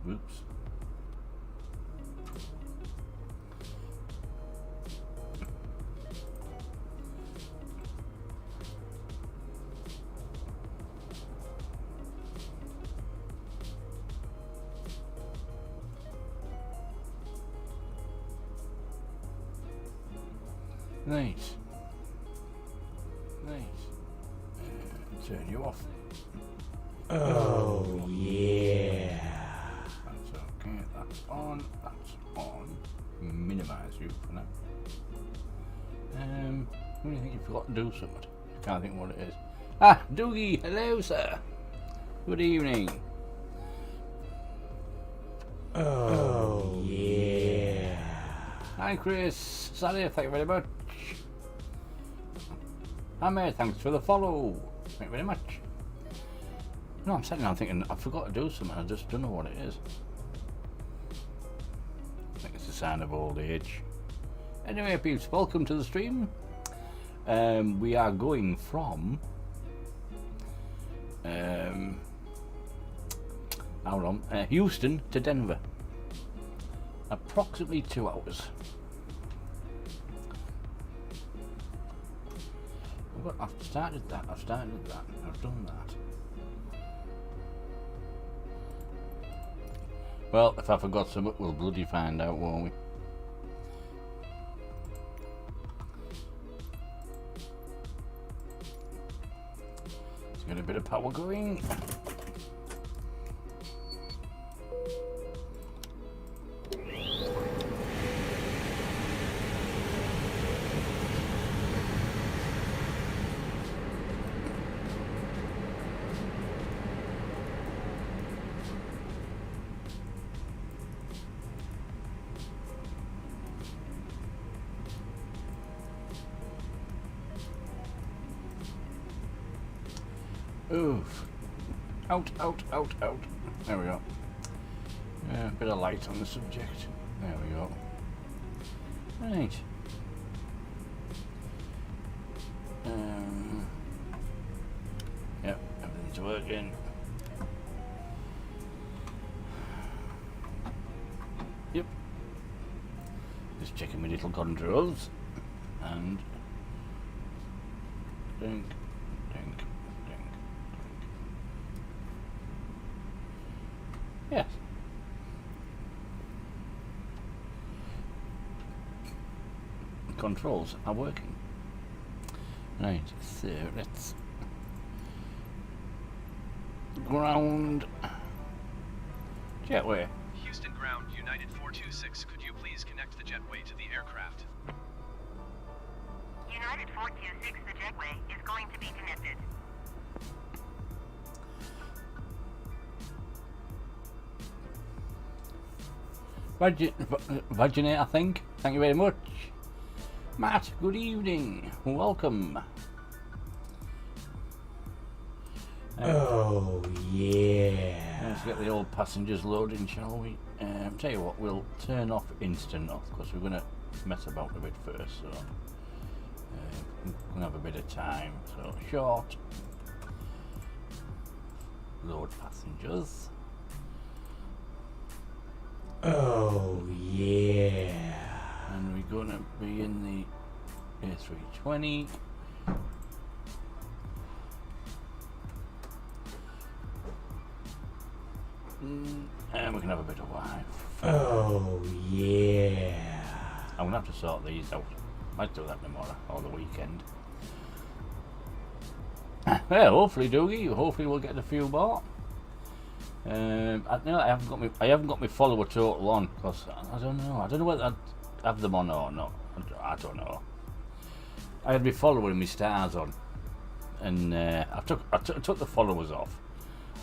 Whoops. Nice. Turn you off. Oh yeah. That's okay. That's on. Minimize you for now. What do you think you forgot to do something? Can't think what it is. Ah, Doogie. Hello, sir. Good evening. Oh yeah. Hi, Chris. Sally, thank you very much. Hi, mate. Thanks for the follow. Thank you very much. No, I'm sitting there thinking I forgot to do something. I just don't know what it is. I think it's a sign of old age. Anyway, peeps, welcome to the stream. We are going from Houston to Denver. Approximately 2 hours. I've started that. I've done that. Well, if I forgot something, we'll bloody find out, won't we? Let's get a bit of power going. Oof. Out. There we go. A bit of light on the subject. There we go. Right. Yep, everything's working. Yep. Just checking my little controls. And dink. Yes. Controls are working. Right, so let's ground jetway. Houston ground, United 426. Could you please connect the jetway to the aircraft? United 426, the jetway is going to be connected. Vaginate, I think. Thank you very much. Matt, good evening. Welcome. Oh yeah. Let's get the old passengers loading, shall we? Tell you what, we'll turn off instant off because we're going to mess about a bit first. So we're going to have a bit of time. So short. Load passengers. Oh yeah. And we're going to be in the A320. And we can have a bit of Wi-Fi. Oh yeah. I'm going to have to sort these out. Might do that tomorrow or the weekend. Well, hopefully, Doogie. Hopefully, we'll get a few more. I haven't got my follower total on because I don't know whether I'd have them on or not. I don't know. I had my follower and my stars on, and I took the followers off.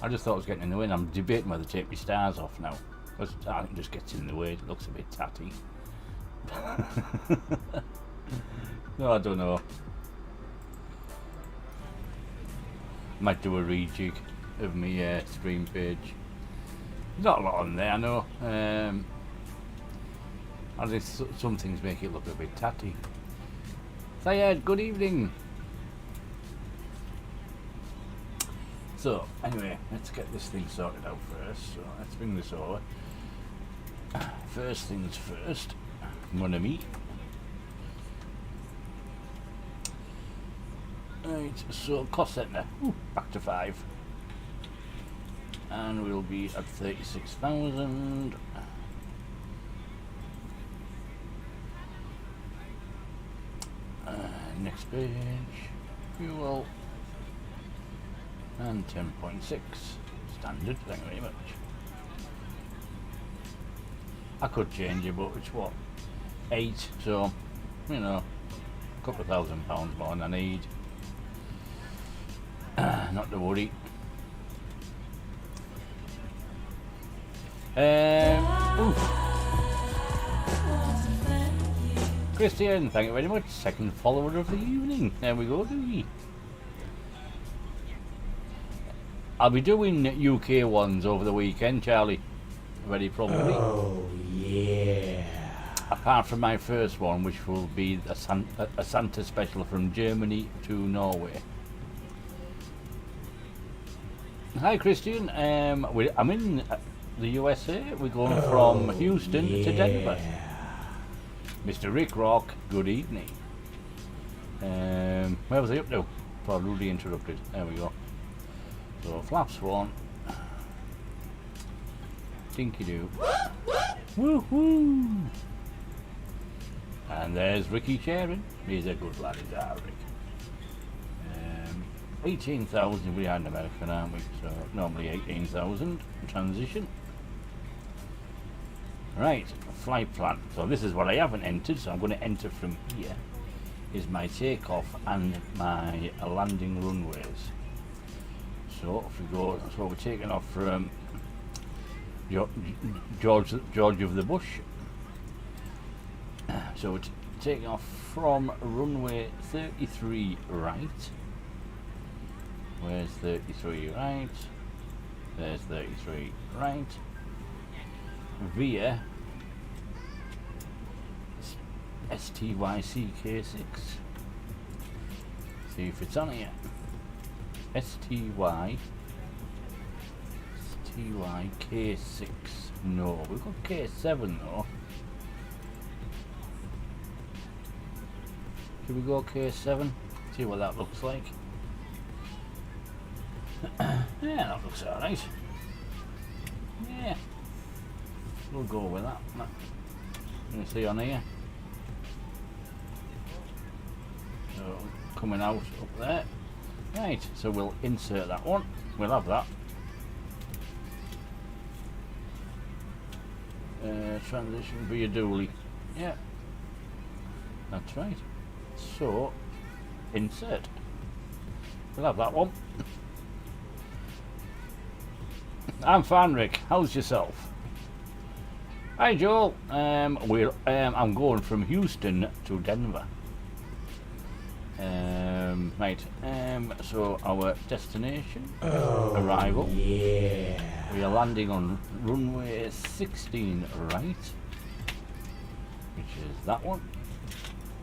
I just thought I was getting in the way, and I'm debating whether to take my stars off now because I think it just gets in the way. It looks a bit tatty. No, I don't know. Might do a rejig of my stream page. There's not a lot on there, I know. I think some things make it look a bit tatty. Sayed, good evening. So, anyway, let's get this thing sorted out first. So, let's bring this over. First things first, mon ami. Right, so cost center, back to 5. And we'll be at 36,000. Next page, fuel, and 10.6, standard, thank you very much. I could change it, but it's what, 8, so, you know, a couple of £1,000 more than I need. Not to worry. Christian, thank you very much. Second follower of the evening. There we go, Doogie. I'll be doing UK ones over the weekend, Charlie. Very probably. Oh, yeah. Apart from my first one, which will be a Santa special from Germany to Norway. Hi, Christian. I'm in the USA. We're going from Houston to Denver. Mr. Rick Rock, good evening. Where was I up to? Before rudely interrupted. There we go. So, flaps one. Dinky doo. Woohoo! And there's Ricky Sharon. He's a good lad, is our Rick. 18,000 we are in American, aren't we? So, normally 18,000. Transition. Right, flight plan. So this is what I haven't entered, so I'm going to enter from here. Is my takeoff and my landing runways. So if we go, so we're taking off from George of the Bush. So we're taking off from runway 33 right. Where's 33 right? There's 33 right. Via STYCK6. See if it's on here. STYK6. No, we've got K7 though. Should we go K7? See what that looks like. Yeah, that looks alright. Yeah. We'll go with that. You see on here. So coming out up there. Right, so we'll insert that one. We'll have that. Transition via dually. Yeah. That's right. So insert. We'll have that one. I'm fine, Rick. How's yourself? Hi, Joel. I'm going from Houston to Denver. Right. So our destination, arrival. Yeah. We are landing on runway 16 right, which is that one.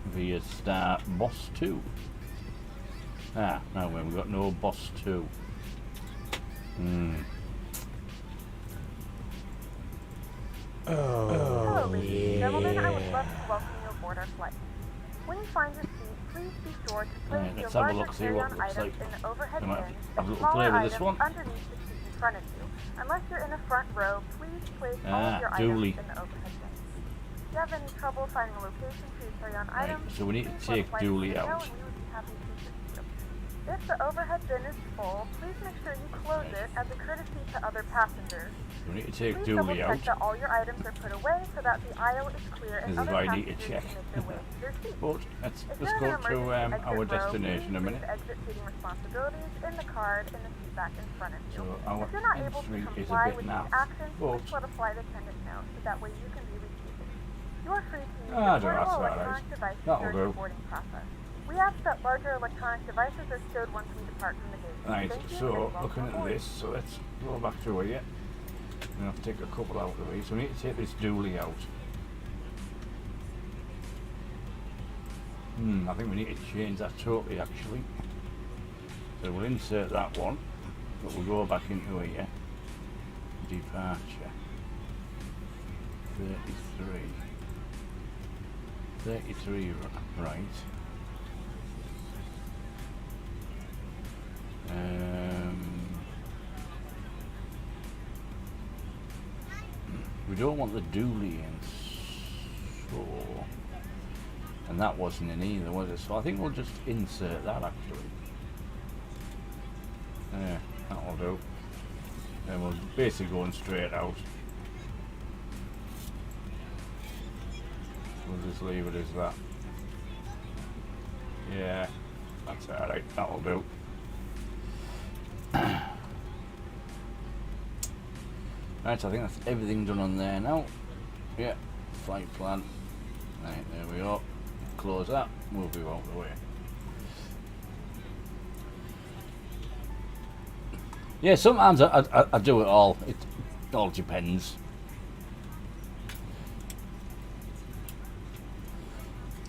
Via star boss 2. No, we've got no boss 2. Hello, ladies and gentlemen. I would love to welcome you aboard our flight. When you find your seat, please be sure to place your let's have a larger look, see what carry-on it looks items like. in the overhead We might bins have a and little play smaller with items this one. underneath the seat in front of you. Unless you're in a front row, please place all of your dually. items in the overhead bins. If you have any trouble finding a location for your carry-on Right, items, so we need to please take let flight dually attendants know out. and we would be happy to assist you. If the overhead bin is full, please make sure you close it as a courtesy to other passengers. We need to take Please double dually check out. that all your items are put away so that the aisle is clear and This is other what I need to passengers check. can make their way to their seats. But let's If go you're in an to emergency exit our row, destination a please minute. leave exit seating responsibilities in the card in the seat back in front of you. So our If you're not able to entry is a comply bit with naff, these actions, but please let a flight attendant know so that way you can be reseated. You are free to use Ah, your that's portable all right. electronic devices That'll during do. the boarding process. We ask that larger electronic devices are stowed once we depart from the gate. Right, Thank you, so and welcome looking at aboard. this, so let's go back to here. I'm going to have to take a couple out of these. So we need to take this dually out. I think we need to change that totally actually. So we'll insert that one. but we'll go back into here. Departure. 33. 33, right. We don't want the dually in, so, and that wasn't in either, was it? So I think we'll just insert that actually. Yeah, that'll do. And we're basically going straight out. We'll just leave it as that. Yeah, that's alright, that'll do. Right, so I think that's everything done on there now. Yeah, flight plan. Right, there we go. Close that, move you out of the way. Yeah, sometimes I do it all. It all depends.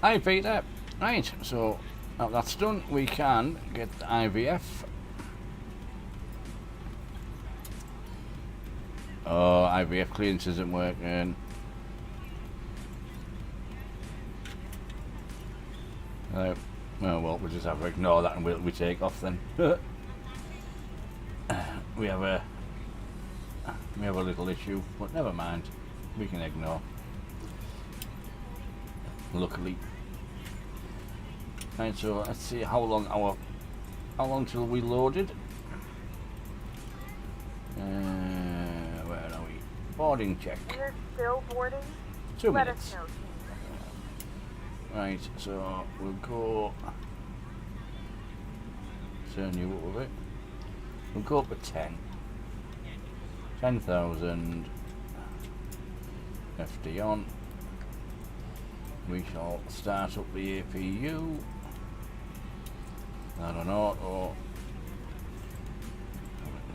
Hi Peter. Right, so now that's done, we can get the IVF. Oh, IVF clearance isn't working. Oh well, we'll just have to ignore that and we take off then. we have a little issue, but never mind. We can ignore. Luckily. Right, so let's see how long till we loaded. Where are we? Boarding check. We're still boarding. 2 Let minutes. us know. Right, so we'll go. Turn you up a bit. We'll go up to 10. 10,000 FD on. We shall start up the APU. I don't know, or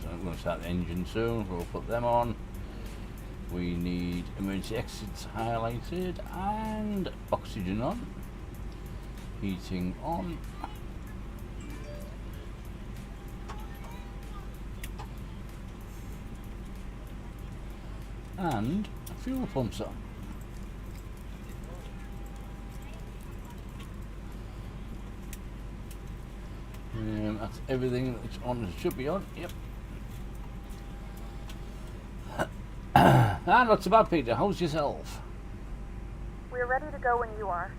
I'm going to start the engine soon. We'll put them on. We need emergency exits highlighted and oxygen on. Heating on. And fuel pumps on. That's everything that's on. It should be on. Yep. Not so bad, Peter. How's yourself? We're ready to go when you are.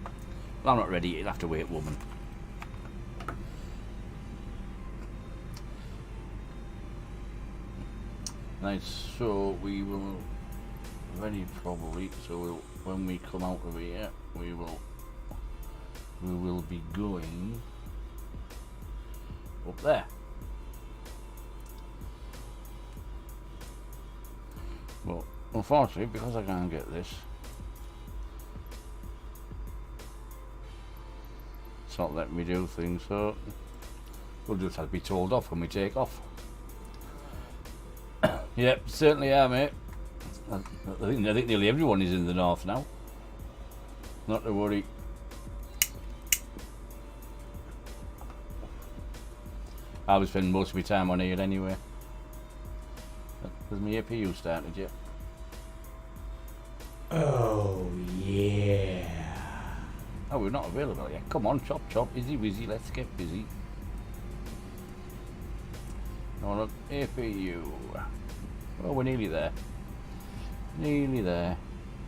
Well, I'm not ready. You'll have to wait, woman. Right, so we will very probably. So when we come out of here, we will be going up there. Well, unfortunately, because I can't get this, it's not letting me do things, so we'll just have to be told off when we take off. Yep, certainly are, mate. I think nearly everyone is in the north now. Not to worry. I was spending most of my time on here anyway. Has my APU started yet? Oh yeah. Oh, we're not available yet. Come on, chop chop, izzy wizzy, let's get busy. No, look, APU. Oh, we're nearly there. Nearly there.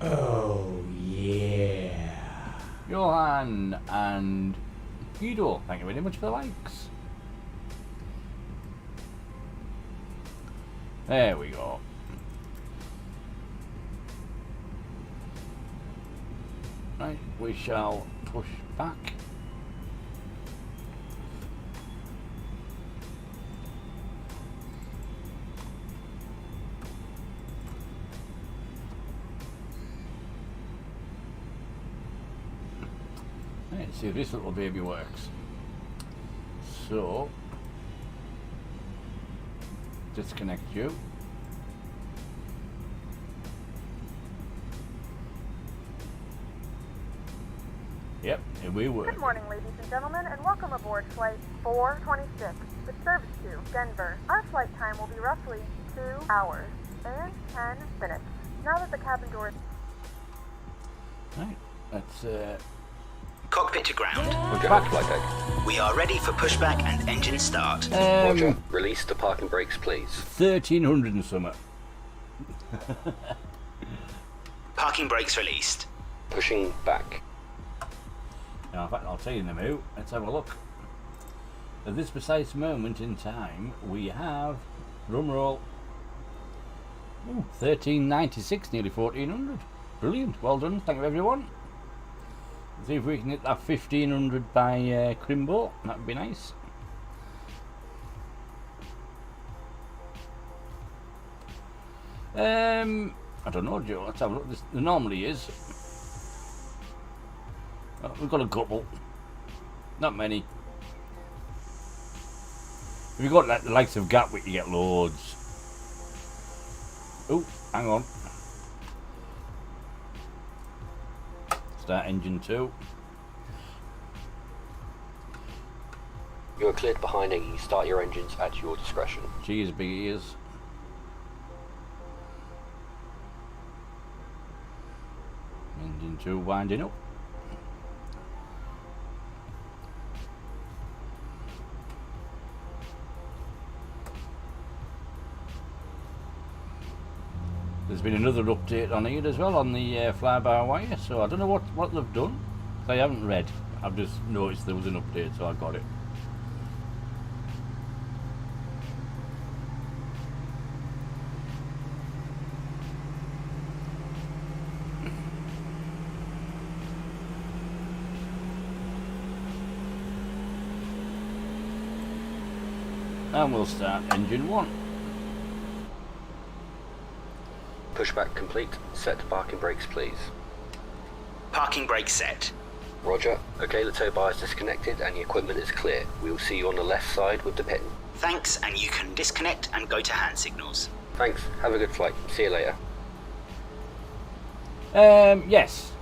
Oh yeah. Johan and Guido, thank you very much for the likes. There we go. Right, we shall push back. Let's see if this little baby works. So, disconnect you. Yep, we were. Good morning, ladies and gentlemen, and welcome aboard Flight 426 with service to Denver. Our flight time will be roughly 2 hours and 10 minutes. Now that the cabin door is... Right, let's Cockpit to ground. Roger, flight deck. We are ready for pushback and engine start. Roger, release the parking brakes, please. 1300 and something. Parking brakes released. Pushing back. Now, in fact, I'll tell you in a minute. Let's have a look. At this precise moment in time, we have, drum roll, 1396, nearly 1400. Brilliant. Well done. Thank you, everyone. See if we can hit that 1500 by Crimbo. That would be nice. I don't know, Joe. Let's have a look. There normally is. Oh, we've got a couple. Not many. If you've got like the likes of Gatwick, you get loads. Oh, hang on. Start engine 2. You are cleared behind and you start your engines at your discretion. Cheers, big ears. Engine 2 winding up. There's been another update on it as well, on the fly-by-wire, so I don't know what they've done. I haven't read. I've just noticed there was an update, so I got it. And we'll start engine 1. Pushback complete. Set parking brakes, please. Parking brakes set. Roger. Okay, the tow bar is disconnected and the equipment is clear. We will see you on the left side with the pin. Thanks, and you can disconnect and go to hand signals. Thanks. Have a good flight. See you later. Yes.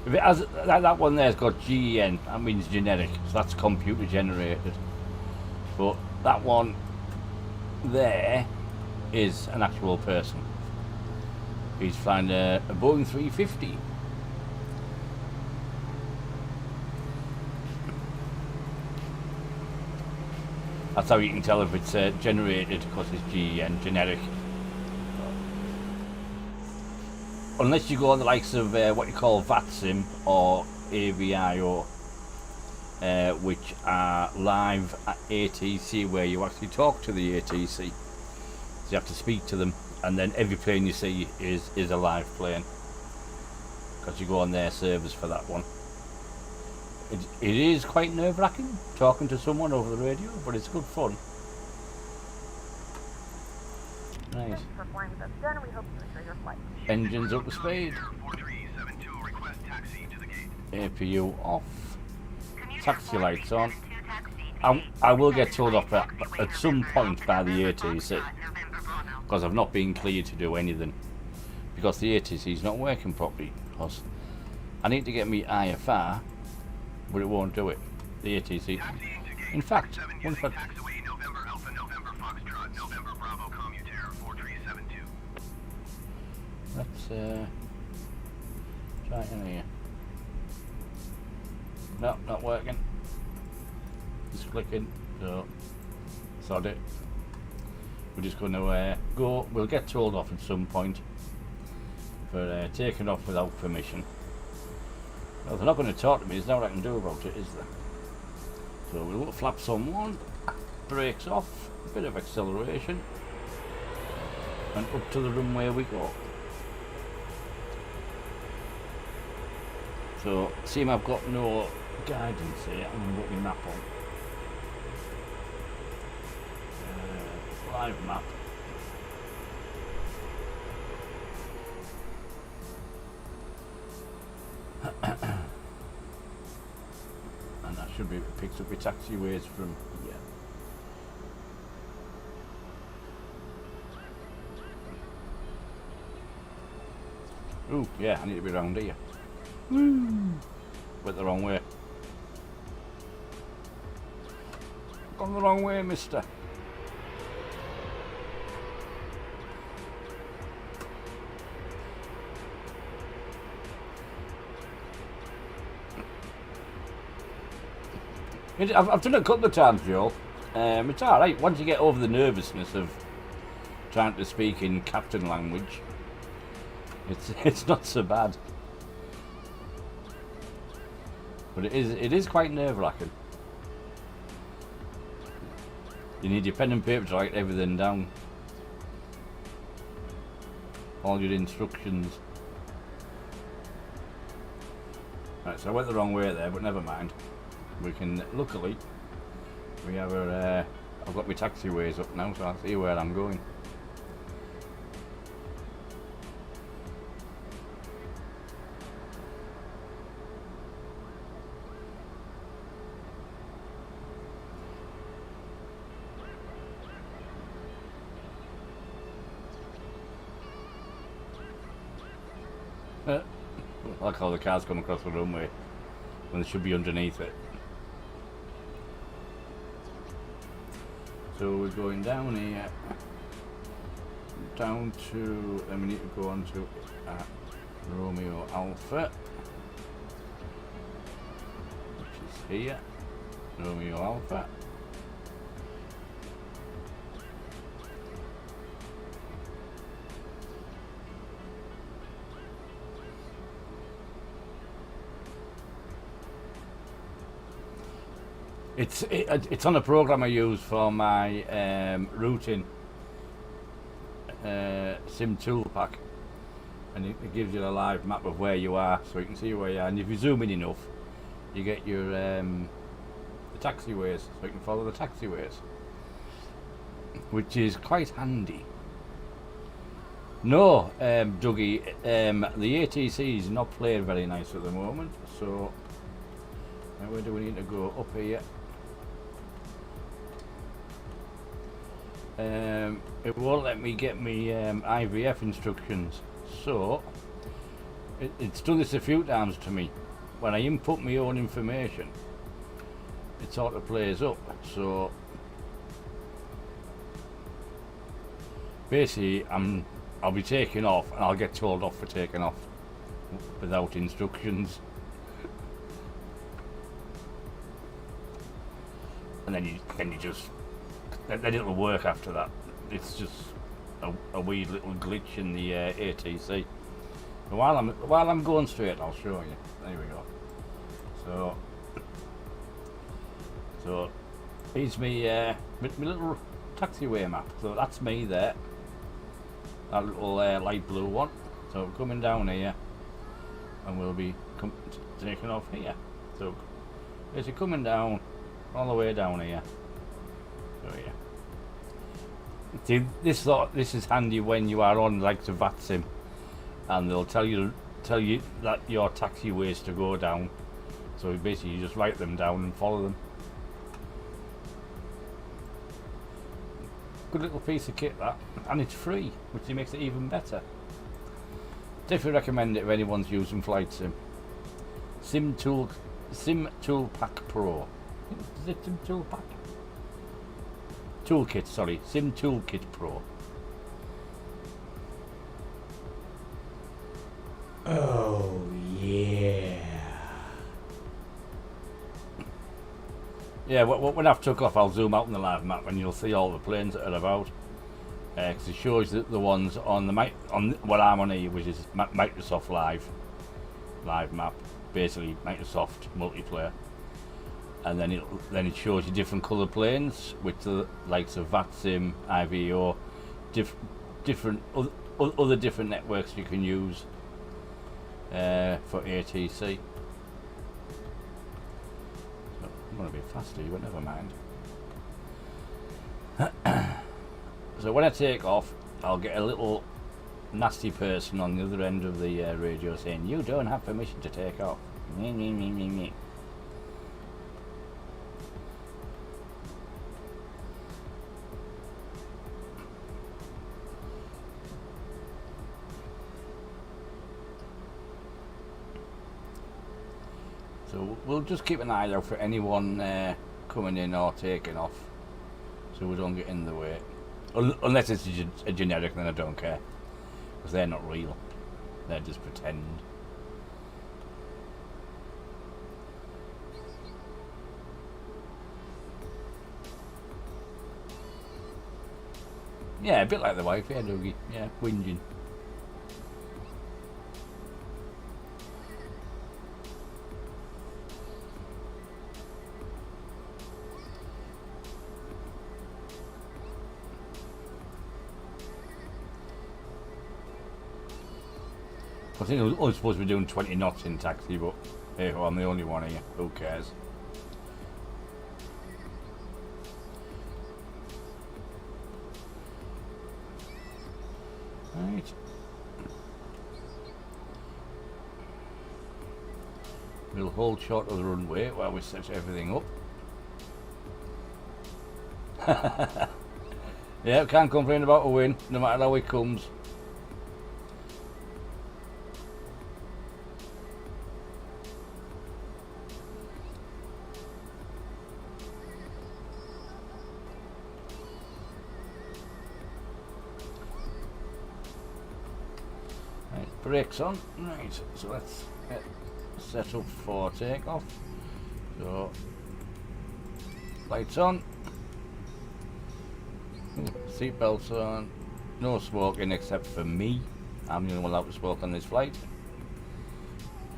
If it has, that one there's got GEN, that means generic, so that's computer generated. But that one there is an actual person. He's flying a Boeing 350. That's how you can tell if it's generated, because it's GEN, generic. Unless you go on the likes of what you call VATSIM or AVIO, which are live at ATC, where you actually talk to the ATC. So you have to speak to them, and then every plane you see is a live plane, because you go on their servers for that one. It is quite nerve-wracking talking to someone over the radio, but it's good fun. Right. Thank you for flying with us, Jen, and we hope you enjoy your flight. Engines up to speed. 4372, request taxi to the gate. APU off. Taxi lights on. I will get told off at some point by the ATC, because I've not been cleared to do anything, because the ATC is not working properly. Because I need to get me IFR, but it won't do it. The ATC. In fact, once I Taxiway November Alpha November Foxtrot November Bravo Commutator 4372. let's try it in here. No, not working. Just clicking. So sod it. We're just going to go. We'll get told off at some point for taking off without permission. Well, they're not going to talk to me. There's nothing I can do about it, is there? So we'll put flaps on 1, brakes off, a bit of acceleration, and up to the runway we go. So, seeing I've got no guidance here, I'm going to put my map on. Live map. And that should be picked up with taxiways from here. Ooh, yeah, I need to be around here. Woo! went the wrong way. Gone the wrong way, mister. I've done it a couple of times, Joel. It's alright once you get over the nervousness of trying to speak in captain language. It's not so bad. But it is quite nerve-wracking. You need your pen and paper to write everything down. All your instructions. Right, so I went the wrong way there, but never mind. We can, luckily, we have I've got my taxiways up now, so I'll see where I'm going. I like how the cars come across the runway when they should be underneath it. So we're going down here, down to, then we need to go on to Romeo Alpha, which is here, Romeo Alpha. It's on a program I use for my routing sim tool pack, and it gives you a live map of where you are, so you can see where you are. And if you zoom in enough, you get your the taxiways, so you can follow the taxiways, which is quite handy. No, Dougie, the ATC is not playing very nice at the moment, so where do we need to go? Up here. It won't let me get me IVF instructions, so it's done this a few times to me. When I input my own information, it sort of plays up. So basically, I'll be taking off, and I'll get told off for taking off without instructions. And then you just, then it'll work after that. It's just a wee little glitch in the ATC. But while I'm going straight, I'll show you. There we go. So here's my little taxiway map. So that's me there. That little light blue one. So we're coming down here, and we'll be taking off here. So as you're coming down, all the way down here. So yeah. See, this is handy when you are on like the VATSIM, and they'll tell you that your taxiways to go down. So basically, you just write them down and follow them. Good little piece of kit that, and it's free, which makes it even better. Definitely recommend it if anyone's using Flight Sim. Sim Tool Pack Pro. Is it Sim Tool Pack? Toolkit, sorry, Sim Toolkit Pro. Oh yeah. Yeah, when I've took off, I'll zoom out on the live map, and you'll see all the planes that are about. Because it shows the ones on what I'm on here, which is Microsoft Live map, basically Microsoft multiplayer. And then it shows you different colour planes, with the likes of VATSIM, IVO, different other different networks you can use for ATC. So I'm going to be faster, but never mind. So when I take off, I'll get a little nasty person on the other end of the radio saying, "You don't have permission to take off." So we'll just keep an eye out for anyone coming in or taking off, so we don't get in the way. Unless it's a generic, then I don't care, because they're not real. They're just pretend. Yeah, a bit like the wife, yeah, Dougie. Yeah, whinging. I think I was only supposed to be doing 20 knots in taxi, but hey, well, I'm the only one here. Who cares? Right. We'll hold short of the runway while we set everything up. Yeah, can't complain about a win, no matter how it comes. Brakes on, right, so let's get set up for takeoff. So, lights on, seat belts on, no smoking except for me. I'm the only one allowed to smoke on this flight.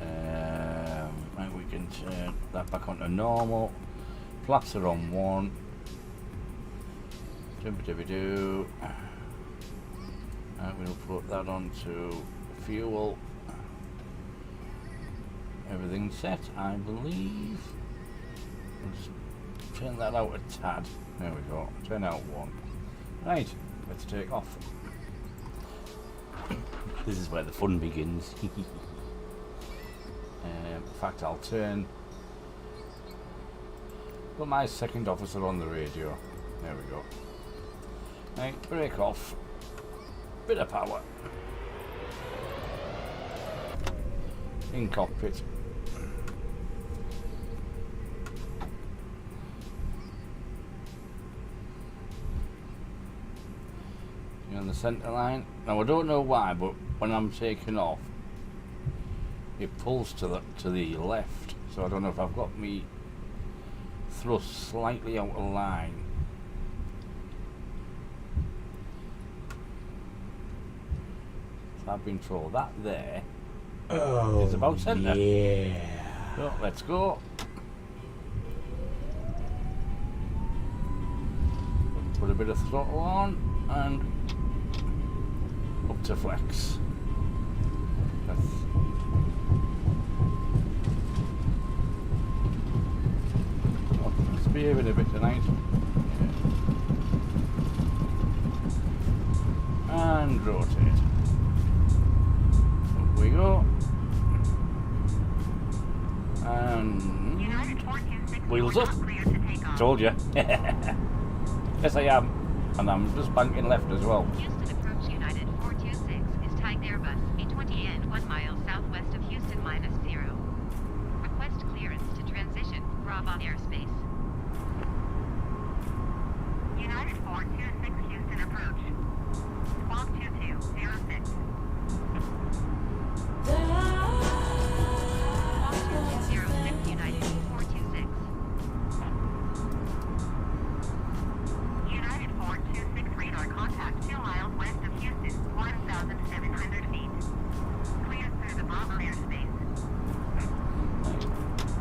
Right, we can turn that back onto normal. Flaps are on 1. Jump-a-dibby-doo. And we'll put that onto fuel. Everything's set, I believe. Let's turn that out a tad. There we go. Turn out 1. Right, let's take off. This is where the fun begins. In fact, I'll put my second officer on the radio. There we go. Right, brake off. Bit of power. In cockpit. You're on the centre line. Now I don't know why, but when I'm taking off, it pulls to the left. So I don't know if I've got me thrust slightly out of line. So I've been told that there. Oh, It's about centre. yeah. So let's go. Put a bit of throttle on and up to flex. Let's behaving a bit tonight. Yeah. And rotate. Up we go. And wheels up. Told you. Yes, I am. And I'm just banking left as well. Houston approach United 426 is tagged Airbus A20 and 1 mile southwest of Houston -0. Request clearance to transition Bravo airspace. United 426 Houston approach. Squawk 2206. United 426. United 426 radar contact 2 miles west of Houston, 1,700 feet. Cleared through the Bravo airspace.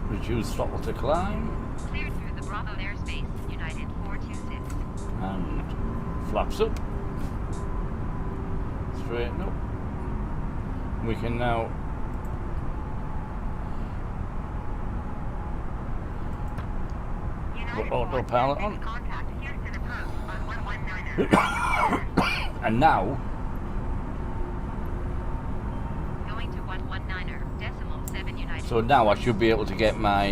Reduce throttle to climb. Cleared through the Bravo airspace, United 426. And flaps up. Straighten up. We can now put autopilot on. Contact Houston approach on 119er. And now Going to 119er, decimal 7 United. so now I should be able to get my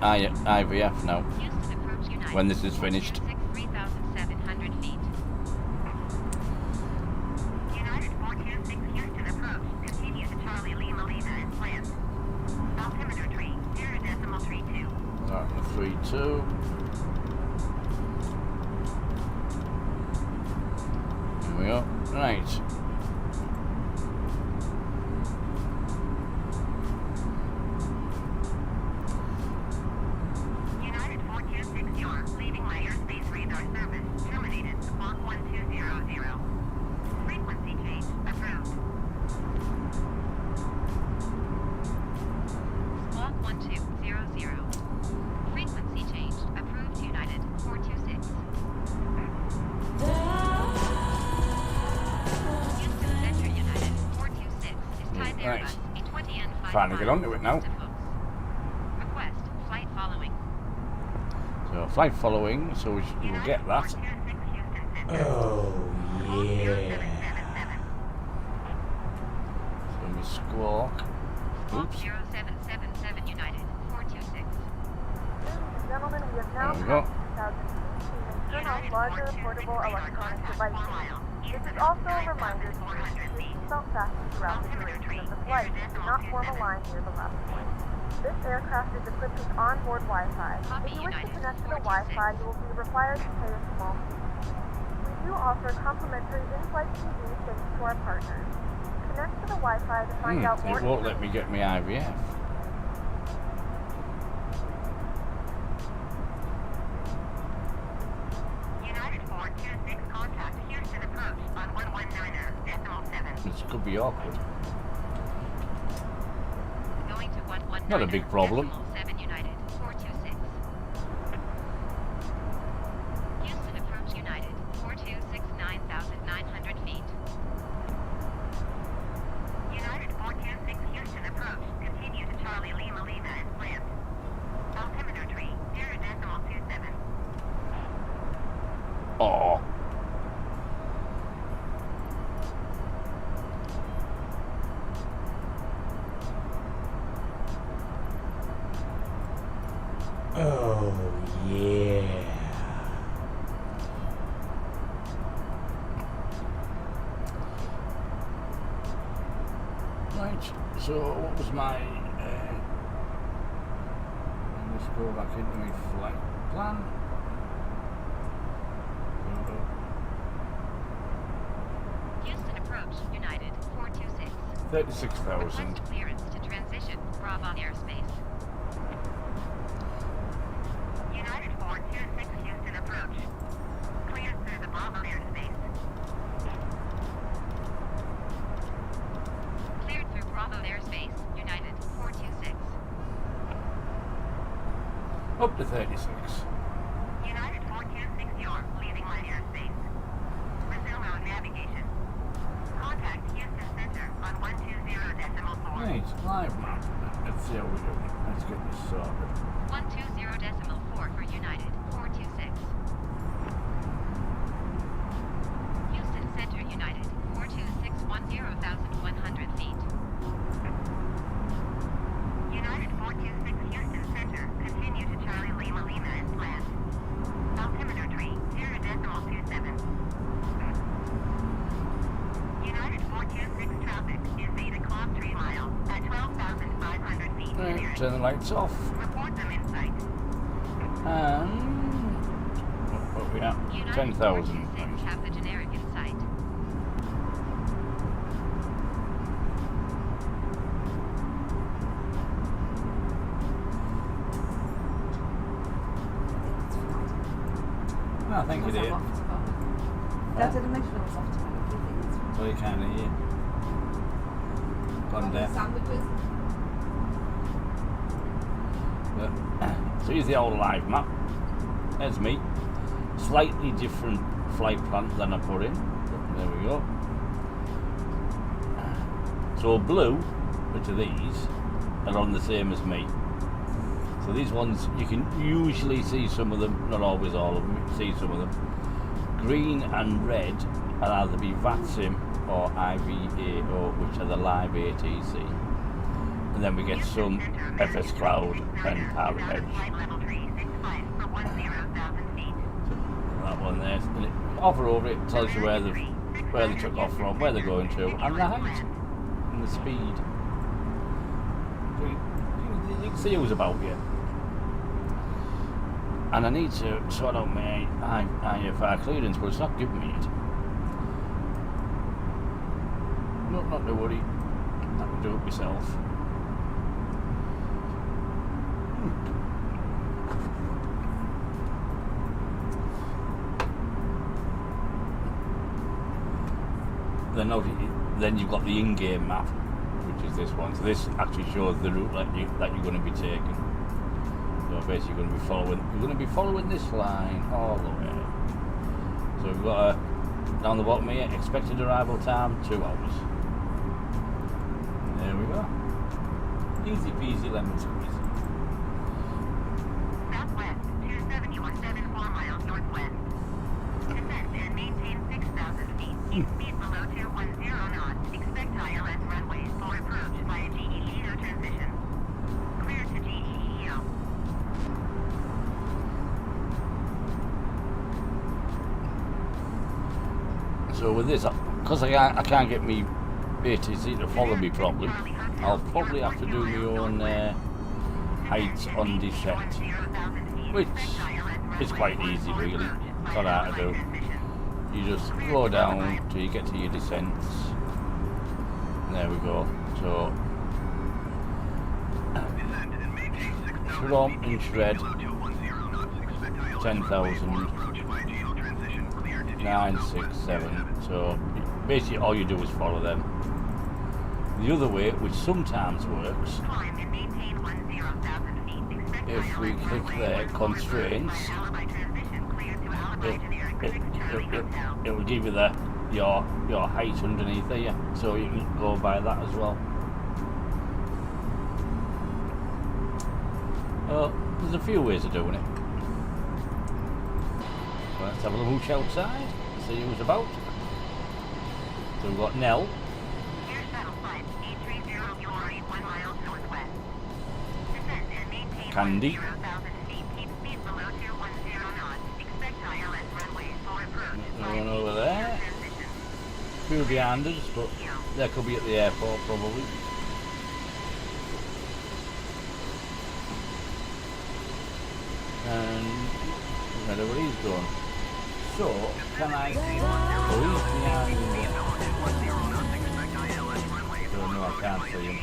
IVF now Houston approach United. when this is finished. 3,700 feet. United 426 Houston approach. Continue to Charlie Lima Lima and plan. Altimeter tree 432. Here we go. Right. United 426, you're leaving my airspace radar service. Terminated. Squawk 1200. Frequency change approved. Squawk 1200. Frequency change approved. United 426. Houston Center United 426 is tied there Right. bus A20N5. Trying to get onto it now. Request flight following. So flight following, so we will get that. 426 Houston Center. Oh, yeah. 0777. So we squawk. Squawk Oops. 0777 United 426. Ladies and gentlemen, we have now There we go. passed 2016 internal larger portable electronic devices. This is also a reminder to use your seatbelt fastened throughout the duration of the flight and do not form a line near the last point. This aircraft is equipped with onboard Wi-Fi. If you wish to connect to the Wi-Fi, you will be required to pay a small fee. We do offer complimentary in-flight TV thanks to our partners. Connect to the Wi-Fi to find out more. It won't let me get my IVF. United 426 contact Houston approach on 119.7. This could be awkward. Going to 119. Not a big problem. 7 United 426. Houston approach United 426 9,900 feet. United 426 Houston approach. Continue to Charlie Lima Lima and slant. Altimeter tree 0.27. Oh. Oh, yeah. Right. So what was my? Let's go back into my flight plan. Houston approach United 426. 36,000. Request clearance to transition Bravo airspace. United 426 Houston approach. Cleared through the Bravo airspace. Cleared through Bravo airspace. United 426. Up to 36. United 426 you're leaving my airspace. Resume route navigation. Contact Houston Center on 120.4. Right, live map. Let's see how we do. Let's get this sorted. 120.4 for United 426. Houston Center United 426 10,100 feet. United 426 Houston Center. Continue to Charlie Lima Lima and slant. Altimeter tree 0.27. United 426 traffic is 8 o'clock 3 miles at 12,500 feet. Right, turn the lights off. Report them in sight. And what are we at? United 10,000. 426 have the generic in sight. No, thank you, dear. That's an emotional soft time. So you kind of, yeah. Gone there. Sandwiches. But, so here's the old live map. There's me. Slightly different flight plan than I put in. There we go. So blue, which are these, are on the same as me. So these ones, you can usually see some of them, not always all of them, you can see some of them. Green and red will either be VATSIM or IVAO, which are the live ATC. And then we get some FS Cloud and PACX. Flight level 365 for 10,000 feet. That one there. And it, over it tells you where they took off from, where they're going to, and the height and the speed. So you can see who's about here. And I need to sort out my IFR clearance, but it's not giving me it. No, not to worry. I can do it myself. Then you've got the in-game map, which is this one. So this actually shows the route that you're going to be taking. So basically, you're going to be following this line all the way. So we've got down the bottom here, expected arrival time 2 hours. There we go. Easy peasy lemon squeeze. Southwest, 271.74 miles northwest. Descend and maintain 6,000 feet. Keep speed below 210 knots. Expect ILS runways for approach via GEEO transition. Clear to GEEO. So with this, because I can't get me ATC to follow me properly, I'll probably have to do my own heights on descent, which is quite easy really. It's not hard to do. You just go down till you get to your descents. There we go. So from in shred 10,000 967. So basically all you do is follow them. The other way, which sometimes works, if we click there, constraints, it will give you your height underneath there, so you can go by that as well. There's a few ways of doing it. So let's have a look outside, see who's about. So we've got Nell. Candy. One over there. Two behind us, but they could be at the airport probably. And wherever he's going. So, can I... Oh, he's behind me. Oh no, I can't see him.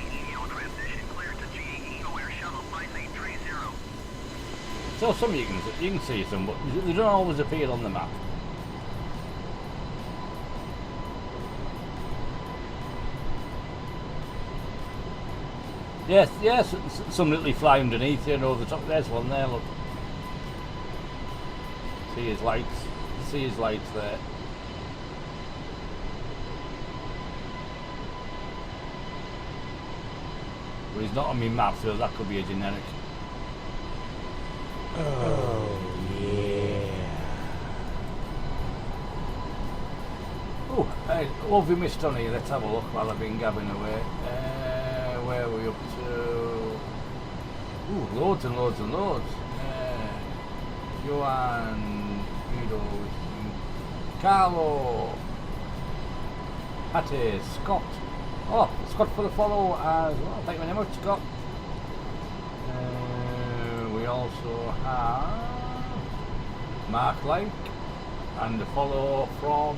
So some you can see some, but they don't always appear on the map. Yes, some little fly underneath here and over the top. There's one there, look. See his lights there. But he's not on my map, so that could be a generic. Oh, yeah. Oh, hey, what have we missed on here? Let's have a look while I've been gabbing away. Where are we up to? Ooh, loads and loads and loads. Johan, Guido, Carlo, Patty, Scott. Oh, Scott for the follow as well. Thank you very much, Scott. We also have Mark Lake and a follow from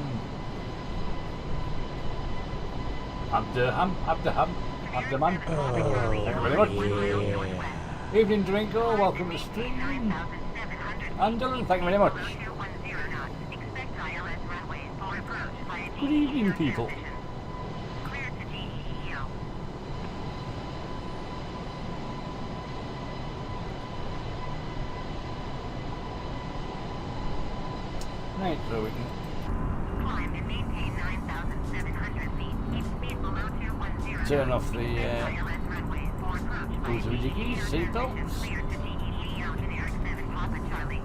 Abderman. Thank you very much. Yeah. Evening Drinko, welcome to the stream. And Dylan, thank you very much. Good evening, people. Right, so we can Climb and maintain 9,700 feet. Keep speed below 210. turn off the ILS runways for approach by jiggies, seatbelts, clear to GEEO generic 7 Papa Charlie.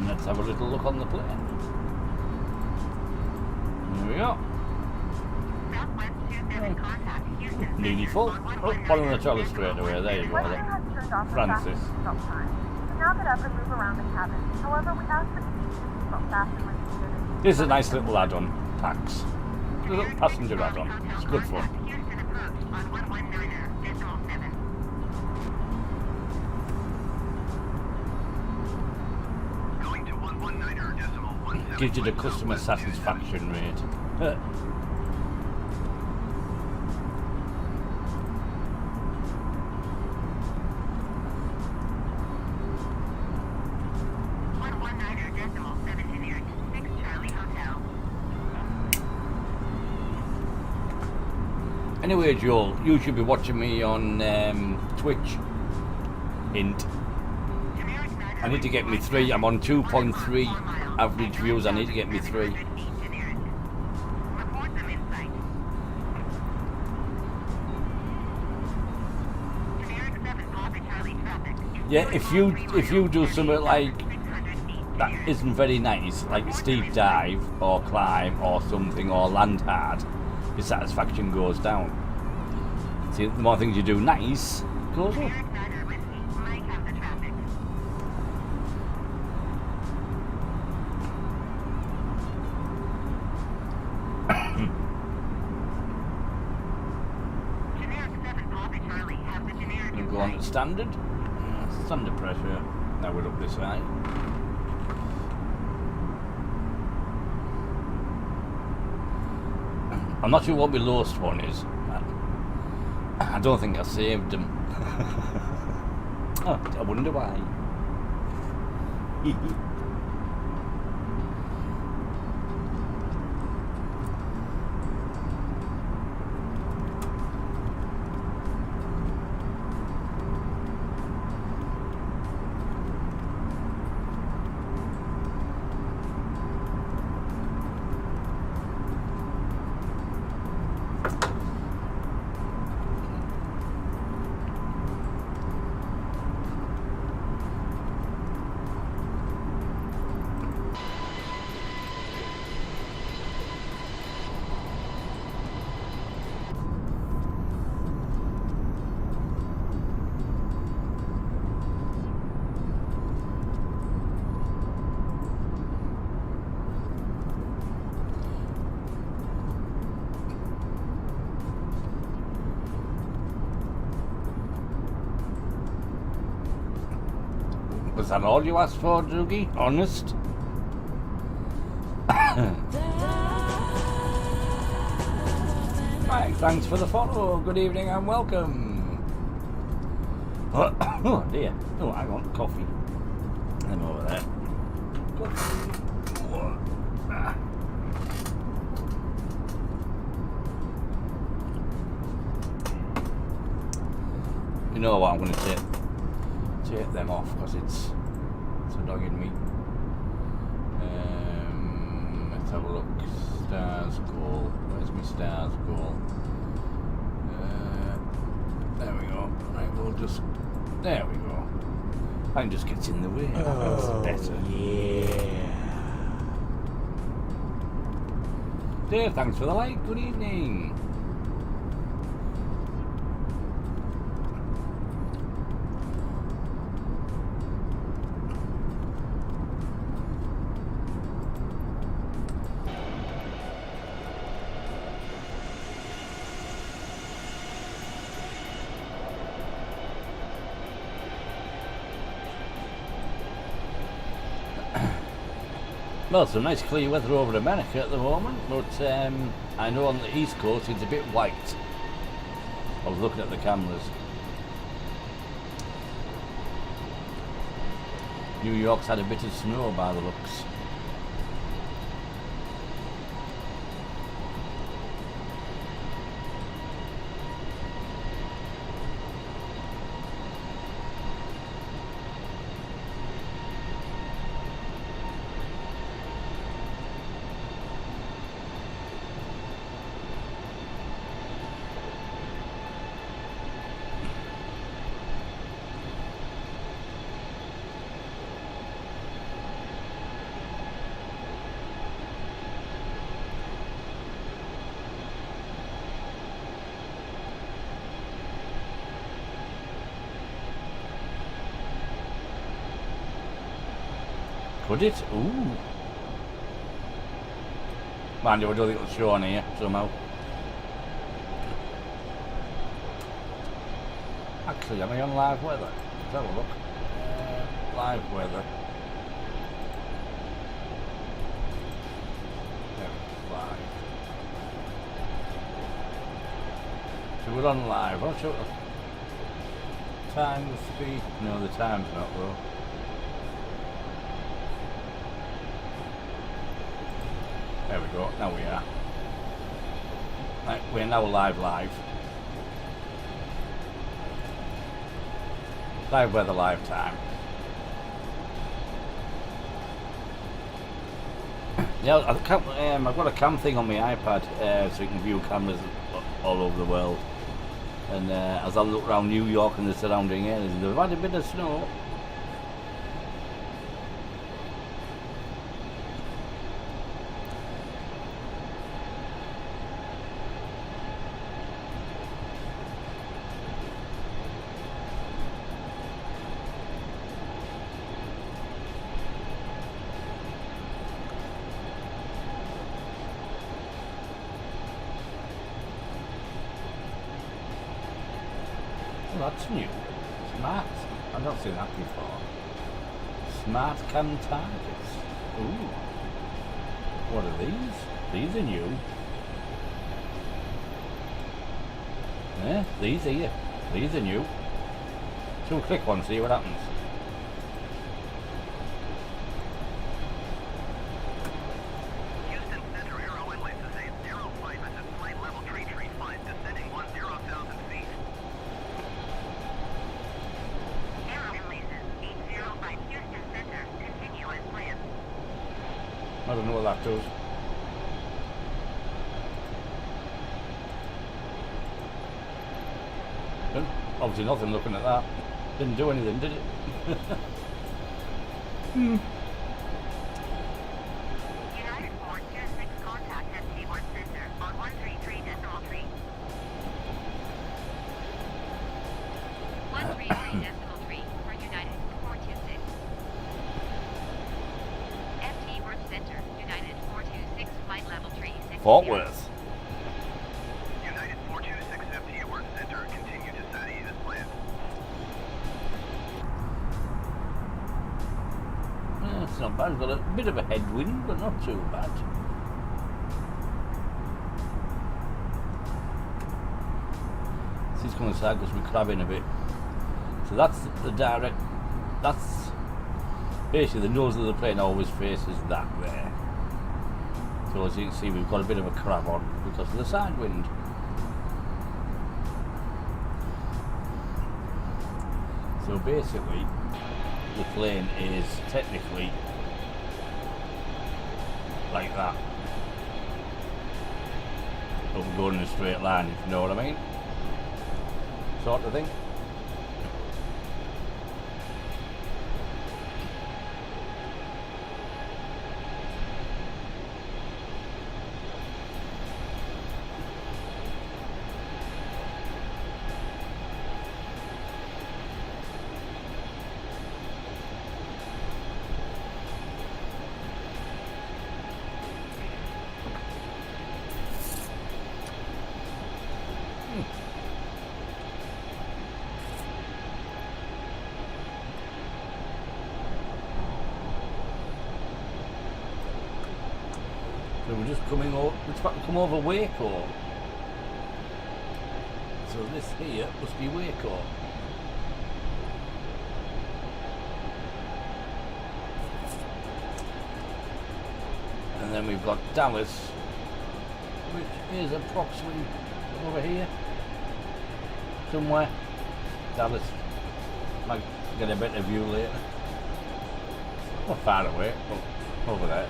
and let's have a little look on the plane. There we go. Southwest 27 contact Houston. Nearly full. Oh, one on the trolley straight away. There you go. Weather has turned off the Francis. fasten seatbelt sign. So now get up and move around the cabin. However, we ask that you keep your seatbelt fastened when you hear the This is a nice little add-on, PACX. A little passenger add-on. It's good fun. Houston approach on 119er, decimal 7. gives you the customer satisfaction rate. Anyway, Joel, you should be watching me on Twitch. Hint. I need to get me 3. I'm on 2.3 average views. I need to get me 3. Yeah, if you do something like that isn't very nice, like a steep dive or climb or something or land hard, your satisfaction goes down. See, the more things you do nice, it goes up. We'll go on to standard. Standard pressure. Now we're up this side. I'm not sure what my lowest one is. I don't think I saved them. Oh, I wonder why. Was that all you asked for, Doogie? Honest? Right, thanks for the follow. Good evening and welcome. Oh dear. Oh, hang on. Coffee. I'm over there. Coffee. You know what I'm going to take them off because it's annoying me. Let's have a look. Stars goal. Where's my stars goal? There we go. Right, we'll just. There we go. I can just get in the way. Oh, that's better. yeah. Dave, thanks for the like. Good evening. Well, some nice clear weather over America at the moment, but I know on the East Coast it's a bit white. I was looking at the cameras. New York's had a bit of snow by the looks. Could it? Ooh. Mind you, I don't think it'll show on here somehow. Actually, am I on live weather? Let's have a look. Live weather. So we're on live. What's your time, speed? No, the time's not though. There we go. Now we are. Right, we're now live. Live weather, live time. Yeah, I've got a cam thing on my iPad, so you can view cameras all over the world. And as I look around New York and the surrounding areas, they've had a bit of snow. Well, that's new. Smart. I've not seen that before. Smart cam targets. Ooh. What are these? These are new. Yeah, these here. These are new. So click one, see what happens. Houston Center Aero Inlet is a 05 at flight level 335, descending 10,000 feet. Aero releases 805 Houston Center. Continue as planned. I don't know what that does. Obviously nothing looking at that. Didn't do anything, did it? United 426 contact at Seaboard Center on 133.3. 133.3 for United 426. FT Worth Center, United 426, flight level 360. Fort Worth. United 426 FT Worth Center, continue to SATI as planned. It's not bad. Got a bit of a headwind, but not too bad. This is coming sad because we're crabbing a bit. So that's the direct. That's basically the nose of the plane always faces that there. So as you can see, we've got a bit of a crab on because of the side wind. So basically, the plane is technically like that. But we're going in a straight line, if you know what I mean. Sort of thing. So we're just coming over, we're about to come over Waco. So this here must be Waco. And then we've got Dallas, which is approximately over here. Somewhere. Dallas. Might get a better view later. Not far away, but over there.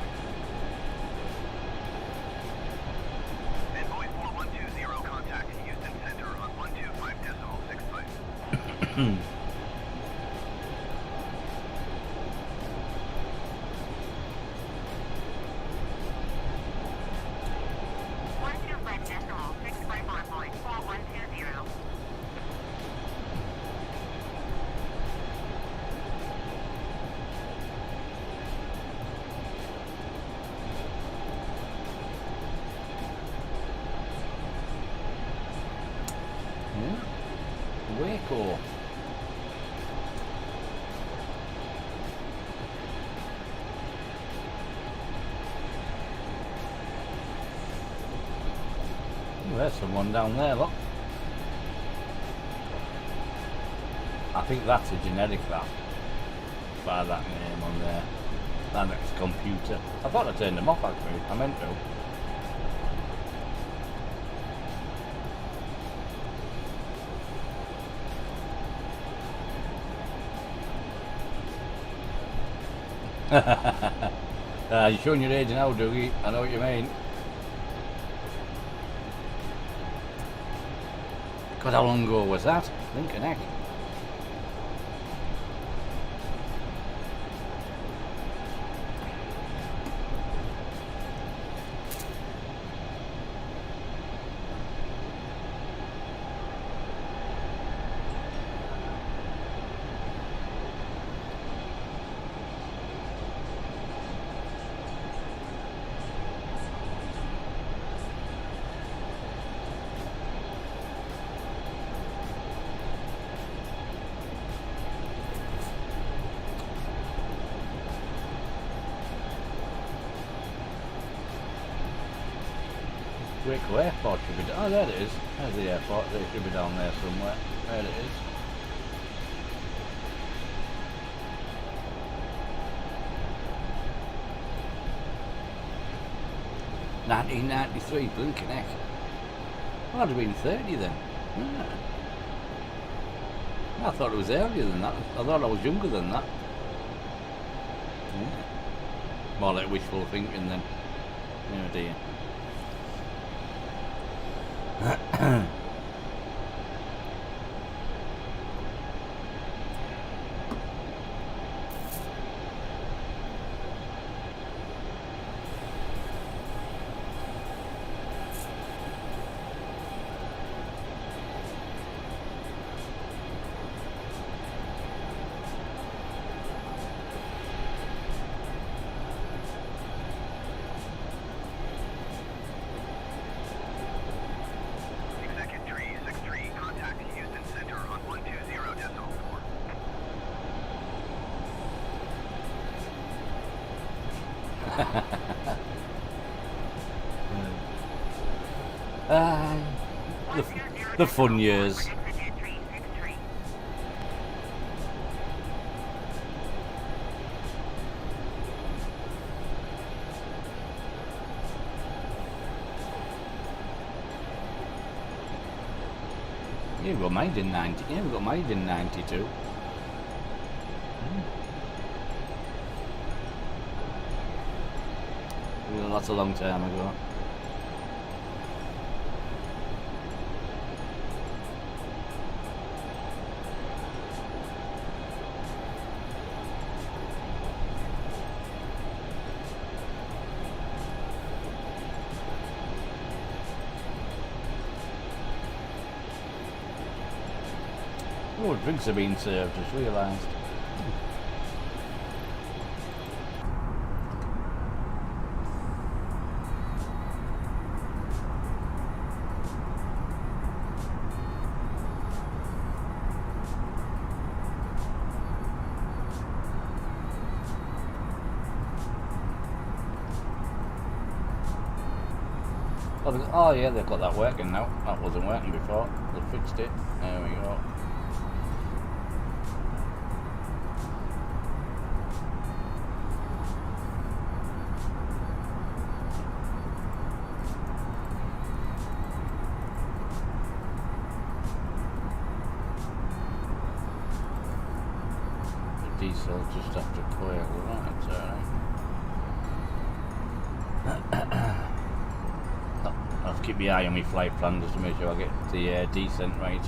Envoy 4120, contact Houston Center on 125.65. 125.654.4120. Waco. There's someone down there, look. think that's a generic that. By that name on there. That's computer. I thought I turned them off actually. I meant to. You're showing your age now, Dougie. I know what you mean. God, how long ago was that? Lincoln Heck. Waco Airport should be down. Oh, there it is. There's the airport. It should be down there somewhere. There it is. "1993, blinking heck. Well, I'd have been 30 then. Yeah. I thought it was earlier than that. I thought I was younger than that. Yeah. More like wishful thinking then. Oh dear. Executive 363, contact Houston Center on 120.4. The fun years. Exit 363. Yeah, we got married in 90. Yeah, we got married in 92. Well, that's a long time ago. Oh, drinks are being served, just realised. Oh yeah, they've got that working now. That wasn't working before. They fixed it. There we go. The diesel just after coil, right? I'll keep my eye on my flight plan just to make sure I get the descent right.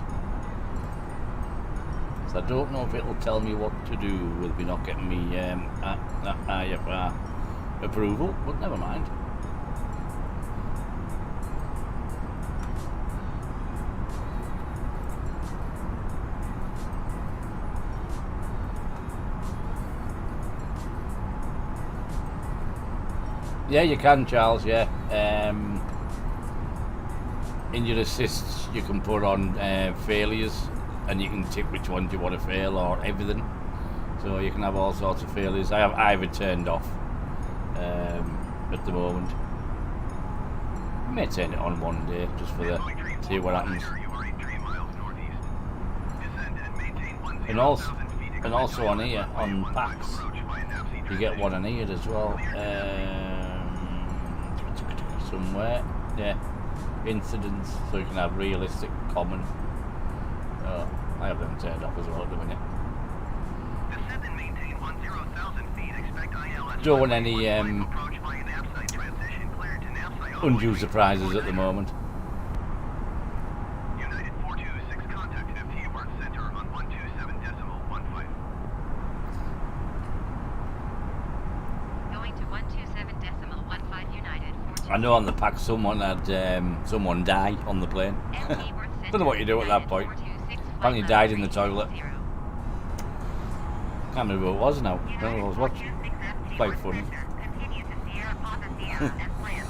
So I don't know if it'll tell me what to do with me not getting me IFR approval, but never mind. Yeah, you can, Charles, yeah. In your assists, you can put on failures, and you can tick which ones you want to fail, or everything. So you can have all sorts of failures. I have it turned off at the moment. I may turn it on one day, just for the see what happens. You are 3 miles northeast. Descend and maintain 10 And also on here, on PACX, you get one on here as well. Somewhere, yeah, incidents, so you can have realistic, common. I have them turned off as well at the minute. Descend and maintain 10,000 feet. Expect ILS. Don't want any Approach via NAVSite transition. Cleared to NAVSite. undue surprises at the moment. United 426 contact FT Work Center on 127.15. Going to 127.15 United. I know on the PACX someone had someone die on the plane. Don't know what you do at that point. Apparently died in the toilet. Can't remember who it was now. I don't know what I was watching. It's quite funny. Continue to Sierra Papa Sierra as planned.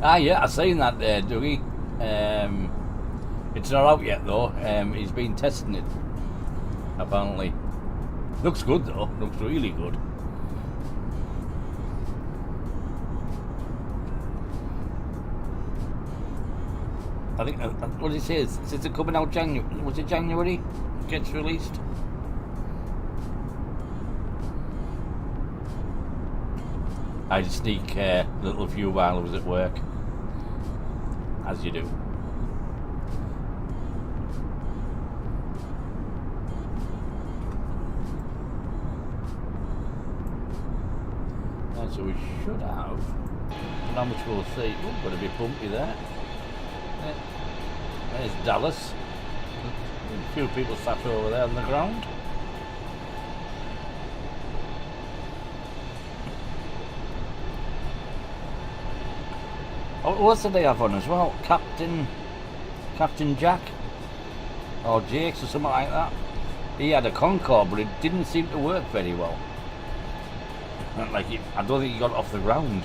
Ah, yeah, I've seen that there, Dougie. It's not out yet though. He's been testing it, apparently. Looks good though. Looks really good. I think what did it say? Is it coming out January? Was it January? Gets released. I sneak a little few while I was at work, as you do. And so we should have, and how much we'll see. Oh, got a bit bumpy there. Yeah. There's Dallas. A few people sat over there on the ground. Oh, what did they have on as well? Captain Jack or Jakes or something like that. He had a Concorde, but it didn't seem to work very well. Like I don't think he got off the ground.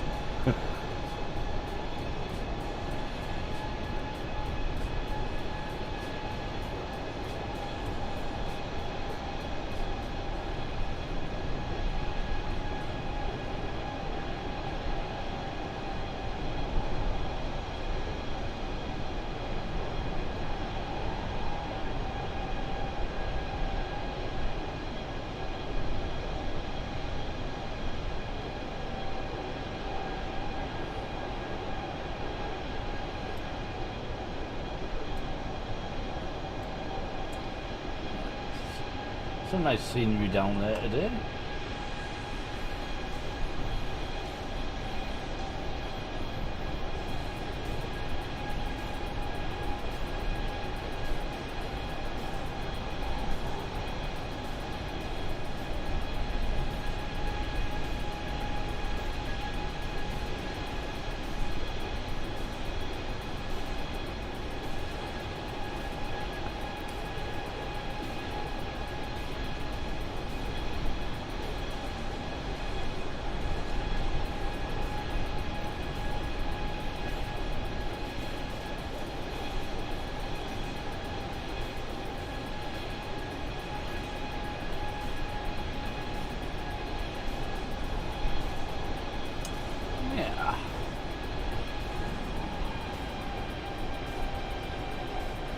Some nice scenery down there today.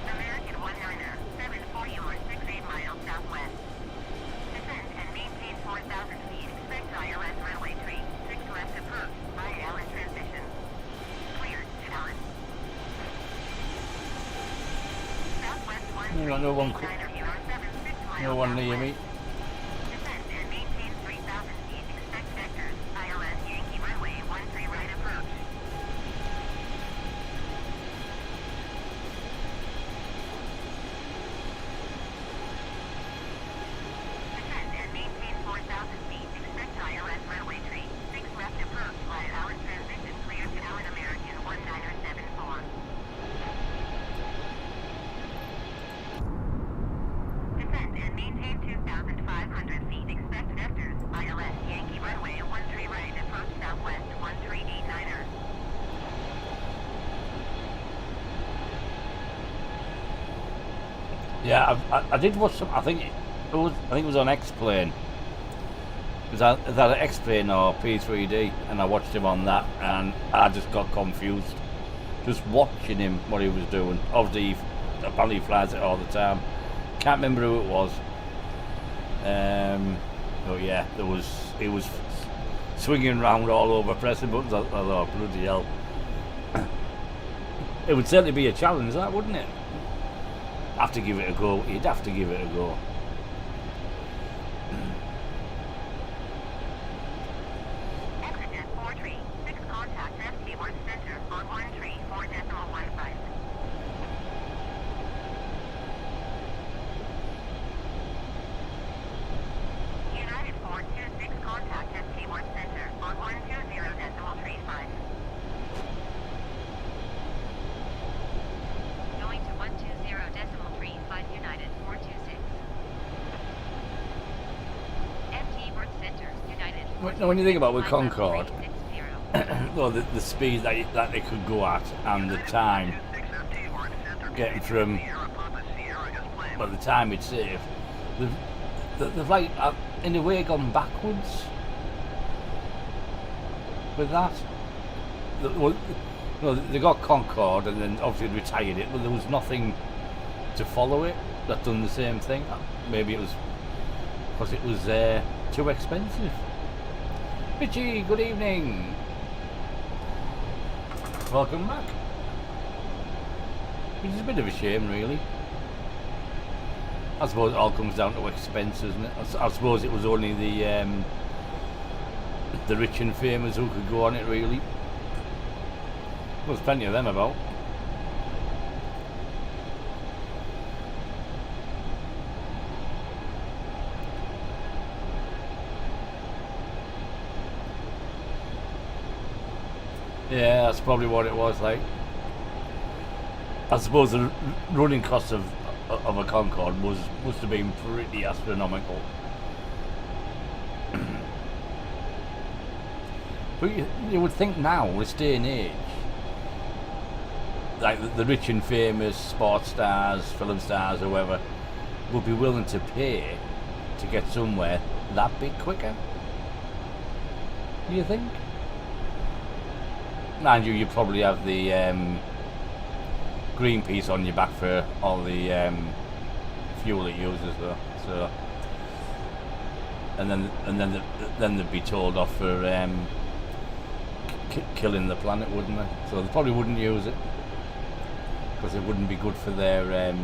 American 1-9er, 740 or 68 miles southwest. Descend and maintain 4,000 feet. Expect ILS runway 36 left approach via Allen transition. Cleared to Allen. Southwest 1 Yeah, no one, 76 no one near me. Descend and maintain 3,000 feet. Expect vectors. ILS Yankee runway 13 right approach. Yeah, I did watch some. I think it was on X-Plane. It was either X-Plane or P3D, and I watched him on that, and I just got confused. Just watching him, what he was doing. Obviously, apparently he flies it all the time. Can't remember who it was. But yeah, he was swinging around all over, pressing buttons. I thought, bloody hell. It would certainly be a challenge, that, wouldn't it? Have to give it a go. You'd have to give it a go. Exit 4 tree, 6 contact FT1 center on 1 tree 4 decimal 15. United 426 contact FT1 center on 120 decimal 35. Going to 120 decimal 35 United 426. FT1 center United. When you think about with 425 Concorde, 360. well, the speed that they could go at and the time getting from, well, the time it's saved, they've like in a way gone backwards with that. They got Concorde and then obviously retired it, but there was nothing to follow it that done the same thing. Maybe it was because it was too expensive. Bitchy, good evening. Welcome back. Which is a bit of a shame, really. I suppose it all comes down to expense, isn't it? I suppose it was only the rich and famous who could go on it, really. There's plenty of them about. Yeah, that's probably what it was like. I suppose the running cost of a Concorde must have been pretty astronomical. But you would think now, this day and age, like the rich and famous sports stars, film stars, whoever, would be willing to pay to get somewhere that bit quicker. Do you think? Mind you, you probably have the green piece on your back for all the fuel it uses, though. So, and then they'd be told off for killing the planet, wouldn't they? So they probably wouldn't use it because it wouldn't be good for their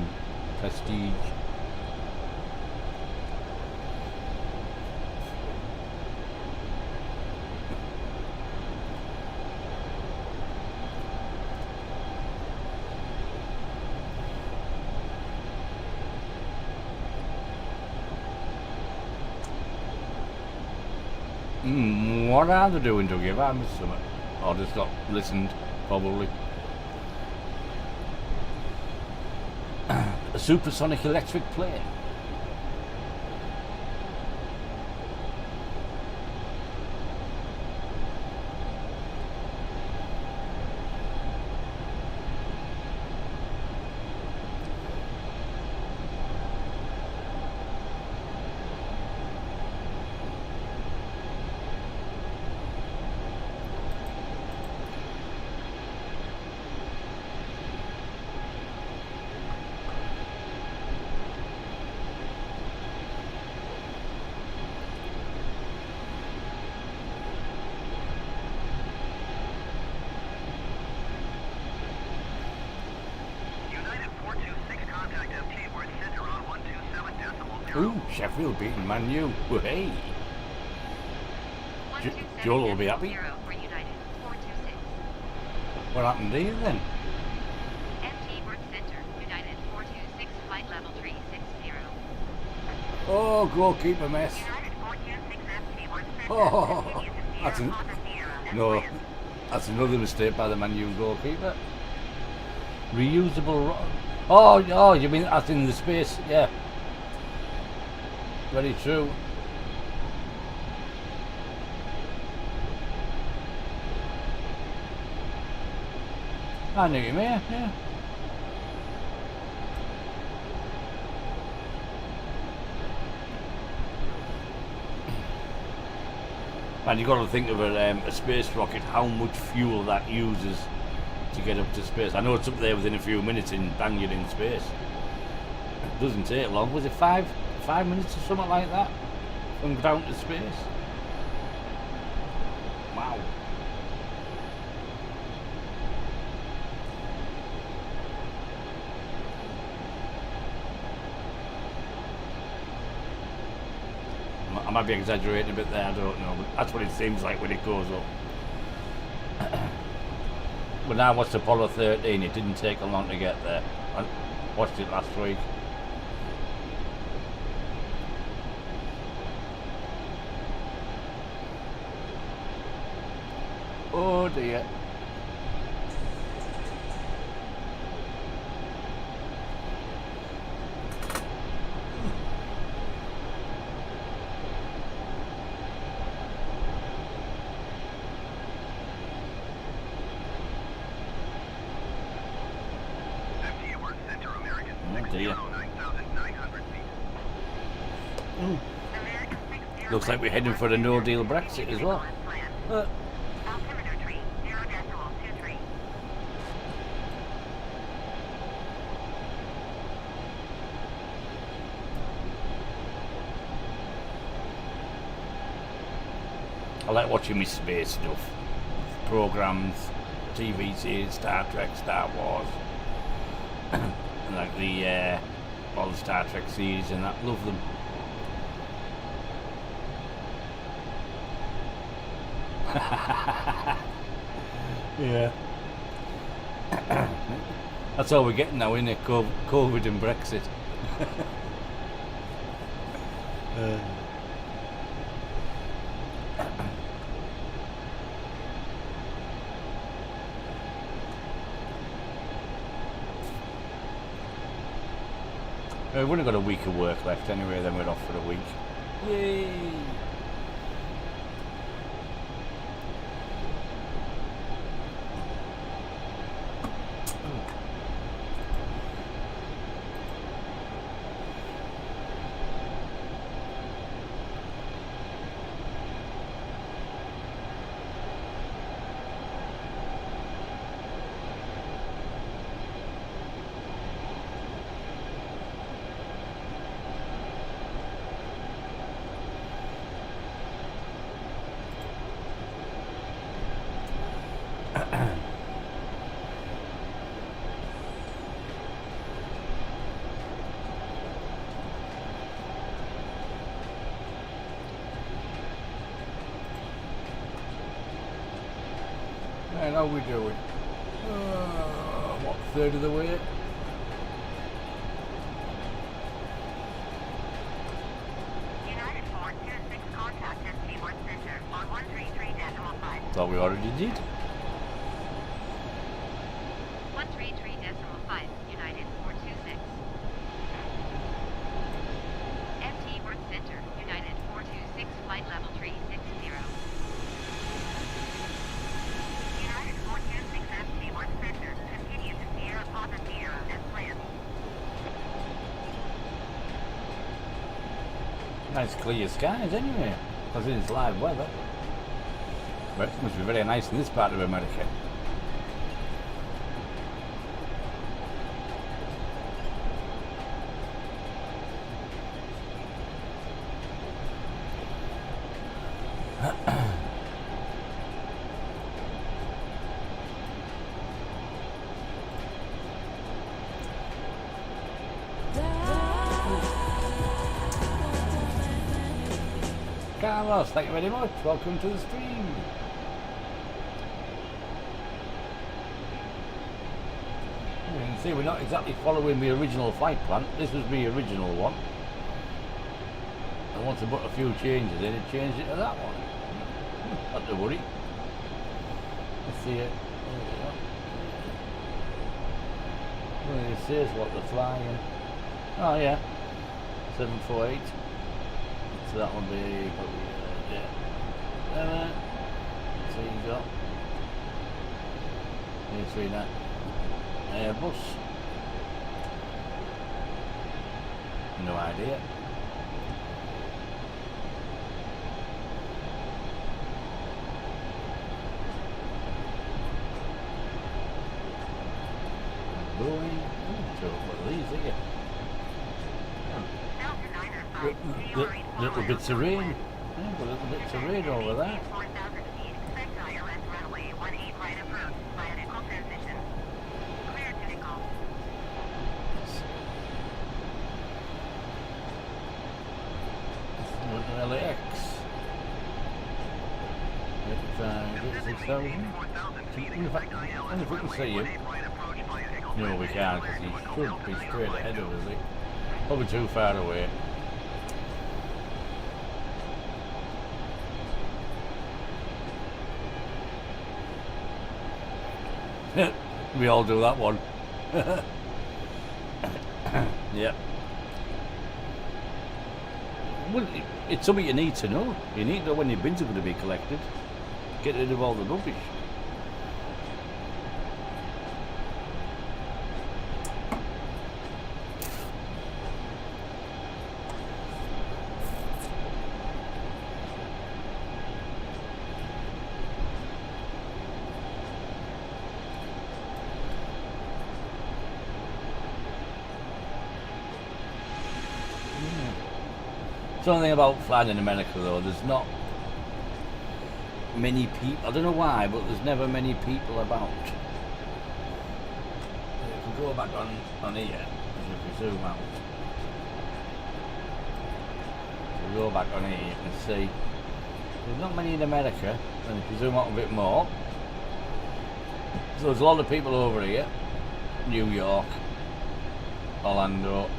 prestige. What are they doing to give? I missed something. Or just not listened, probably. A supersonic electric plane. Ooh, Sheffield beating Man U. Well, hey. Joel will be happy. What happened to you then? FT Work Center, United 426, flight level 360. Oh, goalkeeper mess. United 426 FT Work Center. Oh, that's another mistake by the Man U goalkeeper. Reusable. Oh, you mean that's in the space? Yeah. Very true. I knew you, man. Yeah. And you've got to think of a space rocket, how much fuel that uses to get up to space. I know it's up there within a few minutes and bang, you're in space. It doesn't take long. Was it 5 minutes or something like that from ground to space? Wow. I might be exaggerating a bit there, I don't know, but that's what it seems like when it goes up. But now watched Apollo 13, it didn't take long to get there. I watched it last week. Oh dear. FTA Work Center, American dear. 609,900 feet. Looks like we're heading for a no-deal Brexit as well. Altimeter tree, 0.23. I like watching me space stuff. Programs, TV series, Star Trek, Star Wars. And like the all the Star Trek series and that. Love them. Yeah. That's all we're getting now, isn't it? COVID and Brexit. We've only got a week of work left anyway, then we're off for a week. Yay! And how we doing? What, third of the way? United 426 contact FT Work Center on 133.5. Thought we already did. 133.5, United 426. FT Work Center, United 426, flight level 360. United 426 FT Work Center, continue to Sierra Papa Sierra as planned. Nice clear skies anyway, because it's live weather. But it must be very nice in this part of America. Carlos, thank you very much. Welcome to the stream. You can see we're not exactly following the original flight plan. This was the original one. And once I put a few changes in, it changed it to that one. Not to worry. Let's see it. Well, it says what they're flying. Oh yeah, 748. So that one be probably yeah. So you got A39 Airbus. No idea. Little bits of rain. Yeah, got little bits of rain over there. 4,000 feet. Expect ILS runway 18 right approach via nickel transition. Clear to nickel. LAX. 6,000. And if we can see him. No, we can't, because he should be straight ahead of us. Probably too far away. We all do that one. Yep. Well, it's something you need to know. You need to know when your bins are going to be collected. Get rid of all the rubbish. Something about flying in America though, there's not many people, I don't know why, but there's never many people about. If we go back on here, if we zoom out, if we go back on here you can see there's not many in America, and if you zoom out a bit more, so there's a lot of people over here, New York, Orlando,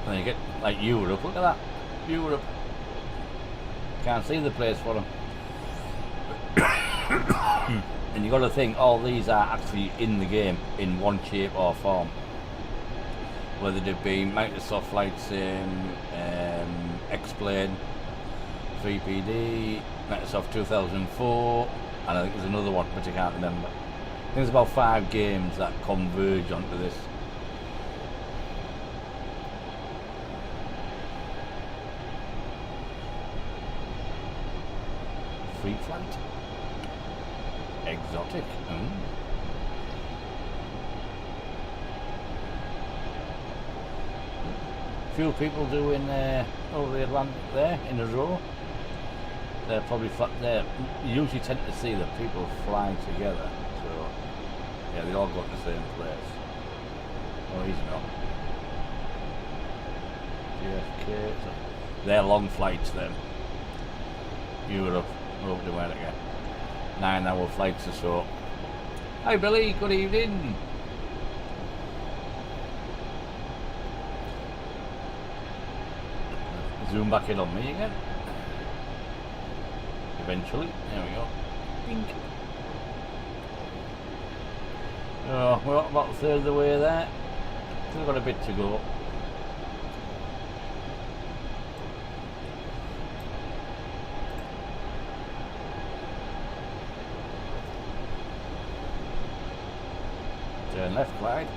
and you get like Europe, look at that, Europe. Can't see the place for them. And you got to think all these are actually in the game in one shape or form. Whether it be Microsoft Flight Sim, X-Plane, 3PD, Microsoft 2004, and I think there's another one which I can't remember. I think there's about 5 games that converge onto this. Free flight. Exotic. Few people doing over the Atlantic there in a row. They're probably there. You usually tend to see that people fly together. So yeah, they all go to the same place. Oh, he's not. JFK. So they're long flights then. Europe, over to America. 9-hour flights or so. Hi Billy, good evening. Zoom back in on me again. Eventually. There we go. Bink. Oh, we're about a third of the way there. Still got a bit to go. Turn left, Clyde.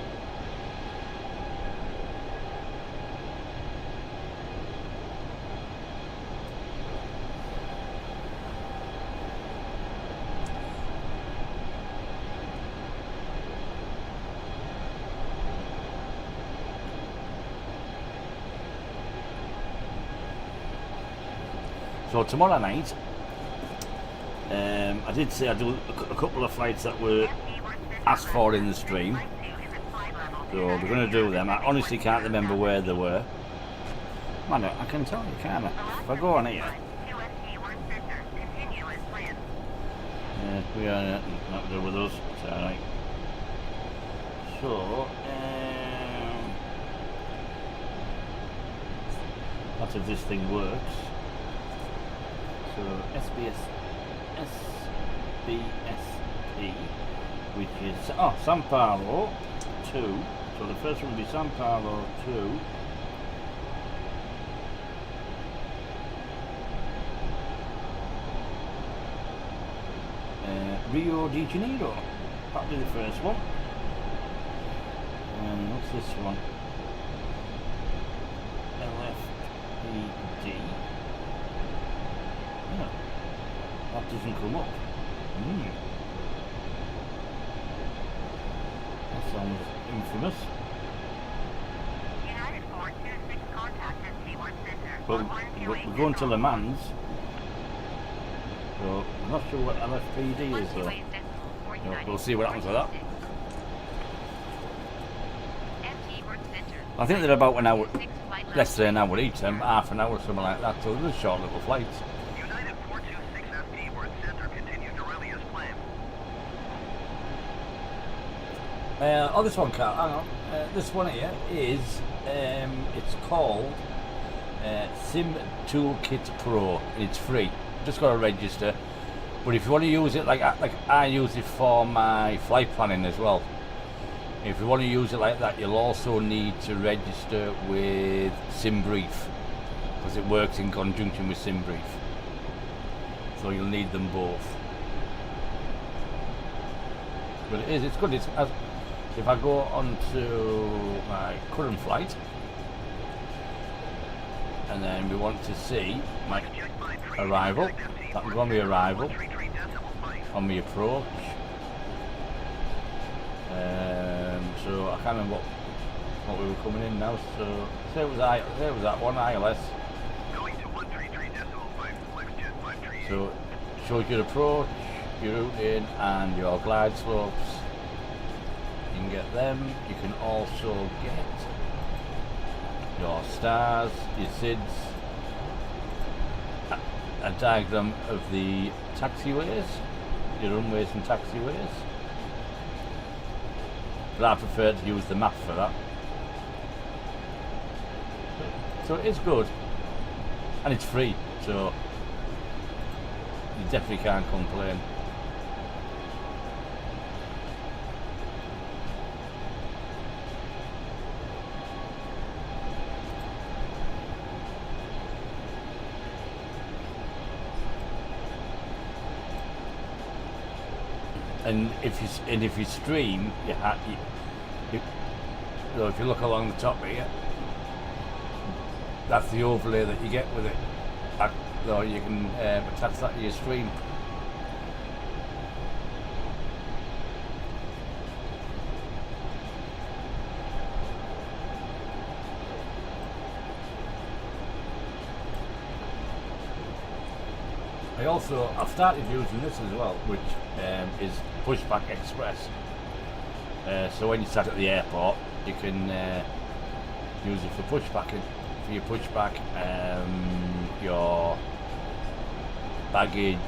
So tomorrow night, I did say I'd do a couple of flights that were asked for in the stream. So we're going to do them. I honestly can't remember where they were. Man, I can tell you, can't I? If I go on here. Yeah, we are not to do with us. It's alright. So, that's if this thing works. So SBSP, which is San Paulo 2. So the first one will be San Paulo 2. Rio de Janeiro. That'll be the first one. And what's this one? LFPD. That doesn't come up. infamous. United 426 contact at Seaward Center. But we're going to Le Mans, so I'm not sure what LFPD is though. No, we'll see what happens with that. I think they're about an hour, let's say an hour each, half an hour, something like that, so they're short little flights. United 426 FP Word Center continued to rally as planned. Oh, this one, Carl, hang on. This one here is, it's called Sim Toolkit Pro. It's free. Just got to register. But if you want to use it like I use it for my flight planning as well. If you want to use it like that, you'll also need to register with SimBrief because it works in conjunction with SimBrief. So you'll need them both. But it's good. If I go on to my current flight, and then we want to see my arrival, that will go on my arrival, on my approach. So I can't remember what we were coming in now. So say it was that one ILS. Going to 133.5, So it shows your approach, your routing, and your glide slopes. You can get them. You can also get your stars, your SIDs, a diagram of the taxiways, your runways and taxiways. But I prefer to use the map for that. So it is good, and it's free, so you definitely can't complain. And if you stream, so if you look along the top here, that's the overlay that you get with it. So you can attach that to your stream. I've started using this as well, which is Pushback Express. So when you sat at the airport, you can use it for pushbacking, for your pushback, your baggage,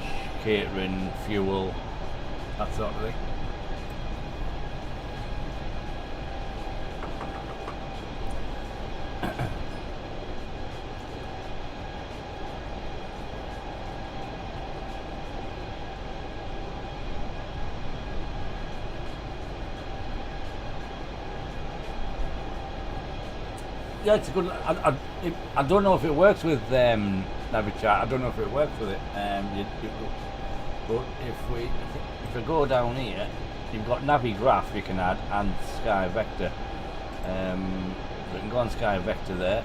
catering, fuel, that sort of thing. Yeah, it's a good. I don't know if it works with Navichat. I don't know if it works with it. But if we go down here, you've got Navigraph you can add and Sky Vector. We can go on Sky Vector there.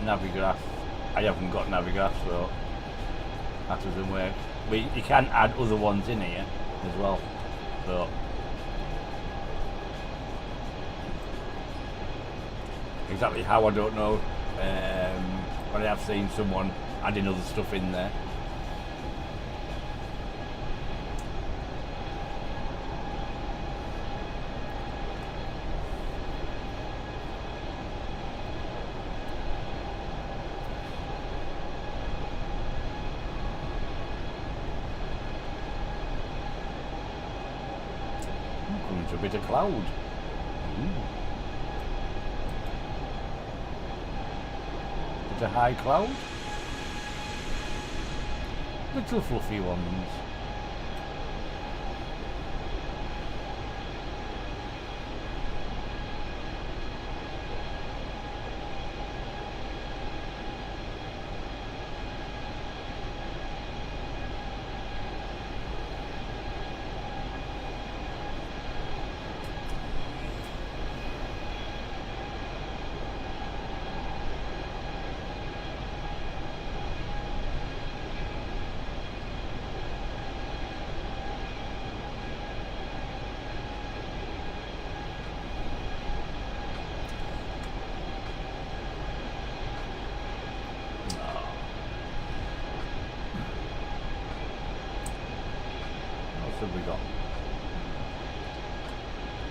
Navigraph. I haven't got Navigraph, so that doesn't work. But you can add other ones in here as well. So. Exactly how, I don't know, but I have seen someone adding other stuff in there. Coming to a bit of cloud. Ooh. A high cloud, little fluffy ones.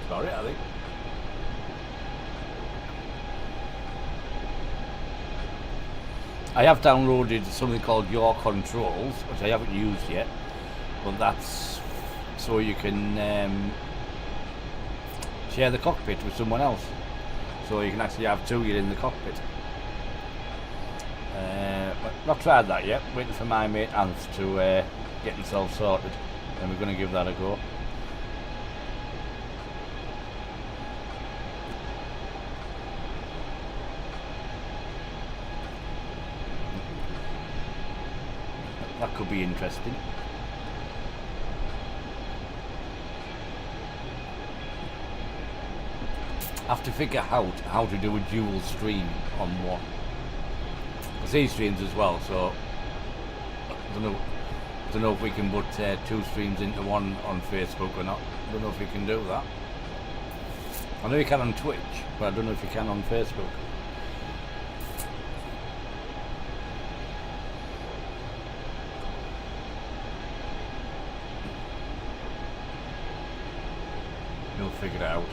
That's about it, I think. I have downloaded something called Your Controls, which I haven't used yet, but that's so you can share the cockpit with someone else. So you can actually have two of you in the cockpit. Not tried that yet, waiting for my mate Ants to get himself sorted, and we're going to give that a go. That could be interesting. I have to figure out how to do a dual stream on one. He streams as well, so I don't know if we can put two streams into one on Facebook or not. I don't know if we can do that. I know you can on Twitch, but I don't know if you can on Facebook. We'll figure it out.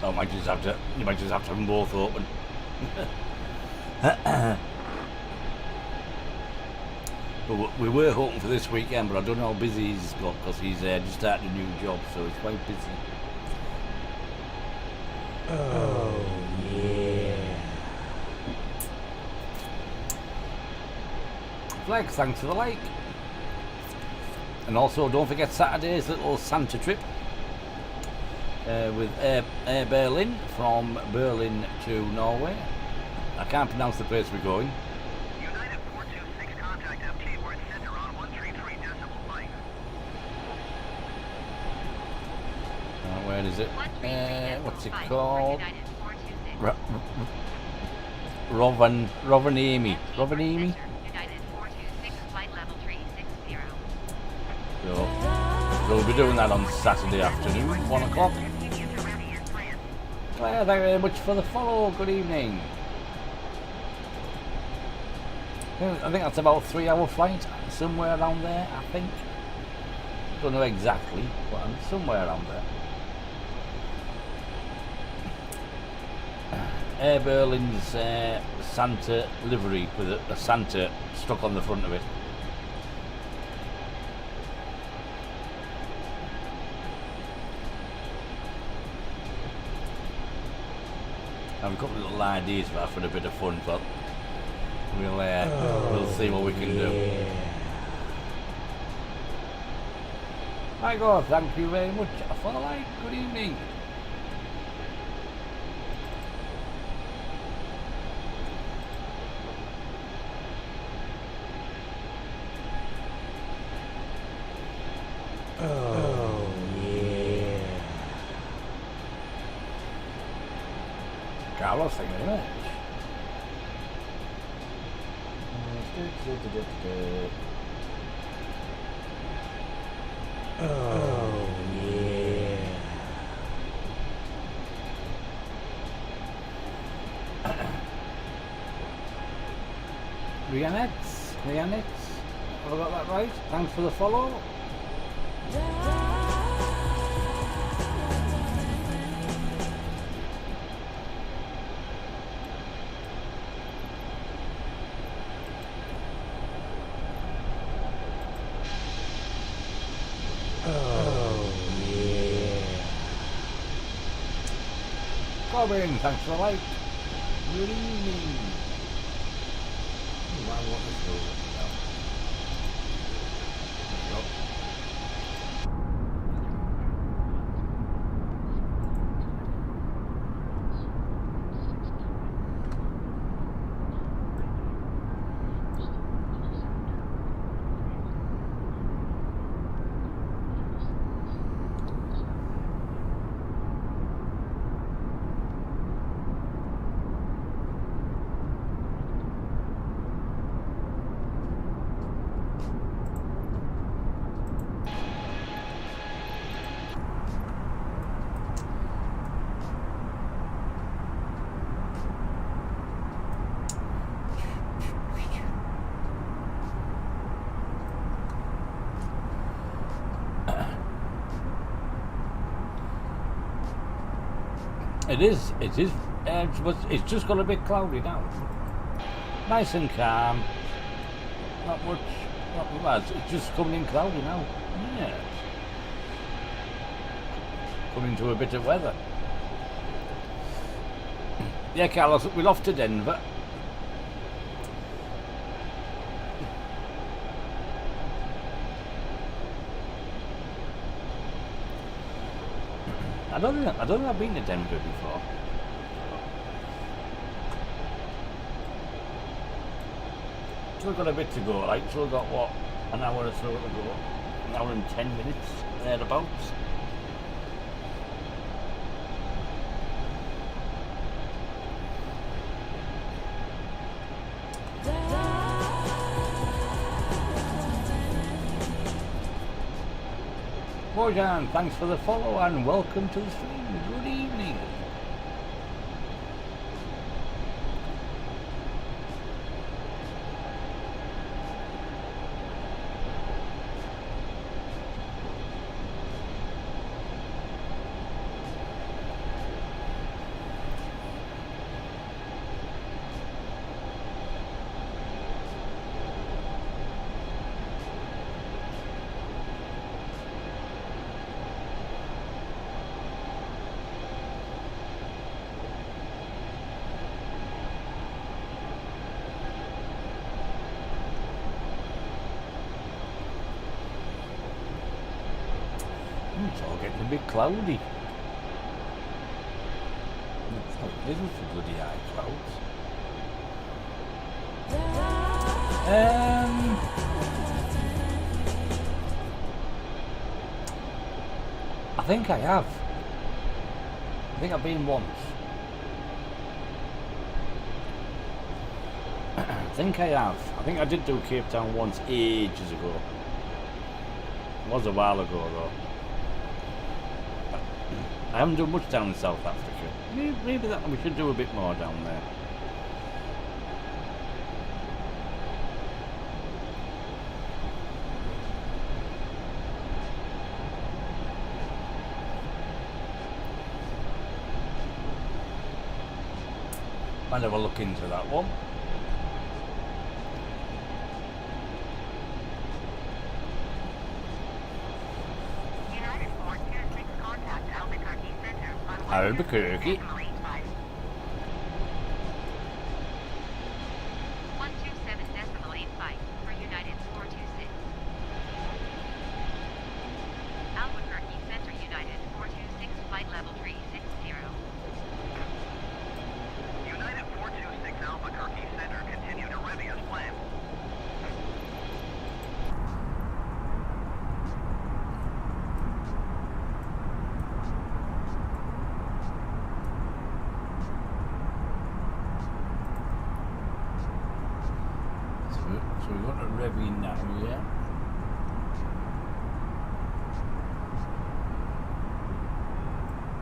Oh, you might just have to have them both open. But we were hoping for this weekend, but I don't know how busy he's got because he's just started a new job, so he's quite busy. Oh, yeah. Flex, thanks for the like. And also, don't forget Saturday's little Santa trip. With Air Berlin from Berlin to Norway. I can't pronounce the place we're going. United 426, contact FT word center on 133.5. Where is it? What's it called? Rovaniemi. Rovaniemi? United 426, flight level 360. So we'll be doing that on Saturday afternoon, 1 o'clock. Well, thank you very much for the follow. Good evening. I think that's about a 3-hour flight, somewhere around there, I think. Don't know exactly, but I'm somewhere around there. Air Berlin's Santa livery with a Santa stuck on the front of it. I've got a couple of little ideas for that for a bit of fun, but we'll see what we can do. Hi God, thank you very much for the like. Good evening. Oh, yeah. Carlos, thank you very much. Oh, yeah. Rianex, have I got that right? Thanks for the follow. Oh, yeah. Corbin, thanks for the like. Good evening. I want this to go. There we go. It is. But it's just got a bit cloudy now. Nice and calm. Not much. Well, it's just coming in cloudy now. Yeah. Coming to a bit of weather. Yeah, Carlos, we're off to Denver. I don't think I've been to Denver before. Still got a bit to go, like, still got what, an hour or so to go. An hour and 10 minutes, thereabouts. Bojan, thanks for the follow and welcome to the stream. Good evening. It's all getting a bit cloudy. It's not little for bloody high clouds. I think I have. I think I've been once. I think I have. I think I did do Cape Town once ages ago. It was a while ago though. I haven't done much down in South Africa. Maybe that we should do a bit more down there. Might have a look into that one. Albuquerque. 127.85 for United 426. Albuquerque Center United 426 flight level 360. United 426 Albuquerque Center, continue to ready as planned. So we've got a Revy now, yeah.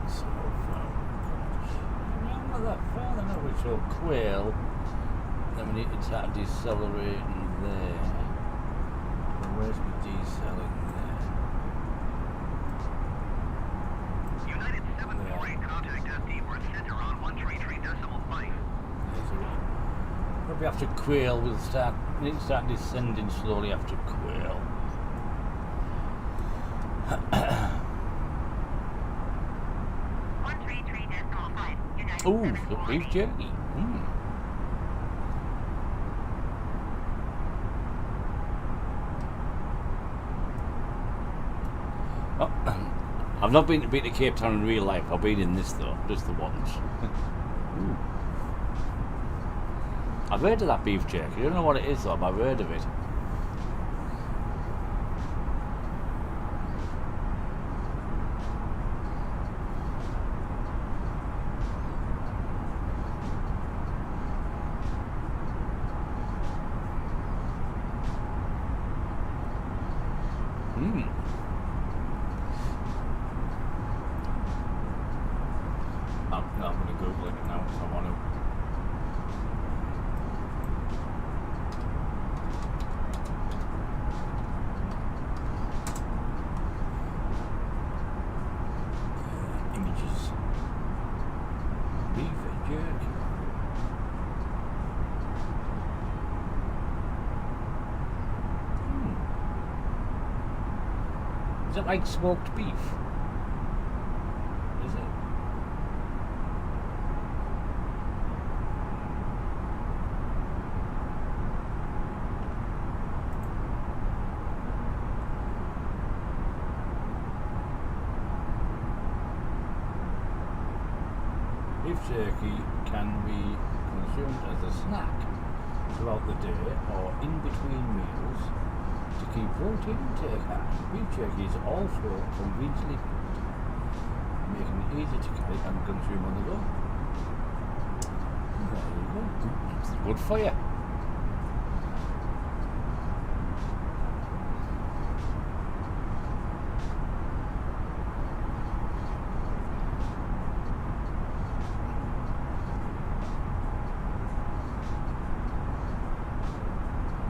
So far, not that far, then are we? So Quail, then we need to start decelerating there. So where's my decelerating there? United 748, contact SD for center on 133.5. Probably after Quail, we need to start descending slowly after Quail. 133.5 United. Ooh, beef jerky. Oh, I've not been to Cape Town in real life. I've been in this though, just the once. I've heard of that beef jerky. I don't know what it is though, but I've heard of it. I'm going to Google it now if I want to. Is it like smoked beef? Is it? Beef jerky can be consumed as a snack throughout the day or in between meals to keep protein intake high. Beef jerky is also conveniently cooked, making it easy to carry and consume on the go. There you go. It's good for you.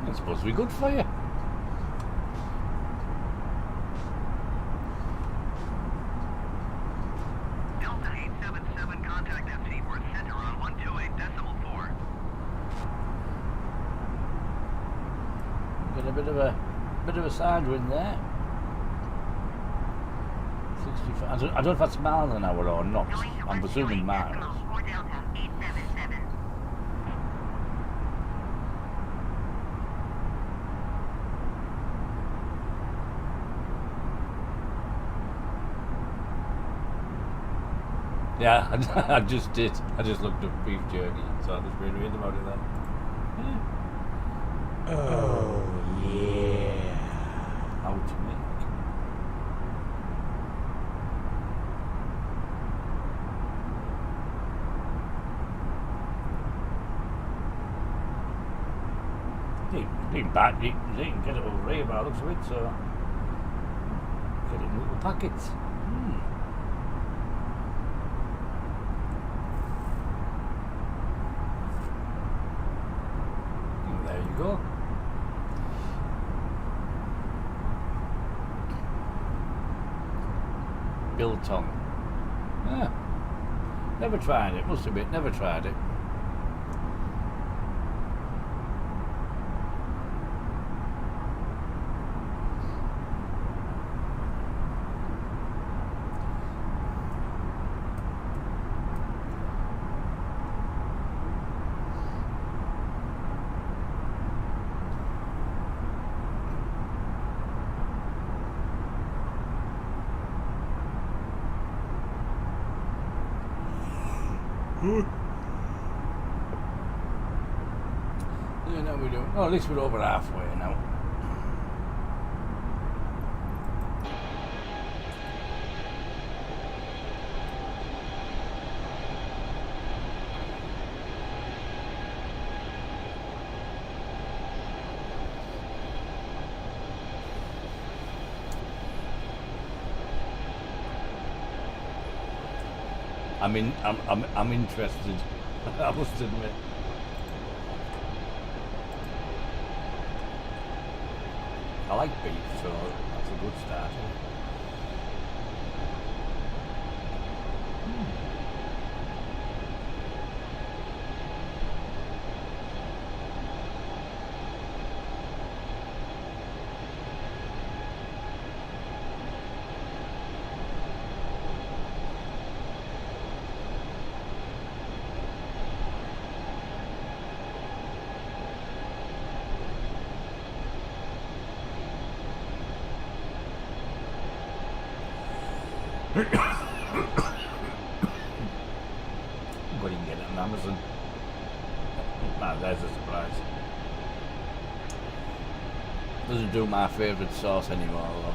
It's supposed to be good for you. Delta 877, contact FC for center on 128.4. Got a bit of a side wind there. 65. I don't know if that's miles an hour or not. I'm presuming miles. For Delta 877. Yeah, I just did. I just looked up beef jerky, so I just read about it then. Yeah. Oh yeah. How to make. Been bad. You can get it over here by the looks of it, so get it in little packets. There you go. Biltong. Yeah. Never tried it, must admit, never tried it. Yeah, no, we don't. Oh, at least we're over halfway now. I'm interested. I must admit. I like beef, so that's a good start. But you can get it on Amazon. Nah, there's a surprise. Doesn't do my favourite sauce anymore though.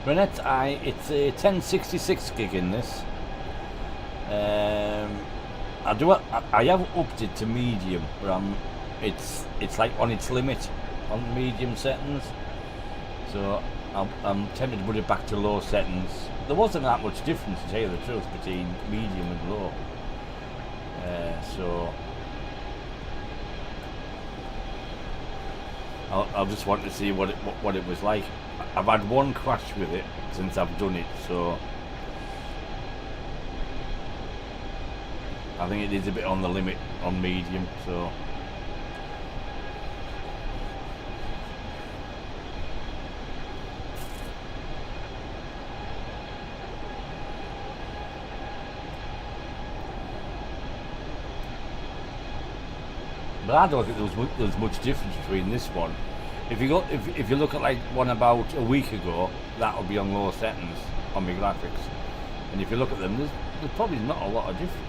Renette, it's a 1066 gig in this. I have upped it to medium, but it's like on its limit on medium settings. So I'm tempted to put it back to low settings. There wasn't that much difference, to tell you the truth, between medium and low. So I'll just want to see what it was like. I've had one crash with it since I've done it, so I think it is a bit on the limit on medium. So but I don't think there was much difference between this one. If you look at like one about a week ago, that will be on low settings on my graphics, and if you look at them, there's probably not a lot of difference.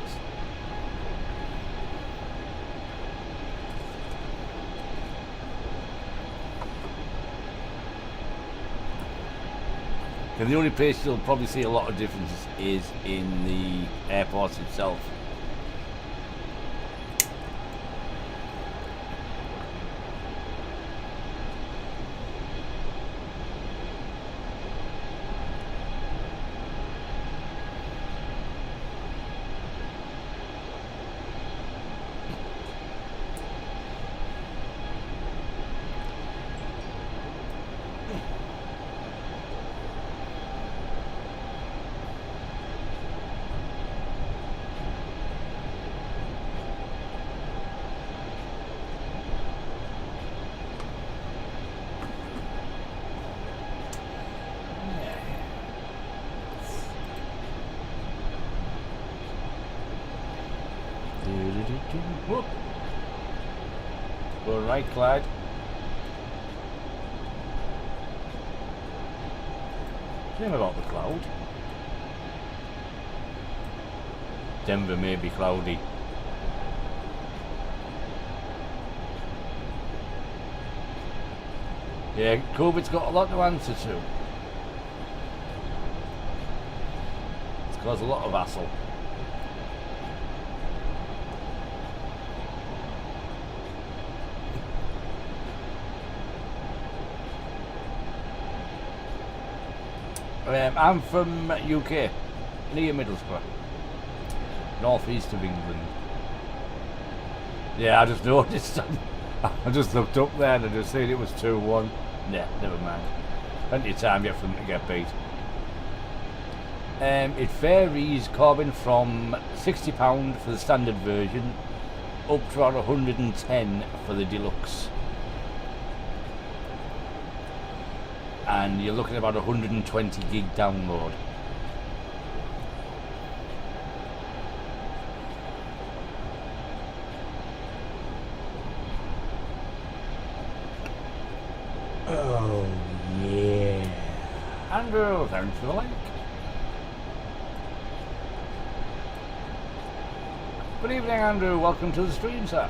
And the only place you'll probably see a lot of differences is in the airports itself. Whoop. Go right, Clyde. Shame about the cloud. Denver may be cloudy. Yeah, COVID's got a lot to answer to. It's caused a lot of hassle. I'm from UK, near Middlesbrough, northeast of England. Yeah, I just noticed. I just looked up there and I just seen it was 2-1. Yeah, never mind. Plenty of time yet for them to get beat. It varies, Corbin, from £60 for the standard version up to around 110 for the deluxe. And you're looking at about 120 gig download. Oh, yeah. Andrew, thanks for the like. Good evening, Andrew. Welcome to the stream, sir.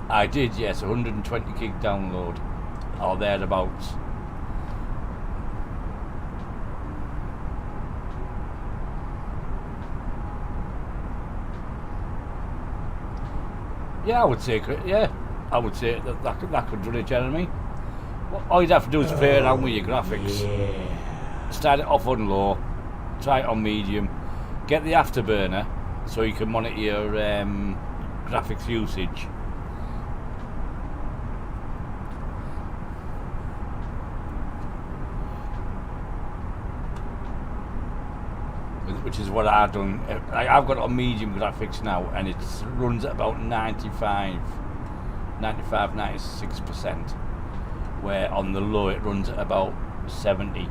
I did, yes, 120 gig download, or thereabouts. Yeah, I would say that could run it, Jeremy. All you'd have to do is play around with your graphics. Yeah. Start it off on low, try it on medium, get the afterburner so you can monitor your graphics usage. Which is what I've done. I've got it on medium graphics now, and it runs at about 96%, where on the low it runs at about 70.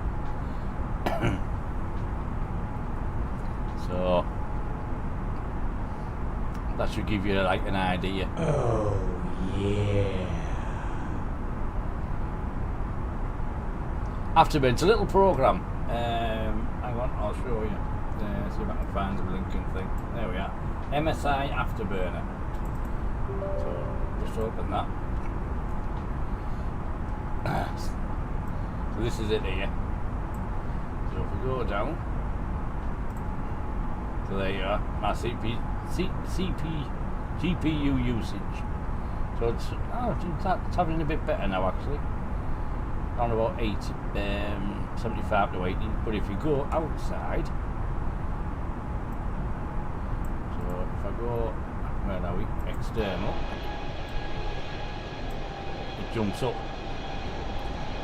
So that should give you like an idea. Oh, yeah. Afterburn, it's a little program. Hang on, I'll show you. See if I can find the linking thing. There we are. MSI Afterburner. So just open that. So this is it here. So if we go down, so there you are, my GPU usage. So it's having a bit better now actually. On about 75 to 80. But if you go outside, so if I go, where are we? External, it jumps up.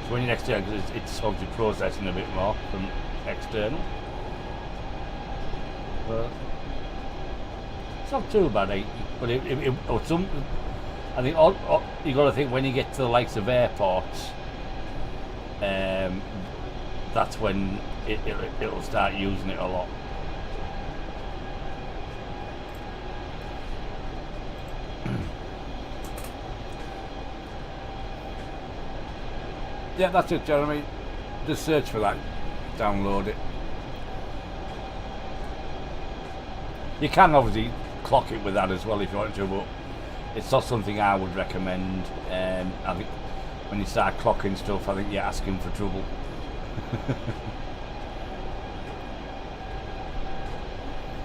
So when you're external, it's obviously processing a bit more from external. But it's not too bad, 80. But I think you got to think when you get to the likes of airports, that's when it'll start using it a lot. Yeah, that's it, Jeremy. Just search for that, download it. You can obviously clock it with that as well if you want to, but it's not something I would recommend. I think when you start clocking stuff, I think you're asking for trouble.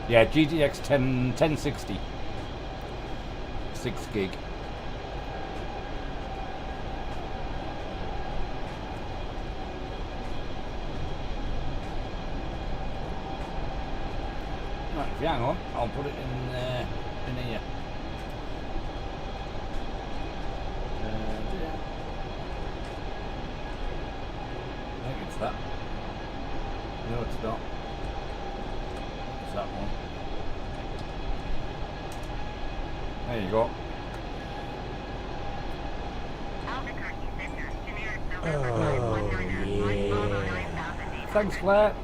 Yeah, GTX 1060, 6 gig. Right, if you hang on, I'll put it in here. I think it's that. No, it's not. It's that one. There you go. Thanks, Claire.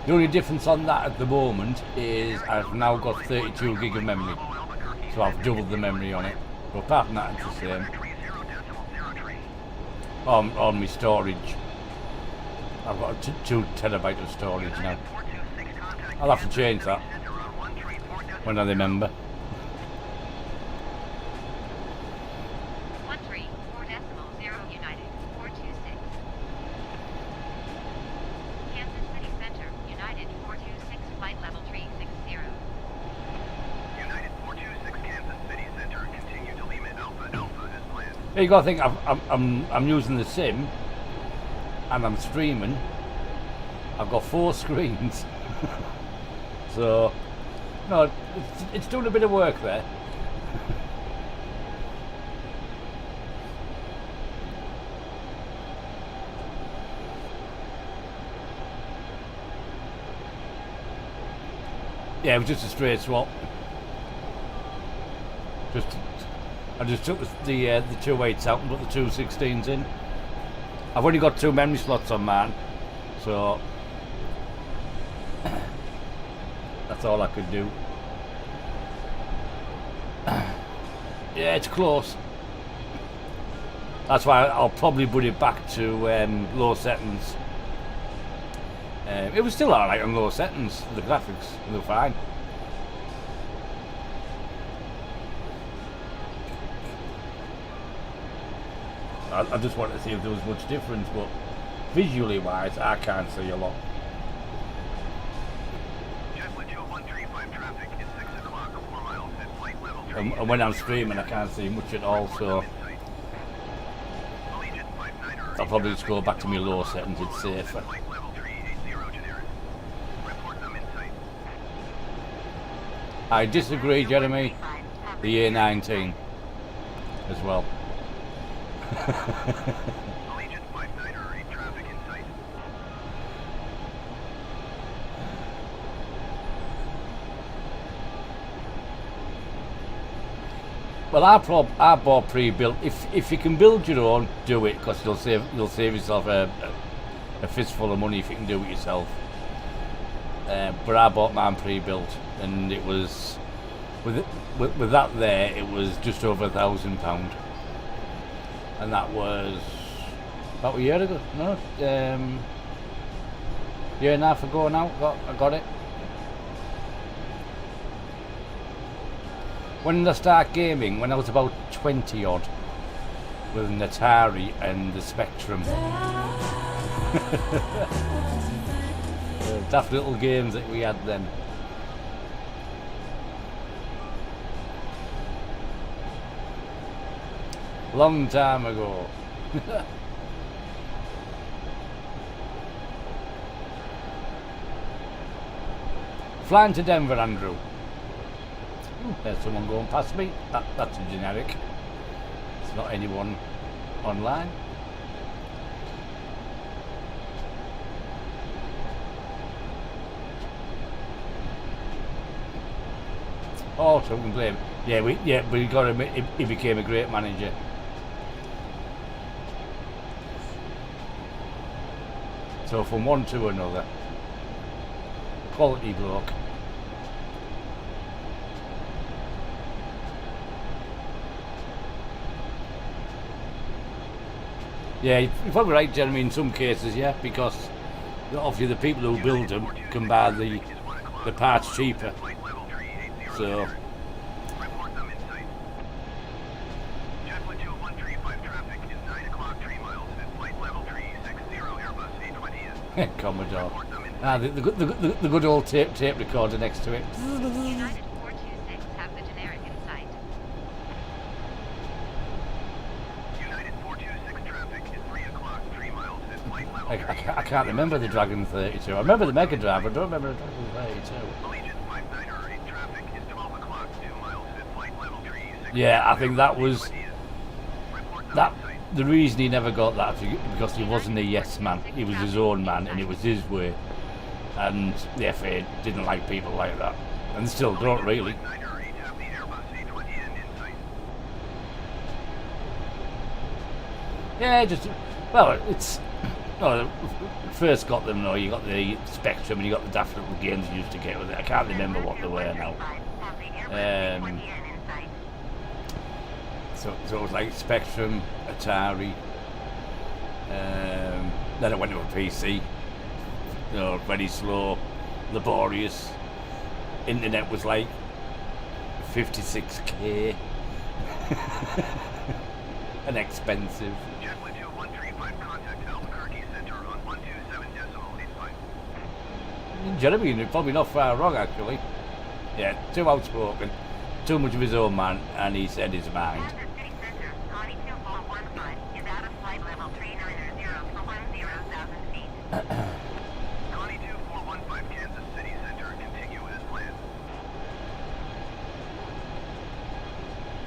The only difference on that at the moment is I've now got 32 gig of memory, so I've doubled the memory on it. But apart from that, it's the same. On my storage, I've got 2 terabyte of storage now. I'll have to change that when I remember. 134.0 United 426. Kansas City Center United 426 flight level 360. United 426 Kansas City Center, continue to Lima Alpha Alpha as planned. You got to think I'm using the sim and I'm streaming. I've got 4 screens, so no, it's doing a bit of work there. Yeah, it was just a straight swap. I just took the 2 8s out and put the 2 16s in. I've only got 2 memory slots on mine, so that's all I could do. Yeah, it's close. That's why I'll probably put it back to low settings. It was still alright on low settings. The graphics were fine. I just wanted to see if there was much difference, but visually wise, I can't see a lot. JetBlue 2135 traffic is 6 o'clock, 4 miles at flight level 3. And when I'm streaming, I can't see much at all, so I'll probably just go back to my low settings, it's safer. Flight level 380 generic. Report them in sight. I disagree, Jeremy. The A19 as well. Allegiant 59 traffic in sight. Well, I bought pre-built. If you can build your own, do it, because you'll save yourself a fistful of money if you can do it yourself. But I bought mine pre-built, and it was with that there, it was just over £1,000, and that was about a year ago. No, year and a half ago now. I got it. When I started gaming, when I was about 20 odd, with an Atari and the Spectrum. Daft little games that we had then. Long time ago. Flying to Denver, Andrew. Ooh, there's someone going past me. That's a generic. It's not anyone online. Oh, so we can blame. Yeah, we got him. He became a great manager. So from one to another, quality bloke. Yeah, you're probably right, Jeremy, in some cases, yeah, because obviously the people who build them can buy the parts cheaper. So Report them in sight. JetBlue 2135 traffic is 9 o'clock 3 miles at flight level 360 Airbus A20 is. Commodore. Report them in Ah, the good old tape recorder next to it. United 426 have the generic in sight. United 426 traffic is 3 o'clock 3 miles at flight level I can't remember the Dragon 32. I remember the Mega Drive, I don't remember the Dragon 32. Allegiant 5908 traffic is 12 o'clock 2 miles at flight level 360. Yeah, I think that was Report them that. in sight. The reason he never got that because he wasn't a yes man. He was his own man, and it was his way. And the FA didn't like people like that, and still don't really. 908 have the Airbus A20N in sight. Yeah, just well, it's. Oh, first got them though. You got the Spectrum, and you got the daft little games you used to get with it. I can't remember what they were now. So it was like Spectrum, Atari. Then I went to a PC. You know, very slow, laborious. Internet was like 56k and expensive. JetBlue 2135 contact Albuquerque Center on 127.85. Jeremy, you're probably not far wrong actually. Yeah, too outspoken, too much of his own man, and he said his mind. Kansas City Center, Connie 2415 is out of flight level 390 for 10,000 feet. Connie 2415 Kansas City Center, continue as planned.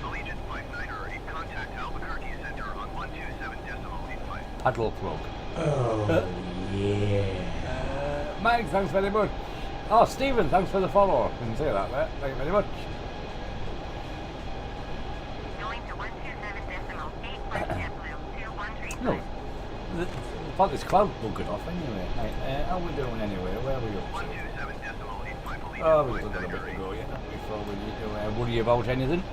Allegiant 5908 contact Albuquerque Center on 127.85. Paddle plug. Oh, yeah. Mike, thanks very much. Oh, Stephen, thanks for the follow. Didn't say that there. Thank you very much. Going to 127.85 JetBlue 2135. No, I thought this cloud buggered off anyway. Right, how are we doing anyway? Where are we up to? 127.85. Oh, we've got a bit to go yet before we need to worry about anything.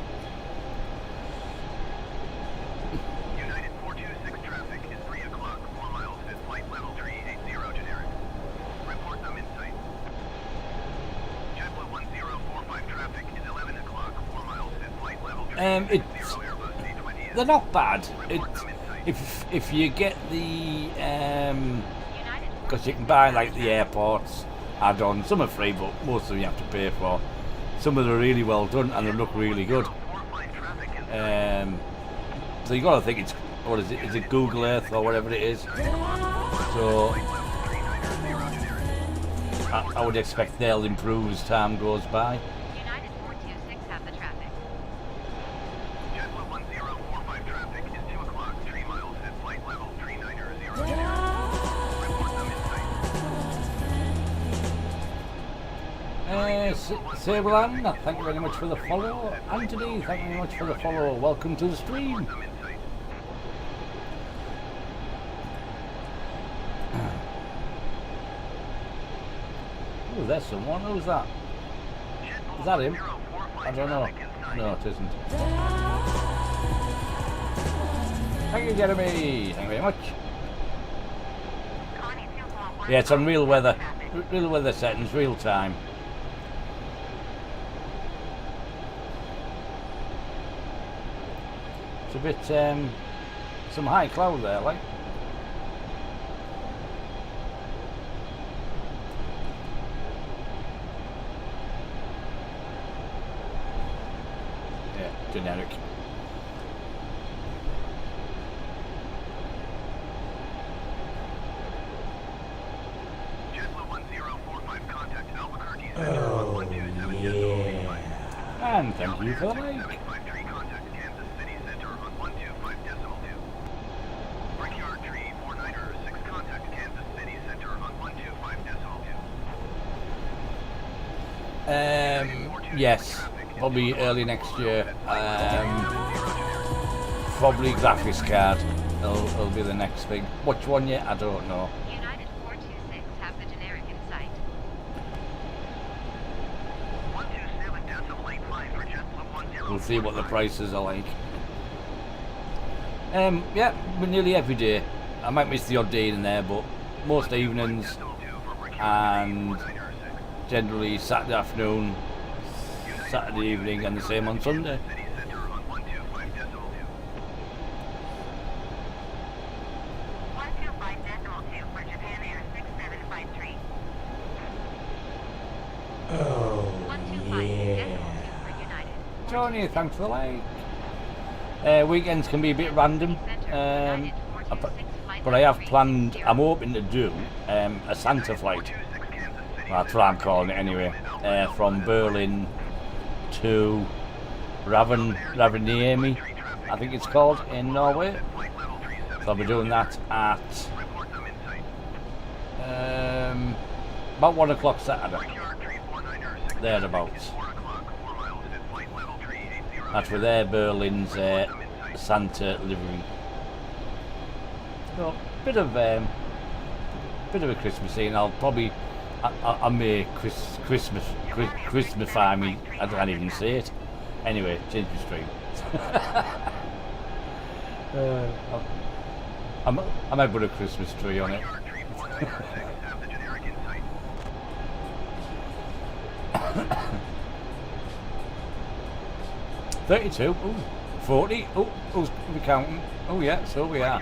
United 426 traffic is 3 o'clock 4 miles at flight level 380 generic. Report them in sight. JetBlue 1045 traffic is 11 o'clock 4 miles at flight level 360 It's Airbus A20 they're not bad. Report them in sight. If you get the because you can buy like the airports add-ons. Some are free, but most of them you have to pay for. Some of them are really well done and they look really good. So you got to think it's what is it? Is it Google Earth or whatever it is? So I would expect they'll improve as time goes by. United 426 have the traffic. JetBlue 1045 traffic is 2 o'clock 3 miles at flight level 390 generic. Report them in sight. Sablean, thank you very much for the follow. Anthony, thank you very much for the follow. Welcome to the stream. Report them in sight. Oh, there's someone. Who's that? Is that him? I don't know. No, it isn't. Thank you, Jeremy. Thank you very much. Connie 241 Yeah, it's on real weather. Real weather settings, real time. It's a bit some high cloud there, like. Yeah, generic. Jetblue 1045 contact Albuquerque Oh, Center on 127 yeah. And thank you for the like. 753 contact Kansas City Center on 125.2. Brickyard Tree 49er 6 contact Kansas City Center on 125.2. Yes, probably early next year. Probably graphics card. It'll be the next thing. Which one yet? I don't know. United 426 have the generic in sight. 127.85 for Jetblue 10. We'll see what the prices are like. Yeah, but nearly every day. I might miss the odd day in there, but most evenings and generally Saturday afternoon, Saturday evening, and the same on Sunday. City Center on 125.2. 125.2 for Japan Air 6753. Oh, 125.2 yeah. for United. Tony, thanks for the like. Weekends can be a bit random, but I have planned, I'm hoping to do a Santa flight. That's what I'm calling it anyway. From Berlin to Ravaniemi, I think it's called, in Norway. So I'll be doing that at about 1 o'clock Saturday. Thereabouts. That's with Air Berlin's Santa livery. So bit of a Christmas scene. I'll probably I may Christmasify me. I can't even say it. Anyway, change the stream. I might put a Christmas tree on it. 32, ooh, 40, ooh, who's we counting? Oh yeah, so we are.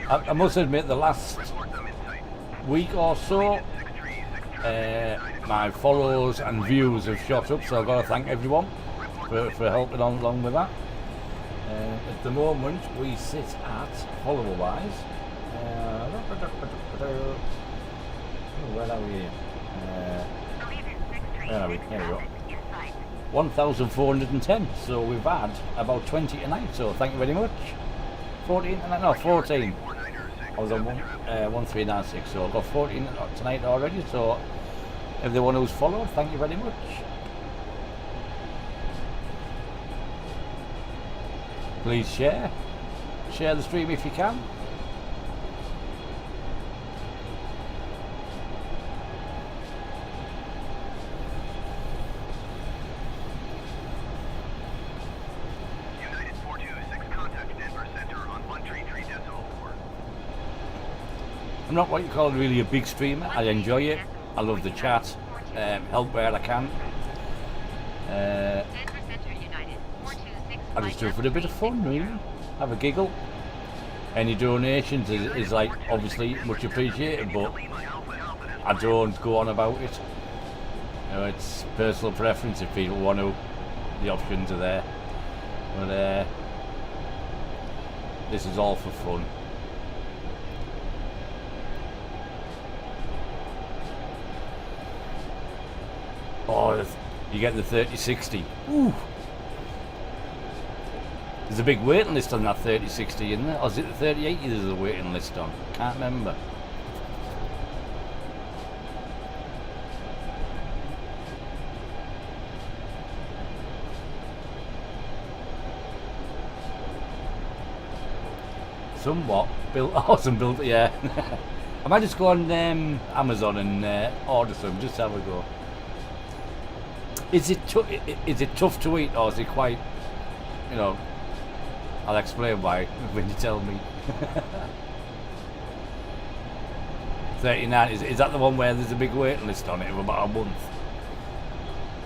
I must admit, the last week or so, my follows and views have shot up, so I've got to thank everyone for helping on along with that. At the moment, we sit at, follower-wise, where are we here? Where are we? Here we go. 1,410. So we've had about 20 tonight. So thank you very much. 14 tonight? No, 14. I was on 1396. So I've got 14 tonight already. So everyone who's followed, thank you very much. Please share the stream if you can. United 426 contact Denver Center on 133.4. I'm not what you call really a big streamer. I enjoy it. I love the chat. Help where I can. I just do it for a bit of fun, really. Have a giggle. Any donations is like obviously much appreciated, but I don't go on about it. You know, it's personal preference if people want to. The options are there, but this is all for fun. Oh, you get the 3060. Ooh. There's a big waiting list on that 3060, isn't there? Or is it the 3080 there's a waiting list on? Can't remember. Somewhat built, awesome built, yeah. I might just go on Amazon and order some, just have a go. Is it tough to eat, or is it quite, you know? I'll explain why when you tell me. 39, is that the one where there's a big waiting list on it of about a month?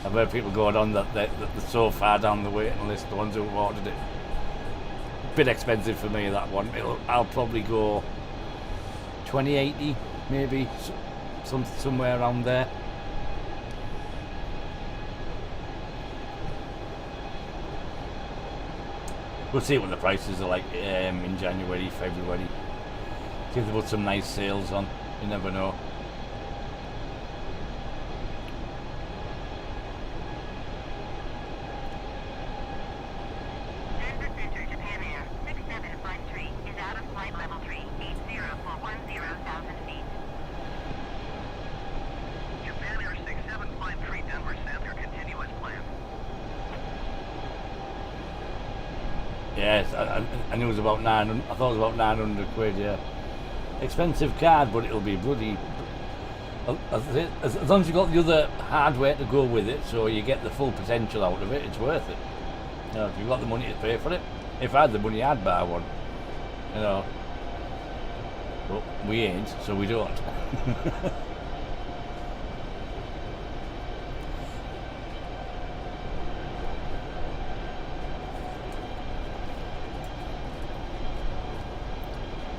I've heard people going on that they're so far down the waiting list, the ones who've ordered it. Bit expensive for me, that one. I'll probably go 2080, maybe, somewhere around there. We'll see what the prices are like in January, February. See if they put some nice sales on. You never know. Denver Center, Japan Air 6753 is out of flight level 3, 80410,000 feet. Japan Air 6753 Denver Center, continue as planned. Yes, I knew it was about 900. I thought it was about 900 quid. Yeah, expensive card, but it'll be bloody. As long as you've got the other hardware to go with it, so you get the full potential out of it, it's worth it. You know, if you've got the money to pay for it. If I had the money, I'd buy one. You know, but we ain't, so we don't.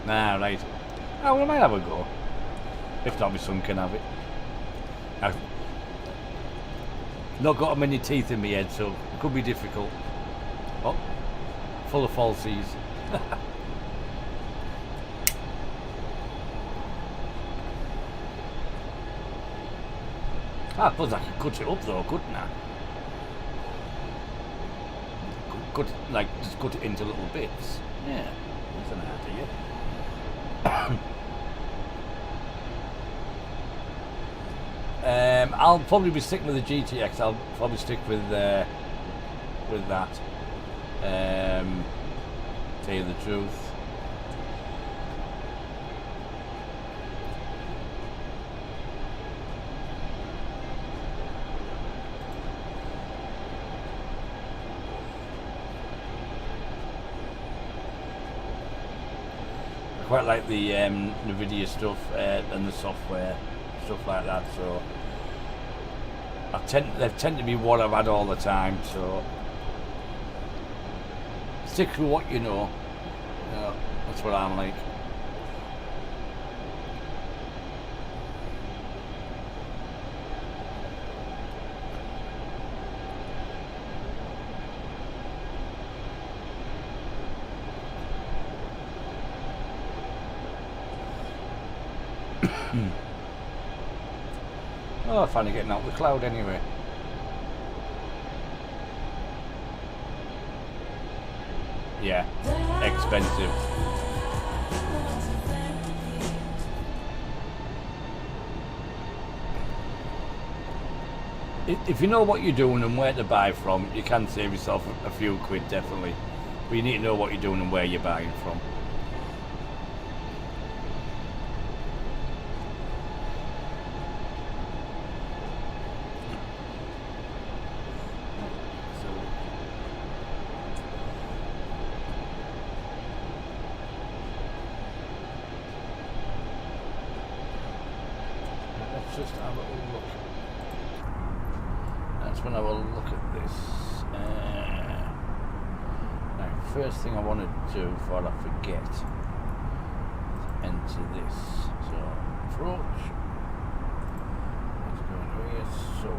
Nah, right. Oh, we might have a go. If not, my son can have it. I've not got many teeth in my head, so it could be difficult. Oh, full of falsies. I suppose I could cut it up though, couldn't I? Cut, like, just cut it into little bits. Yeah, that's an idea. I'll probably be sticking with the GTX. I'll probably stick with that. Tell you the truth. I quite like the NVIDIA stuff and the software, stuff like that. So they tend to be what I've had all the time. So stick with what you know. That's what I'm like. Oh, I'm finally getting out of the cloud anyway. Yeah, expensive. If you know what you're doing and where to buy from, you can save yourself a few quid, definitely. But you need to know what you're doing and where you're buying from. Just have a look. Let's have a look at this. Now, first thing I want to do before I forget is enter this. So, approach. Let's go into here. So,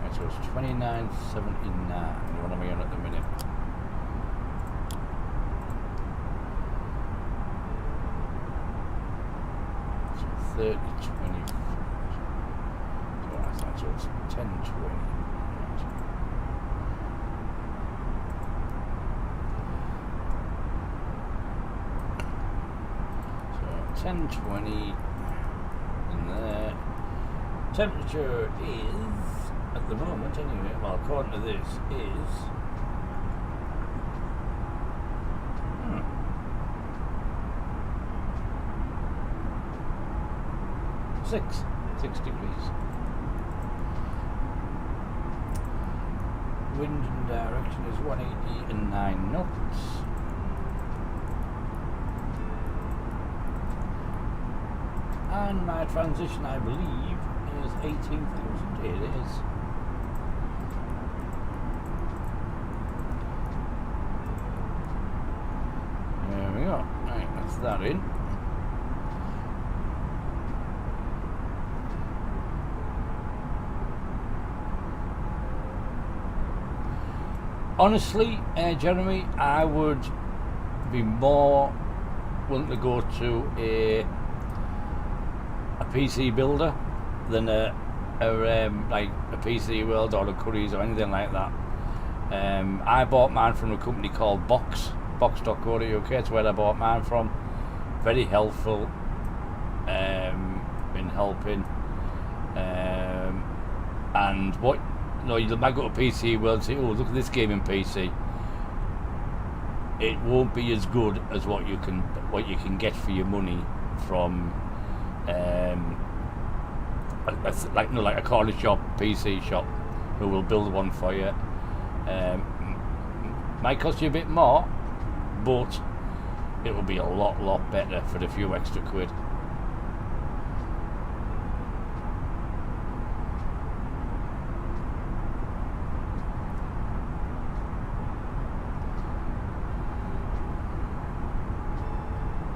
right, so it's 29.79. What am I on at the minute? 30, 20, so it's 10, 20. So 10, 20 in there. Temperature is, at the moment anyway, well according to this, is 6 degrees. Wind and direction is 180 and 9 knots. And my transition, I believe, is 18,000. It is. There we go. Right, that's that in. Honestly, Jeremy, I would be more willing to go to a PC builder than like a PC World or a Currys or anything like that. I bought mine from a company called box.co.uk. It's where I bought mine from. Very helpful in helping. And what you might go to PC World and say, oh, look at this game in PC. It won't be as good as what you can get for your money from like a corner shop, PC shop, who will build one for you. Might cost you a bit more, but it will be a lot better for a few extra quid.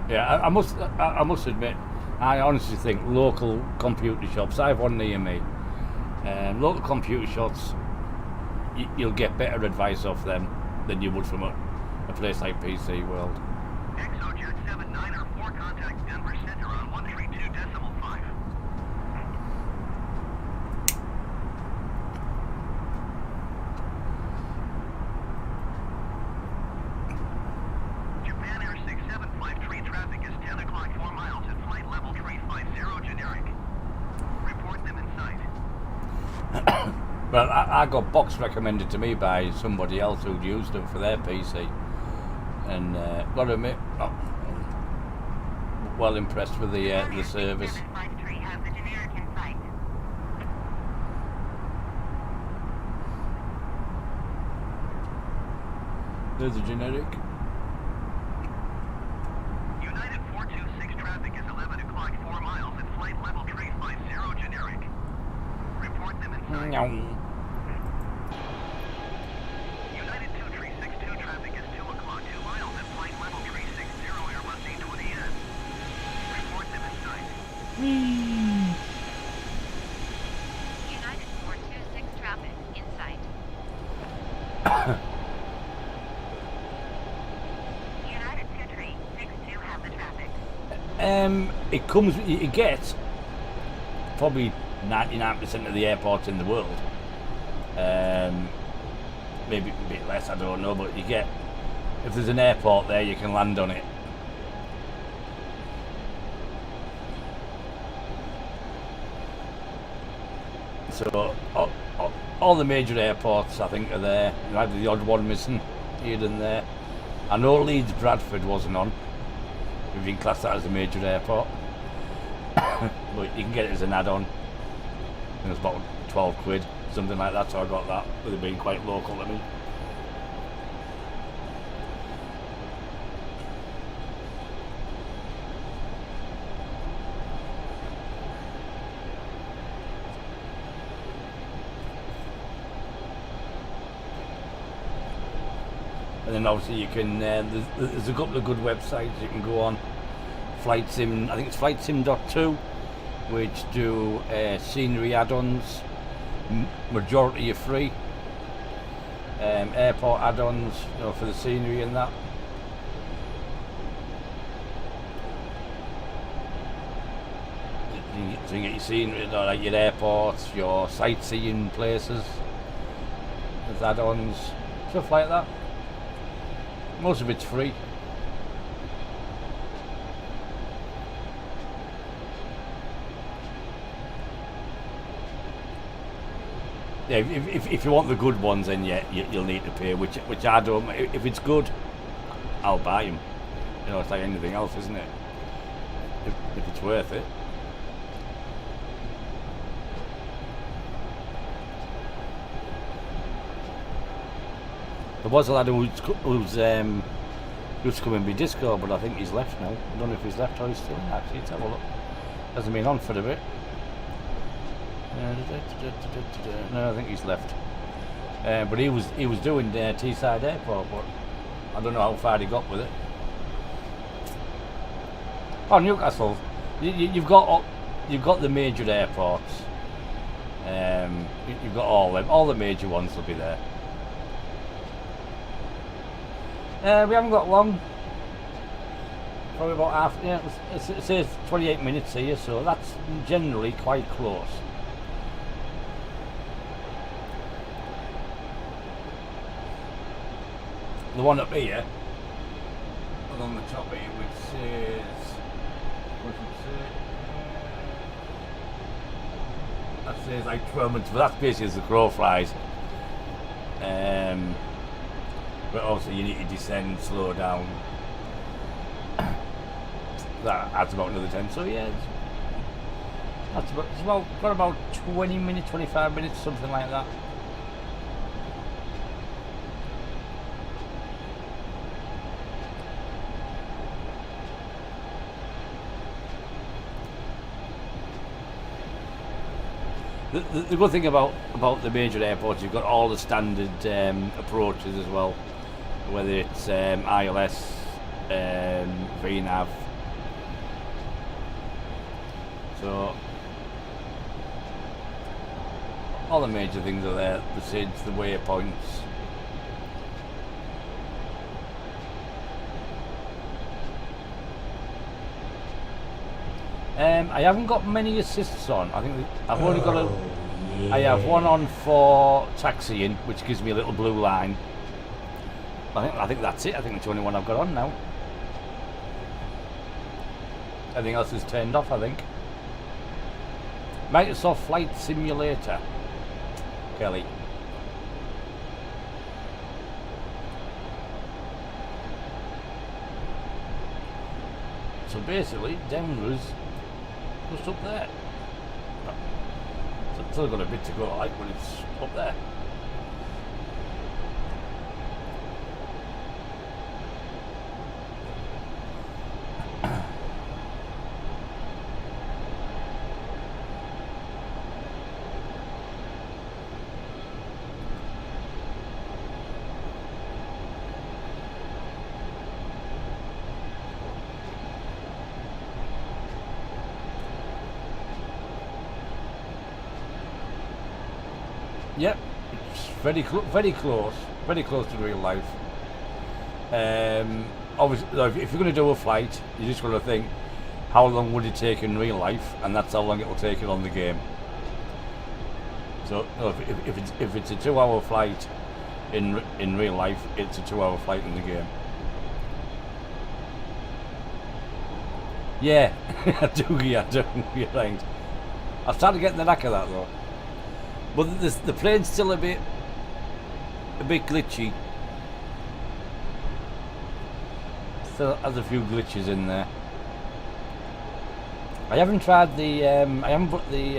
Yeah, I must admit, I honestly think local computer shops, I have one near me, local computer shops, you'll get better advice off them than you would from a place like PC World. XOJet 7904, contact Denver Center on 132.5. Japan Air 6753, traffic is 10 o'clock 4 miles at flight level 350 generic. Report them in sight. Well, I got box recommended to me by somebody else who'd used them for their PC, and got to admit, well impressed with the service. 6753 has the generic in sight. There's a generic. United 426, traffic is 11 o'clock 4 miles at flight level 350 generic. Report them in sight. United 2362, traffic is 2 o'clock 2 miles at flight level 360 Airbus A20N. Report them in sight. United 426 traffic in sight. United 2362 have the traffic. You get probably 99% of the airports in the world. Maybe a bit less, I don't know, but you get, if there's an airport there, you can land on it. So all the major airports, I think, are there. You have the odd one missing here and there. I know Leeds Bradford wasn't on, if you can class that as a major airport. But you can get it as an add-on. It was about 12 quid, something like that, so I got that, with it being quite local to me. And then obviously you can, there's a couple of good websites you can go on. Flight Sim, I think it's FlightSim.2, which do scenery add-ons. Majority are free. Airport add-ons, for the scenery and that. So you get your scenery, like your airports, your sightseeing places. There's add-ons, stuff like that. Most of it's free. Yeah, if you want the good ones, then yeah, you'll need to pay, which I don't. If it's good, I'll buy them. It's like anything else, isn't it? If it's worth it. There was a lad who's coming to Discord, but I think he's left now. I don't know if he's left or he's still in. Actually, let's have a look. Hasn't been on for a bit. No, I think he's left. But he was doing Teesside Airport, but I don't know how far he got with it. Oh, Newcastle, you've got the major airports. You've got all the major ones will be there. We haven't got long. Probably about half. Yeah, it says 28 minutes here, so that's generally quite close. The one up here, along the top here, which says, what does it say? That says like 12 minutes, but that's basically as the crow flies. But also you need to descend, slow down. That adds about another 10. So yeah, it's got about 20 minutes, 25 minutes, something like that. The good thing about the major airports, you've got all the standard approaches as well, whether it's ILS, VNAV. So all the major things are there, the SIDs, the waypoints. I haven't got many assists on. I think I've only got I have one on for taxiing, which gives me a little blue line. I think that's it. I think it's the only one I've got on now. Everything else is turned off, I think. Microsoft Flight Simulator. Kelly. So basically, Denver's just up there. It's still got a bit to go, like, but it's up there. Yep, it's very close to real life. Obviously, if you're going to do a flight, you just got to think, how long would it take in real life, and that's how long it will take it on the game. So if it's a 2-hour flight in real life, it's a 2-hour flight in the game. Yeah, I do. You're right. I've started getting the knack of that though. But the plane's still a bit glitchy. Still has a few glitches in there. I haven't tried the I haven't put the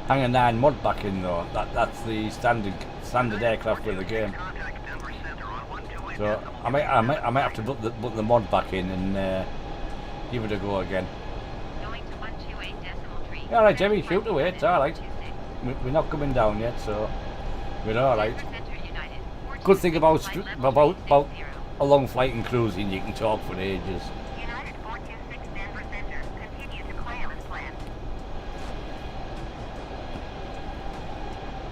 Hangar 9 mod back in though. That's the standard aircraft with the game. So I might have to put the mod back in and give it a go again. All right, Jimmy, shoot away. It's all right. We're not coming down yet, so we're all right. Good thing about a long flight and cruising, you can talk for ages. United 426 Denver Center. Continue to climb as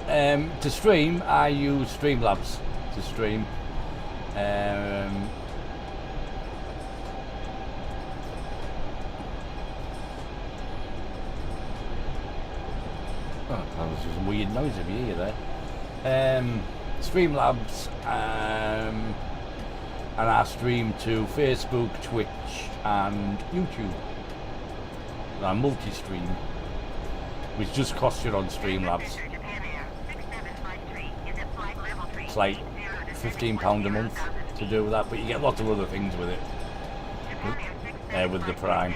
planned. To stream, I use Streamlabs to stream. Oh, that was just a weird noise if you hear there. Streamlabs, and I stream to Facebook, Twitch, and YouTube. I multi-stream, which just costs you on Streamlabs. It's like £15 a month to do that, but you get lots of other things with it, with the Prime.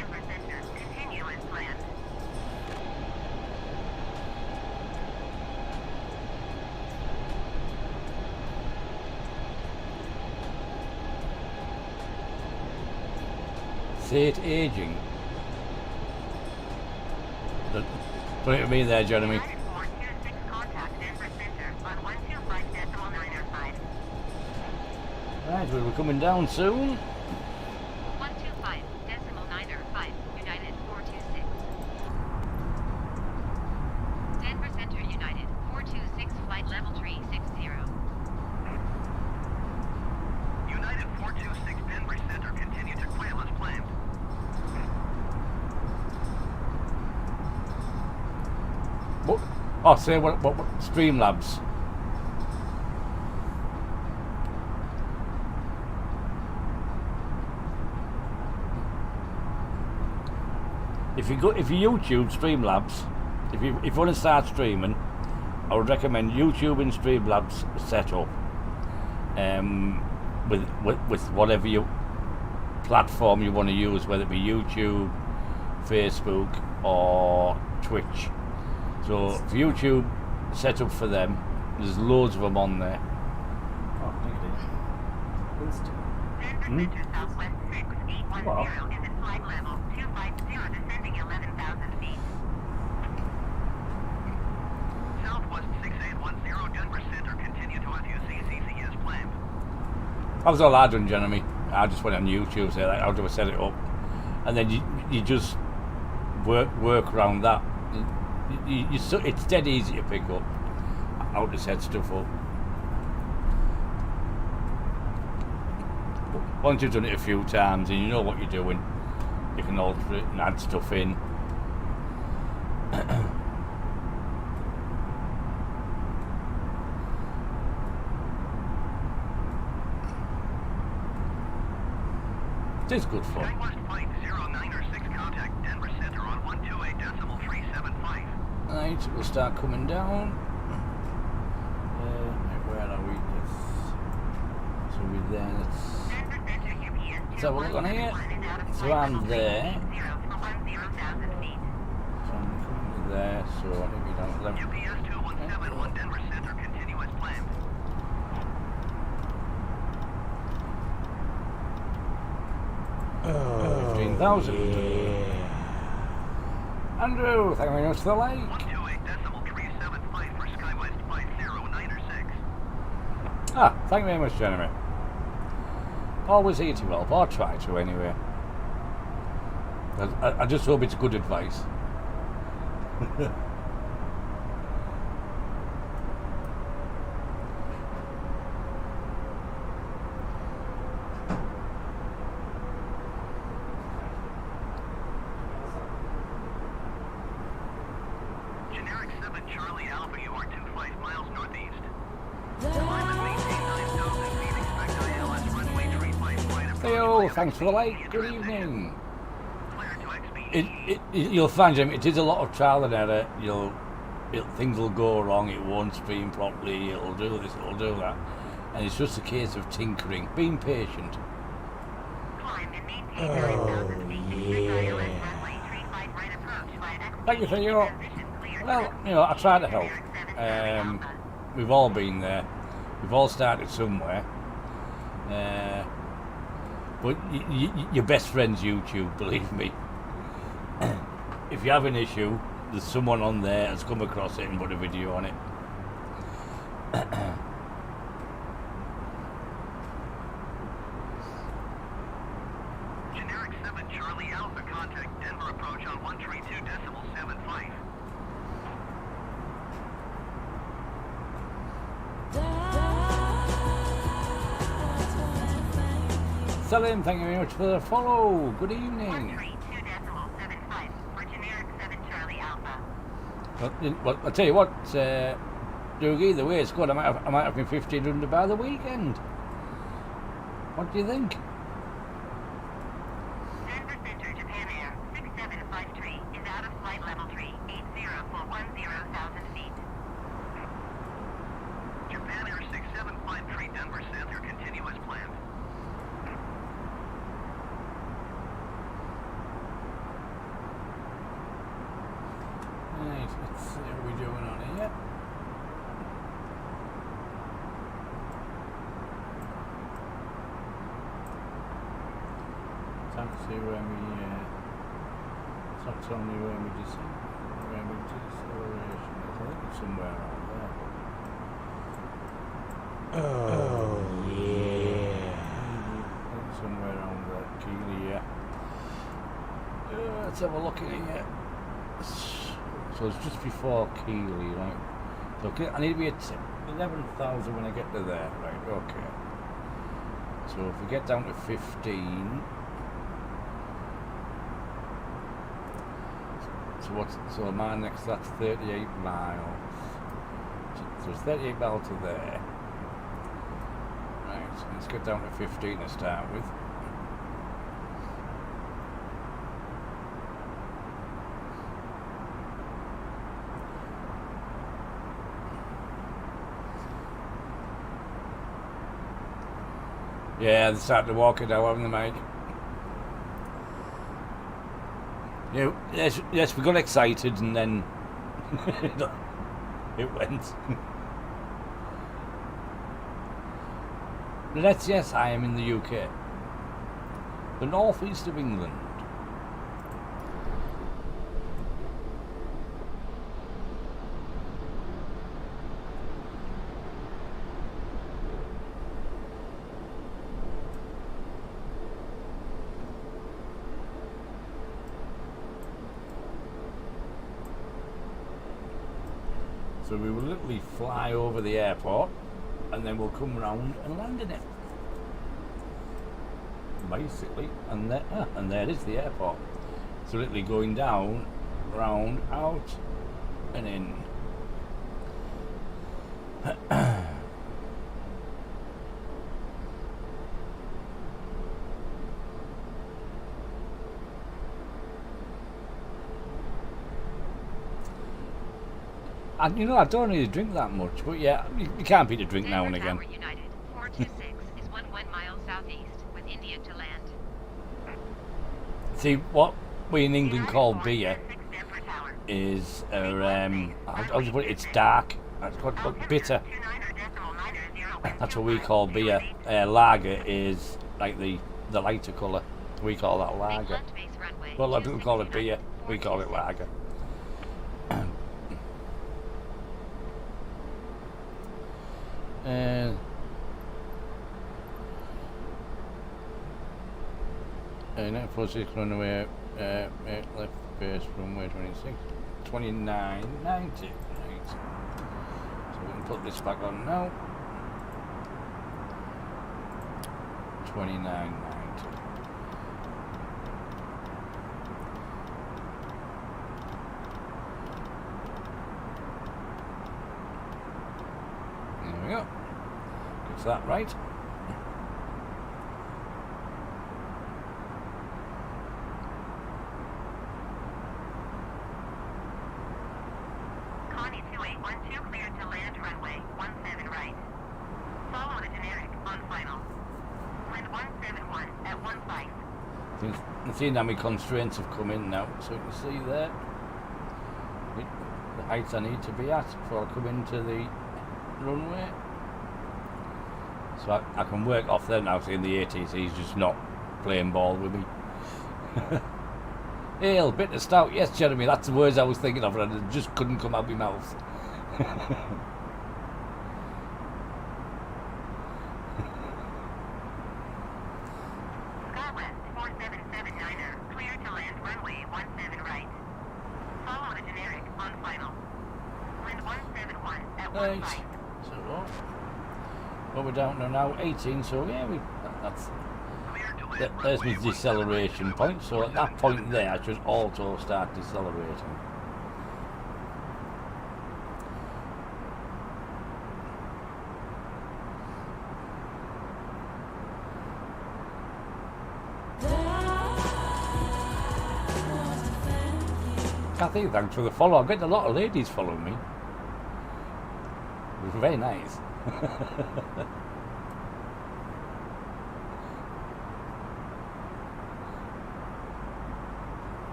State aging. Put it to me there, Jeremy. United 426 contact Denver Center on 125.905. Right, we're coming down soon. 125.905. United 426. Denver Center United 426 flight level 360. United 426 Denver Center, continue to quail as planned. What? Oh, say what Streamlabs. If you YouTube Streamlabs, if you want to start streaming, I would recommend YouTube and Streamlabs setup. With whatever you platform you want to use, whether it be YouTube, Facebook, or Twitch. So for YouTube, set up for them. There's loads of them on there. Oh, look at it. Boost. Denver Center Southwest 6810 Wow. is at flight level 250, descending 11,000 feet. Southwest 6810 Denver Center, continue to FUCCC as planned. That was all I done, Jeremy. I just went on YouTube, say like, how do I set it up, and then you just work around that. It's dead easy to pick up how to set stuff up. Once you've done it a few times and you know what you're doing, you can alter it and add stuff in. It is good fun. Skywest Flight 0906 contact Denver Center on 128.375. Right, we'll start coming down. Where are we? So we're there. Denver Center UPS Let's have a look on here. 2111 is out of So flight I'm level there. 380 for 10,000 feet. So I'm currently there. So I think we don't let UPS 2171 Denver Center, continue as planned. 15,000. Andrew, thank you very much for the like. 128.375 for Skywest Flight 0906. Ah, thank you very much, Jeremy. Always here to help, or try to anyway. I just hope it's good advice. Generic 7 Charlie Alpha, you are 25 miles northeast. Climate maintain 9,000 feet, expect ILS runway 35 right approach. Hey, oh, thanks for the like. Good evening. Clear to XB. You'll find, Jim, it is a lot of trial and error. Things will go wrong. It won't stream properly. It'll do this. It'll do that, and it's just a case of tinkering, being patient. Climb and maintain 9,000 feet. Expect ILS runway 35 right approach via XB. Thank you for your. Transition clear. Well, I try to help. We've all been there. We've all started somewhere. But your best friend's YouTube, believe me. If you have an issue, there's someone on there that's come across it and put a video on it. Generic 7 Charlie Alpha, contact Denver approach on 132.75. Salim, thank you very much for the follow. Good evening. 132.75 for generic 7 Charlie Alpha. Well, I'll tell you what, Doug, either way it's good. I might have been 1,500 by the weekend. What do you think? Denver Center, Japan Air 6753 is out of flight level 380 for 10,000 feet. Japan Air 6753 Denver Center, continue as planned. Right, let's see what we're doing on here. Time to see when we stop tell me where we deceleration is. I think it's somewhere around there. Oh, yeah. I think somewhere around there, Keely, yeah. Let's have a look at it, yeah. So it's just before Keely, right? So I need to be at 11,000 when I get to there, right? Okay. So if we get down to 15, so my next, that's 38 miles. So it's 38 miles to there. Right, so let's get down to 15 to start with. Yeah, they started to walk it out, haven't they, mate? Yeah, yes, we got excited and then it went. But yes, I am in the UK. The northeast of England. So we will literally fly over the airport and then we'll come round and land in it. Basically, and there is the airport. So literally going down, round, out and in. And you know, I don't really drink that much, but yeah, you can't beat a drink now and again. Tower United 426 is 11 miles southeast with India to land. See, what we in England call beer is, I'll just put it, it's dark. It's got bitter. That's what we call beer. Lager is like the lighter colour. We call that lager. Well, a lot of people call it beer. We call it lager. Net 46 runway, left base runway 26, 29.90. Right. So we can put this back on now. 29.90. There we go. Gets that right. Seeing how many constraints have come in now, so you can see there the heights I need to be at before I come into the runway. So I can work off there now, seeing the ATC's just not playing ball with me. Ale, bitter stout, yes Jeremy, that's the words I was thinking of and it just couldn't come out of my mouth. Right, so what we're down to now, 18, so yeah, there's my deceleration point, so at that point there I should auto start decelerating. Kathy, thanks for the follow. I'm getting a lot of ladies following me. It was very nice.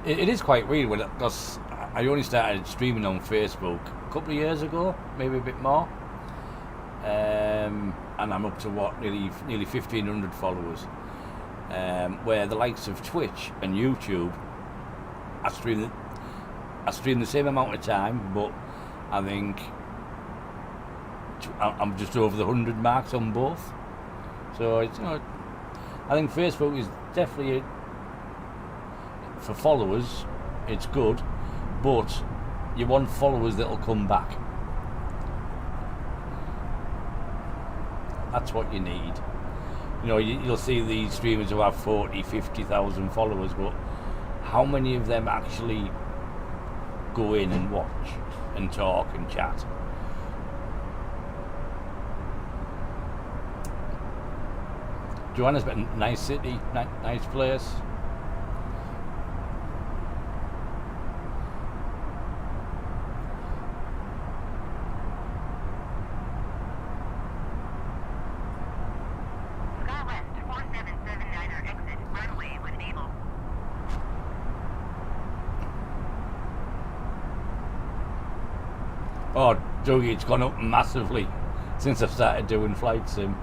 It is quite weird because I only started streaming on Facebook a couple of years ago, maybe a bit more. And and I'm up to what, nearly 1,500 followers. Where the likes of Twitch and YouTube, I stream the same amount of time, but I think I'm just over the 100 marks on both. So it's, you know, I think Facebook is definitely for followers. It's good, but you want followers that'll come back. That's what you need. You know, you'll see these streamers who have 40, 50,000 followers, but how many of them actually go in and watch and talk and chat? Johannesburg, nice city, nice place. Oh, Dougie, it's gone up massively since I've started doing flight sim.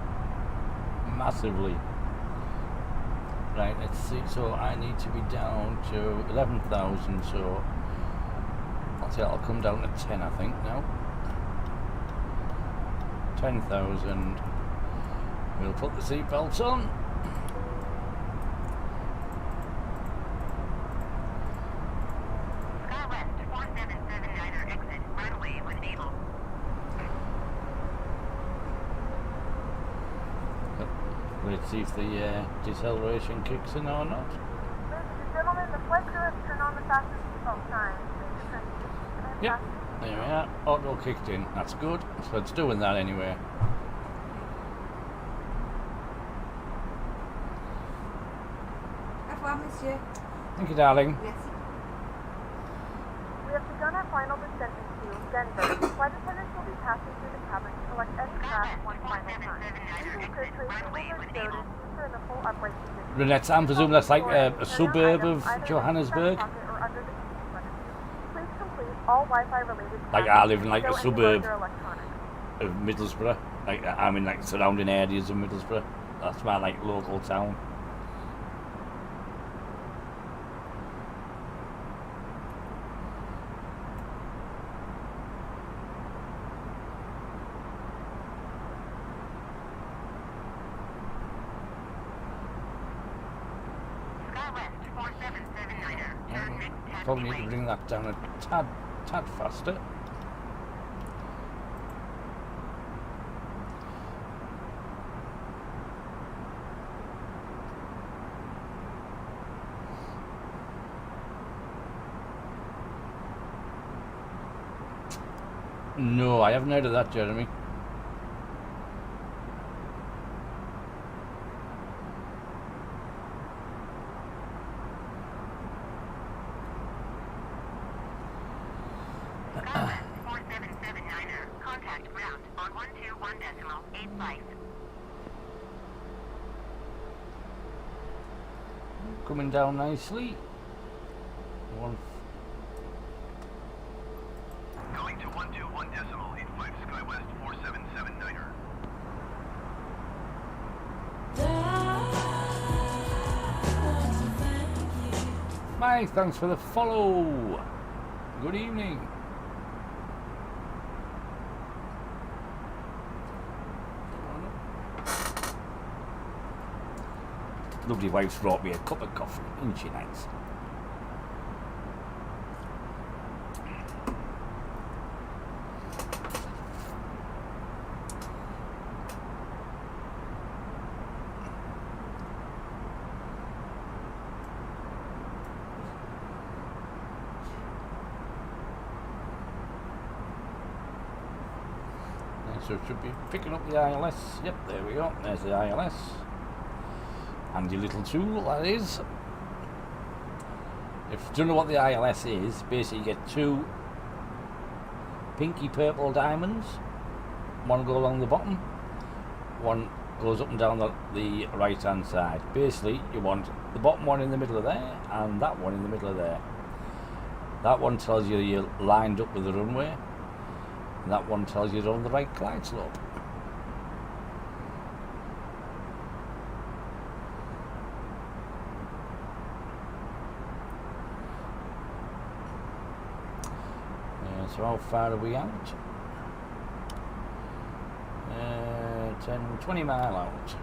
Massively. Right, let's see. So I need to be down to 11,000. So I'll say I'll come down to 10, I think now. 10,000. We'll put the seatbelts on. Let's see if the deceleration kicks in or not. Ladies and gentlemen, the flight crew has turned on the fasten seatbelt sign. Yep, there we are. Auto kicked in. That's good. So it's doing that anyway. Au revoir, monsieur. Thank you, darling. Merci. We have begun our final descent into Denver. Flight attendants will be passing through the cabin to select any class one final time. Please ensure trays tables are stowed and seats are in the full upright position. Renette, I presume that's like a suburb of Johannesburg? Please complete all Wi-Fi related Like I live in like a tasks. suburb Show any electronics. of Middlesbrough. Like I'm in like surrounding areas of Middlesbrough. That's my like local town. Probably need to bring that down a tad faster. No, I haven't heard of that, Jeremy. Contact ground on 121.85. Coming down nicely. Going to 121.85 SkyWest 4779er. Mike, thanks for the follow. Good evening. Lovely wife's brought me a cup of coffee. Isn't she nice? So it should be picking up the ILS. Yep, there we go. There's the ILS. Handy little tool, that is. If you don't know what the ILS is, basically you get two pinky purple diamonds. One goes along the bottom, one goes up and down the right hand side. Basically you want the bottom one in the middle of there and that one in the middle of there. That one tells you you're lined up with the runway, and that one tells you you're on the right glide slope. So how far are we out? 20 mile out.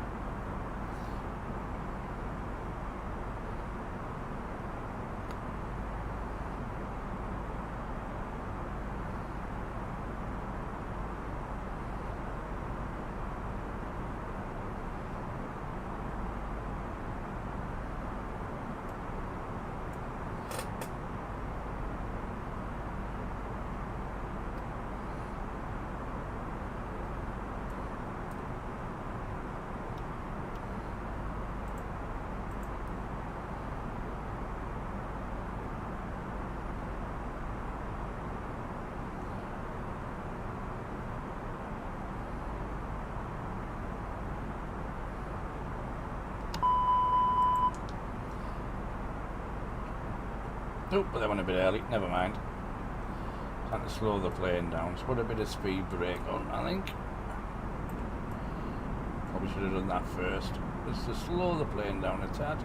Oh, but that went a bit early. Never mind. Time to slow the plane down. Let's put a bit of speed brake on, I think. Probably should have done that first. Just to slow the plane down a tad.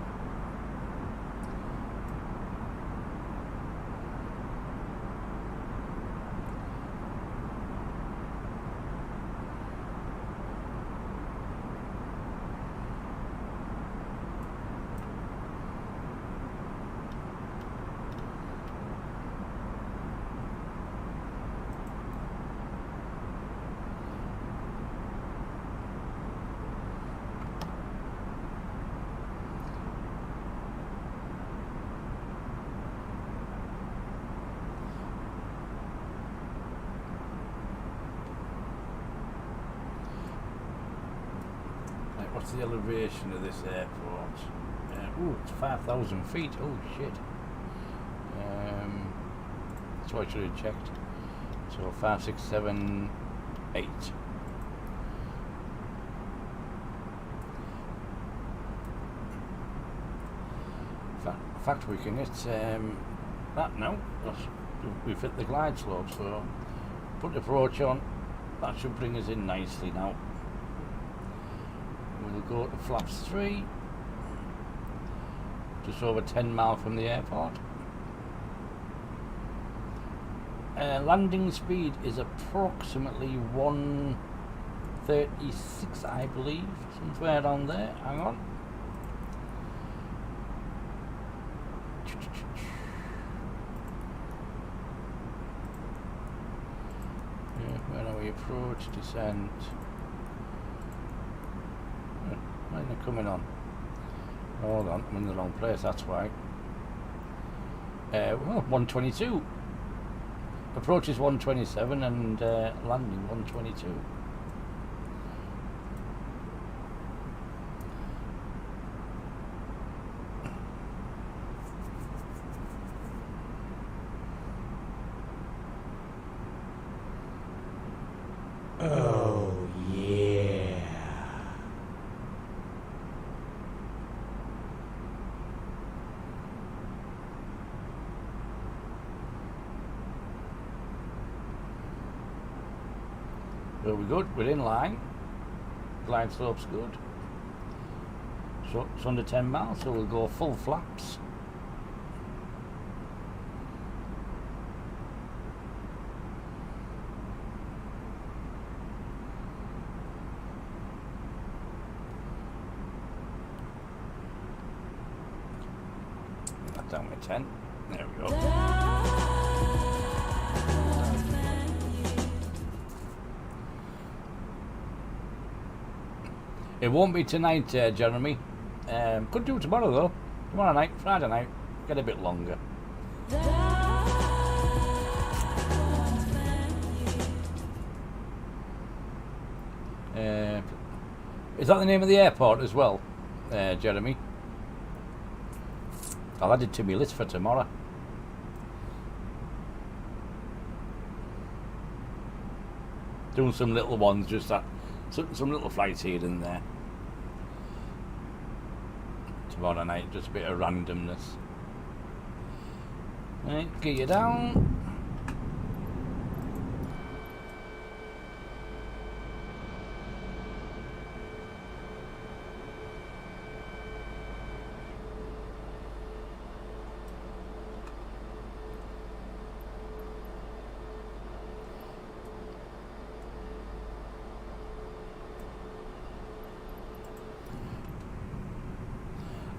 What's the elevation of this airport? Ooh, it's 5,000 feet. Oh shit. That's what I should have checked. So 5, 6, 7, 8. In fact, we can hit that now. We've hit the glide slope, so put the approach on. That should bring us in nicely now. We'll go to flaps 3, just over 10 miles from the airport. Landing speed is approximately 136, I believe, somewhere around there. Hang on. Where are we? Approach, descent. Why are they coming on? Hold on, I'm in the wrong place, that's why. Well, 122. Approach is 127 and landing 122. Oh, yeah. Well, we're good, we're in line. Glide slope's good. So it's under 10 miles, so we'll go full flaps. That down with 10. There we go. It won't be tonight, Jeremy. Could do tomorrow though. Tomorrow night, Friday night, get a bit longer. Is that the name of the airport as well, Jeremy? I'll add it to my list for tomorrow. Doing some little ones, just that, some little flights here and there. Tomorrow night, just a bit of randomness. Right, get you down.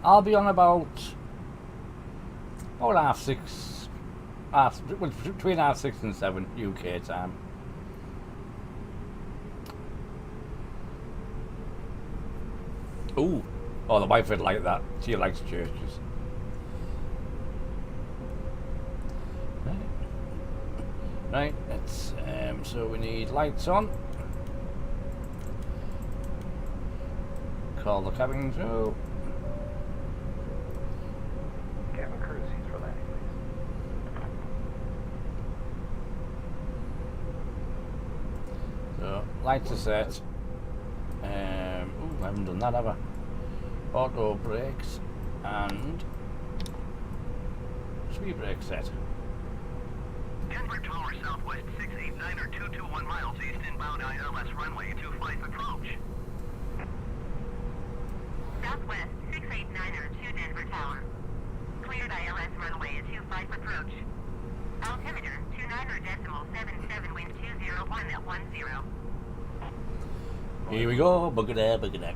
I'll be on about half 6, between half 6 and 7 UK time. Ooh, oh, the wife would like that. She likes churches. Right, let's, so we need lights on. Call the cabin crew. Cabin crew seats for landing, please. So, lights are set. Ooh, I haven't done that, have I? Auto brakes and speed brake set. Denver Tower Southwest 689 or 221 miles east inbound ILS runway 25 approach. Southwest 689 or 2 Denver Tower. Cleared ILS runway at 25 approach. Altimeter 29.77 wind 201 at 10. Here we go, bugger there, bugger there.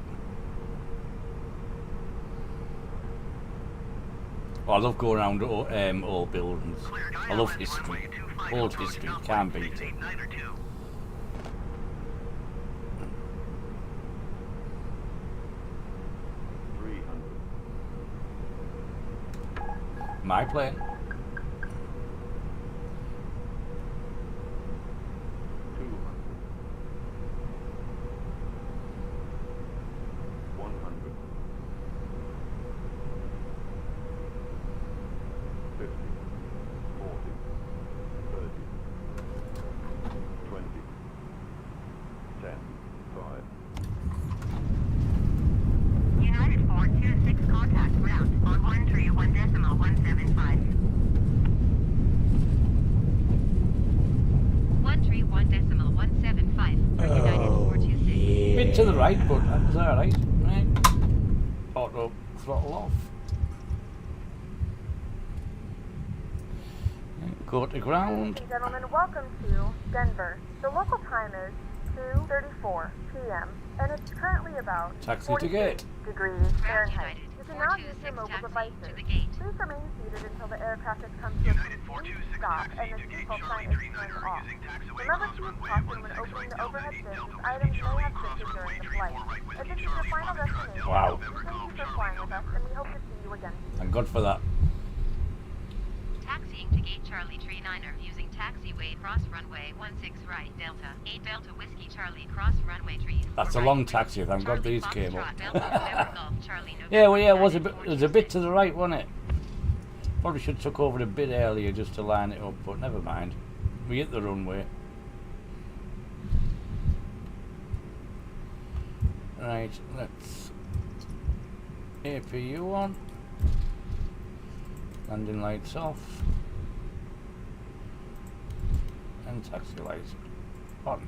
Oh, I love going around old buildings. I love history. Old history, can't beat it. 300. My plane. 200. 100. 50. 40. 30. 20. 10. 5. United 426 contact route on 131.175. 131.175 for United 426. Bit to the right, but that's alright. Right. Auto throttle off. Go to ground. Ladies and gentlemen, welcome to Denver. The local time is 2:34 p.m. and it's currently about Taxi to 46 gate. degrees Fahrenheit. You can now use your mobile devices. Please remain seated until the aircraft has come to a complete stop and the seatbelt sign is turned off. Remember to use caution when opening the overhead bins as items may have shifted during the flight. As this is your final destination, Wow. we thank you for flying with us and we hope to see you again. Thank God for that. Taxiing to gate Charlie Tree Niner using taxiway cross runway 16 right Delta 8 Delta Whiskey Charlie cross runway tree. That's a long taxi, thank God these came up. Yeah, Yeah, well, yeah, it was a bit to the right, wasn't it? Probably should have took over a bit earlier just to line it up, but never mind. We hit the runway. Right, let's APU on. Landing lights off. And taxi lights on.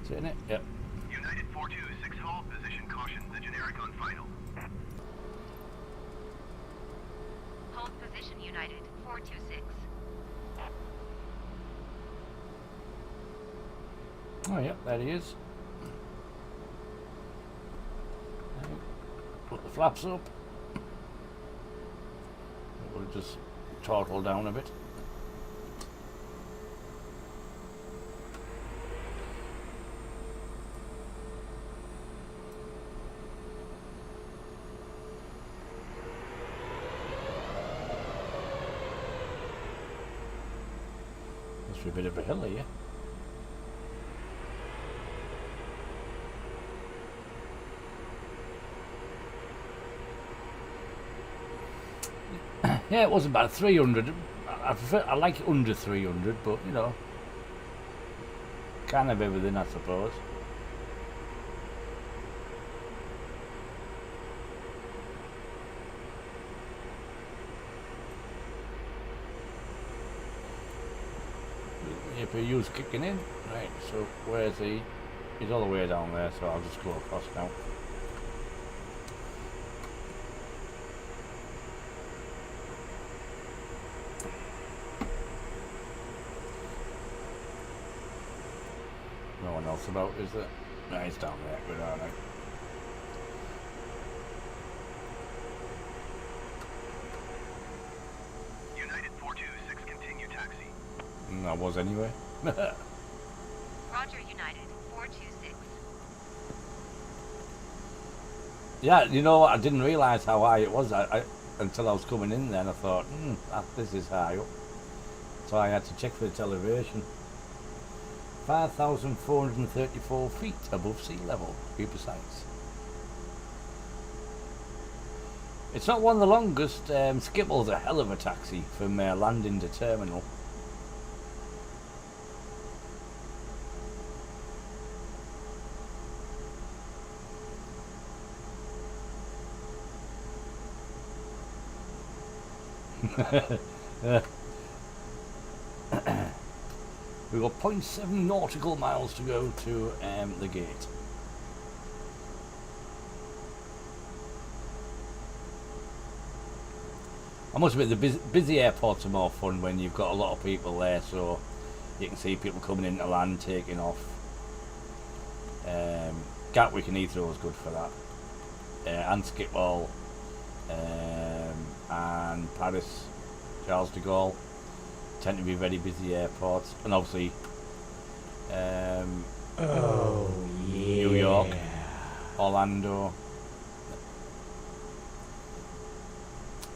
Sitting it? Yep. United 426 hold position caution, the generic on final. Hold position United 426. Oh, yep, there he is. Put the flaps up. We'll just throttle down a bit. Must be a bit of a hill here. Yeah, it was about 300. I like it under 300, but you know, kind of everything, I suppose. APU's kicking in. Right, so where's he? He's all the way down there, so I'll just go across now. one else about, is there? No, it's down there. Good, alright. United 426, continue taxi. I was anyway. Roger, United 426. Yeah, you know what? I didn't realise how high it was until I was coming in there, and I thought, this is high up. So I had to check for its elevation. 5,434 feet above sea level, to be precise. It's not one of the longest. Skiphol's a hell of a taxi from landing to terminal. We've got 0.7 nautical miles to go to the gate. I must admit, the busy airports are more fun when you've got a lot of people there, so you can see people coming into land, taking off. Gatwick and Heathrow is good for that. And Schiphol, and Paris, Charles de Gaulle tend to be very busy airports, and obviously New York, Orlando.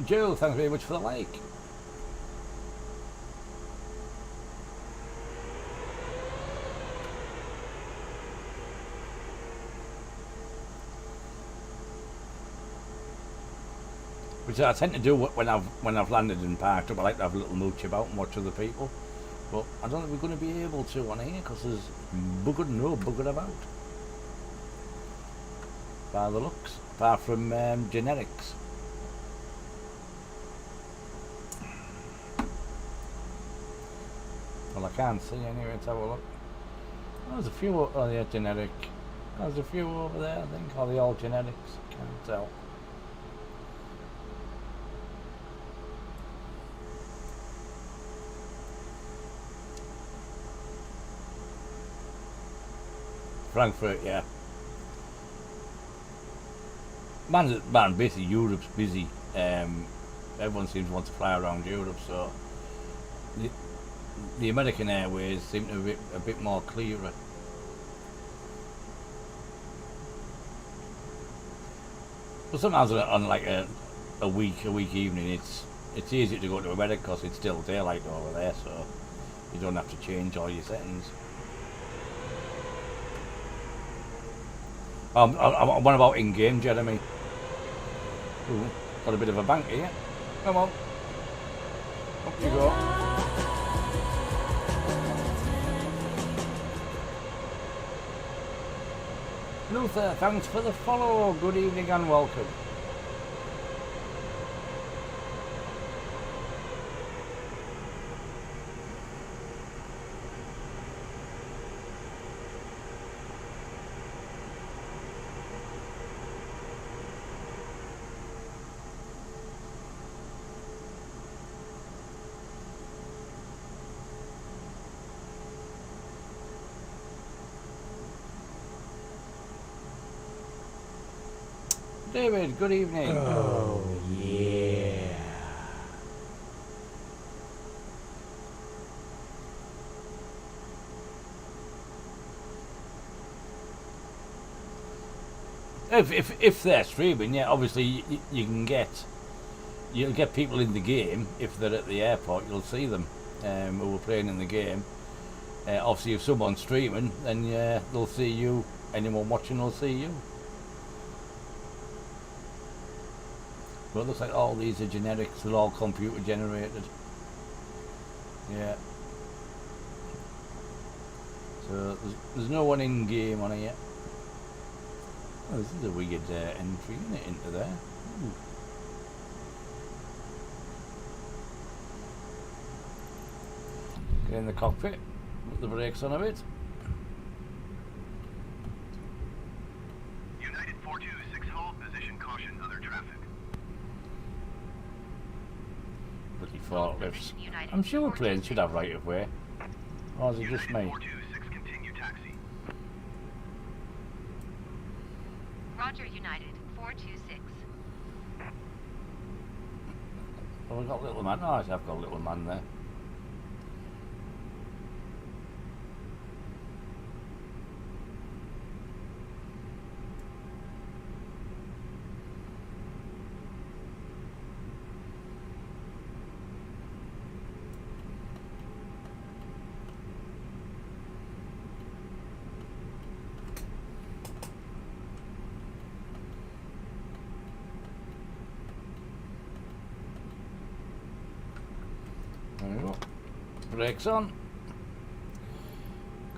Joe, thanks very much for the like. Which I tend to do when I've landed and parked up. I like to have a little mooch about and watch other people, but I don't think we're going to be able to on here because there's buggered about by the looks, apart from generics. Well, I can't see anyway. Let's have a look. There's a few. Oh, yeah, generic. There's a few over there, I think. Are they all generics? Can't tell. Frankfurt, yeah. Man, basically Europe's busy. Everyone seems to want to fly around Europe, so the American Airways seem to be a bit more clearer. But sometimes on like a week evening, it's easier to go to America because it's still daylight over there, so you don't have to change all your settings. What about in-game, Jeremy? Ooh, got a bit of a bank here. Come on. Up you go. Luther, thanks for the follow. Good evening and welcome. David, good evening. Oh, yeah. If they're streaming, yeah, obviously you'll get people in the game. If they're at the airport, you'll see them who are playing in the game. Obviously, if someone's streaming, then they'll see you. Anyone watching will see you. But it looks like all these are generics. They're all computer generated. Yeah. So there's no one in game on it yet. Oh, this is a weird entry, isn't it, into there? Ooh. Get in the cockpit, put the brakes on a bit. United 426, hold position, caution, other traffic. Bloody forklifts. I'm sure planes should have right of way. Or is it just me? 426, continue taxi. Roger, United 426. Oh, we've got little man. Oh, I've got a little man there. There we go. Brakes on.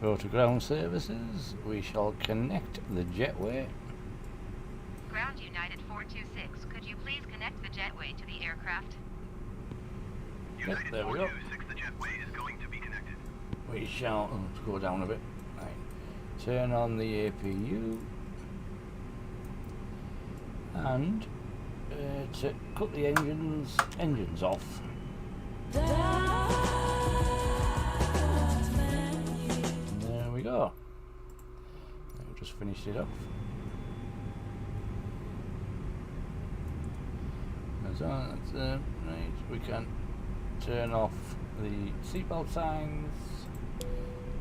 Go to ground services. We shall connect the jetway. Ground United 426. Could you please connect the jetway to the aircraft? Yep, there we go. 426, the jetway is going to be connected. We shall let's go down a bit. Right. Turn on the APU and to cut the engines off. And there we go. We've just finished it off. That's right. We can turn off the seatbelt signs.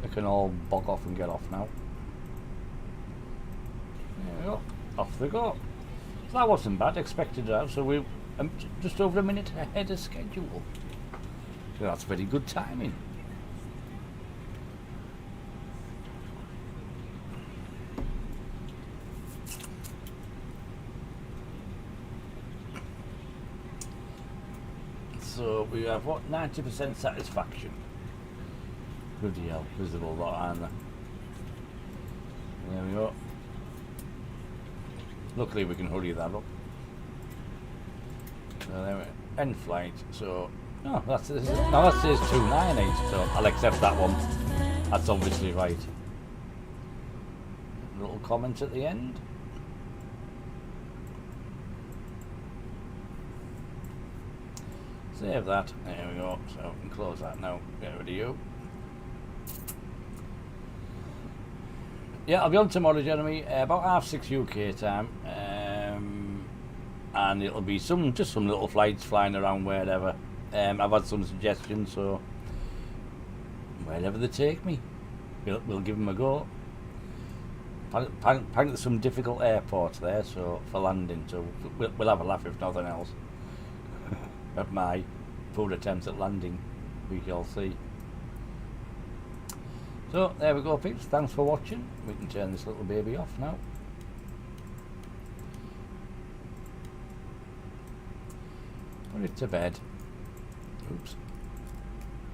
They can all bog off and get off now. There we go. Off they go. So that wasn't bad. Expected that. So we're just over a minute ahead of schedule. So that's very good timing. So we have what, 90% satisfaction. Bloody hell, visible lot, aren't they? There we go. Luckily we can hurry that up. So there we go. End flight. So no, that says 298. So I'll accept that one. That's obviously right. Little comment at the end. Save that. There we go. So we can close that now. Get rid of you. Yeah, I'll be on tomorrow, Jeremy. About 6:30 UK time, and it'll be just some little flights flying around wherever. I've had some suggestions, so wherever they take me, we'll give them a go. Apparently some difficult airports there, so for landing, so we'll have a laugh if nothing else. At my poor attempts at landing, we shall see. So there we go, peeps. Thanks for watching. We can turn this little baby off now. Put it to bed. Oops.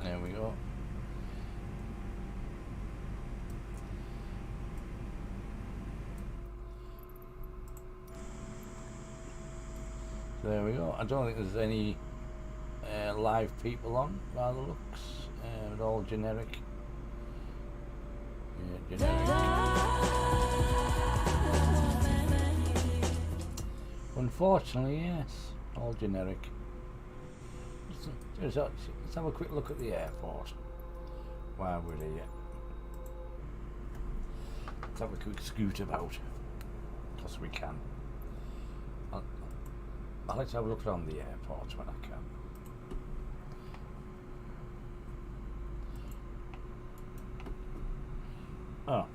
There we go. There we go. I don't think there's any live people on by the looks. They're all generic. Yeah, generic. Unfortunately, yes. All generic. Let's have a quick look at the airport while we're here. Let's have a quick scoot about, because we can. I like to have a look around the airport when I can. Oh.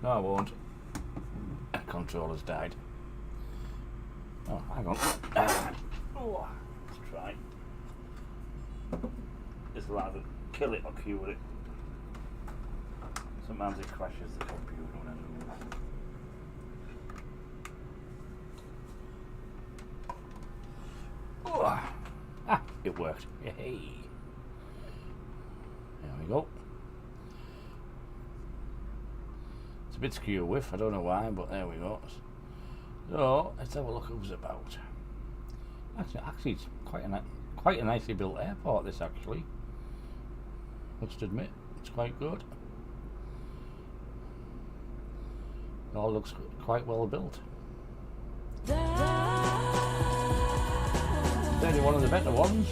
No, I won't. Controller's died. Oh, hang on. Oh, let's try. It's rather kill it or cure it. Sometimes it crashes the computer when I move. Oh. Ah, it worked. Yay. There we go. It's a bit skew whiff, I don't know why, but there we go. So let's have a look who's about. Actually, it's quite a nicely built airport. This actually, must admit, it's quite good. It all looks quite well built. Certainly one of the better ones.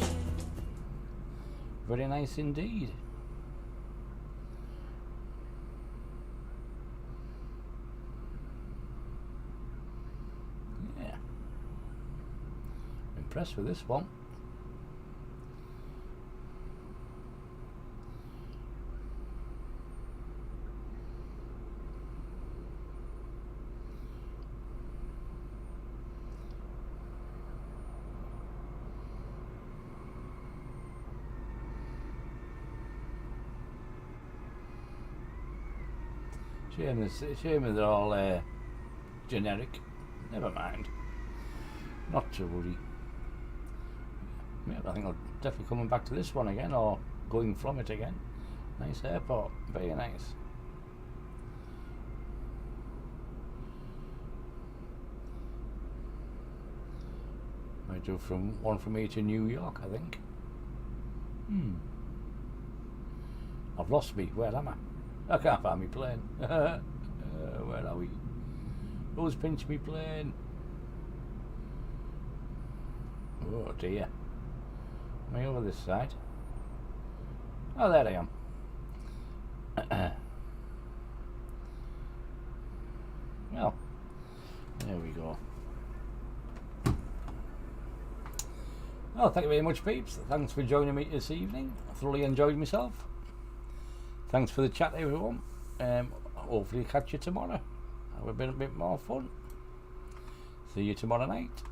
Very nice indeed. impressed with this one. Shame that they're all generic. Never mind. Not to worry. Yeah, I think I'll definitely coming back to this one again, or going from it again. Nice airport, very nice. Might do one from here to New York, I think. I've lost me. Where am I? I can't find me plane. Where are we? Who's pinched me plane? Oh dear. Am I over this side? Oh, there I am. Well, there we go. Well, thank you very much, peeps. Thanks for joining me this evening. I thoroughly enjoyed myself. Thanks for the chat, everyone. Hopefully catch you tomorrow. Have a bit more fun. See you tomorrow night.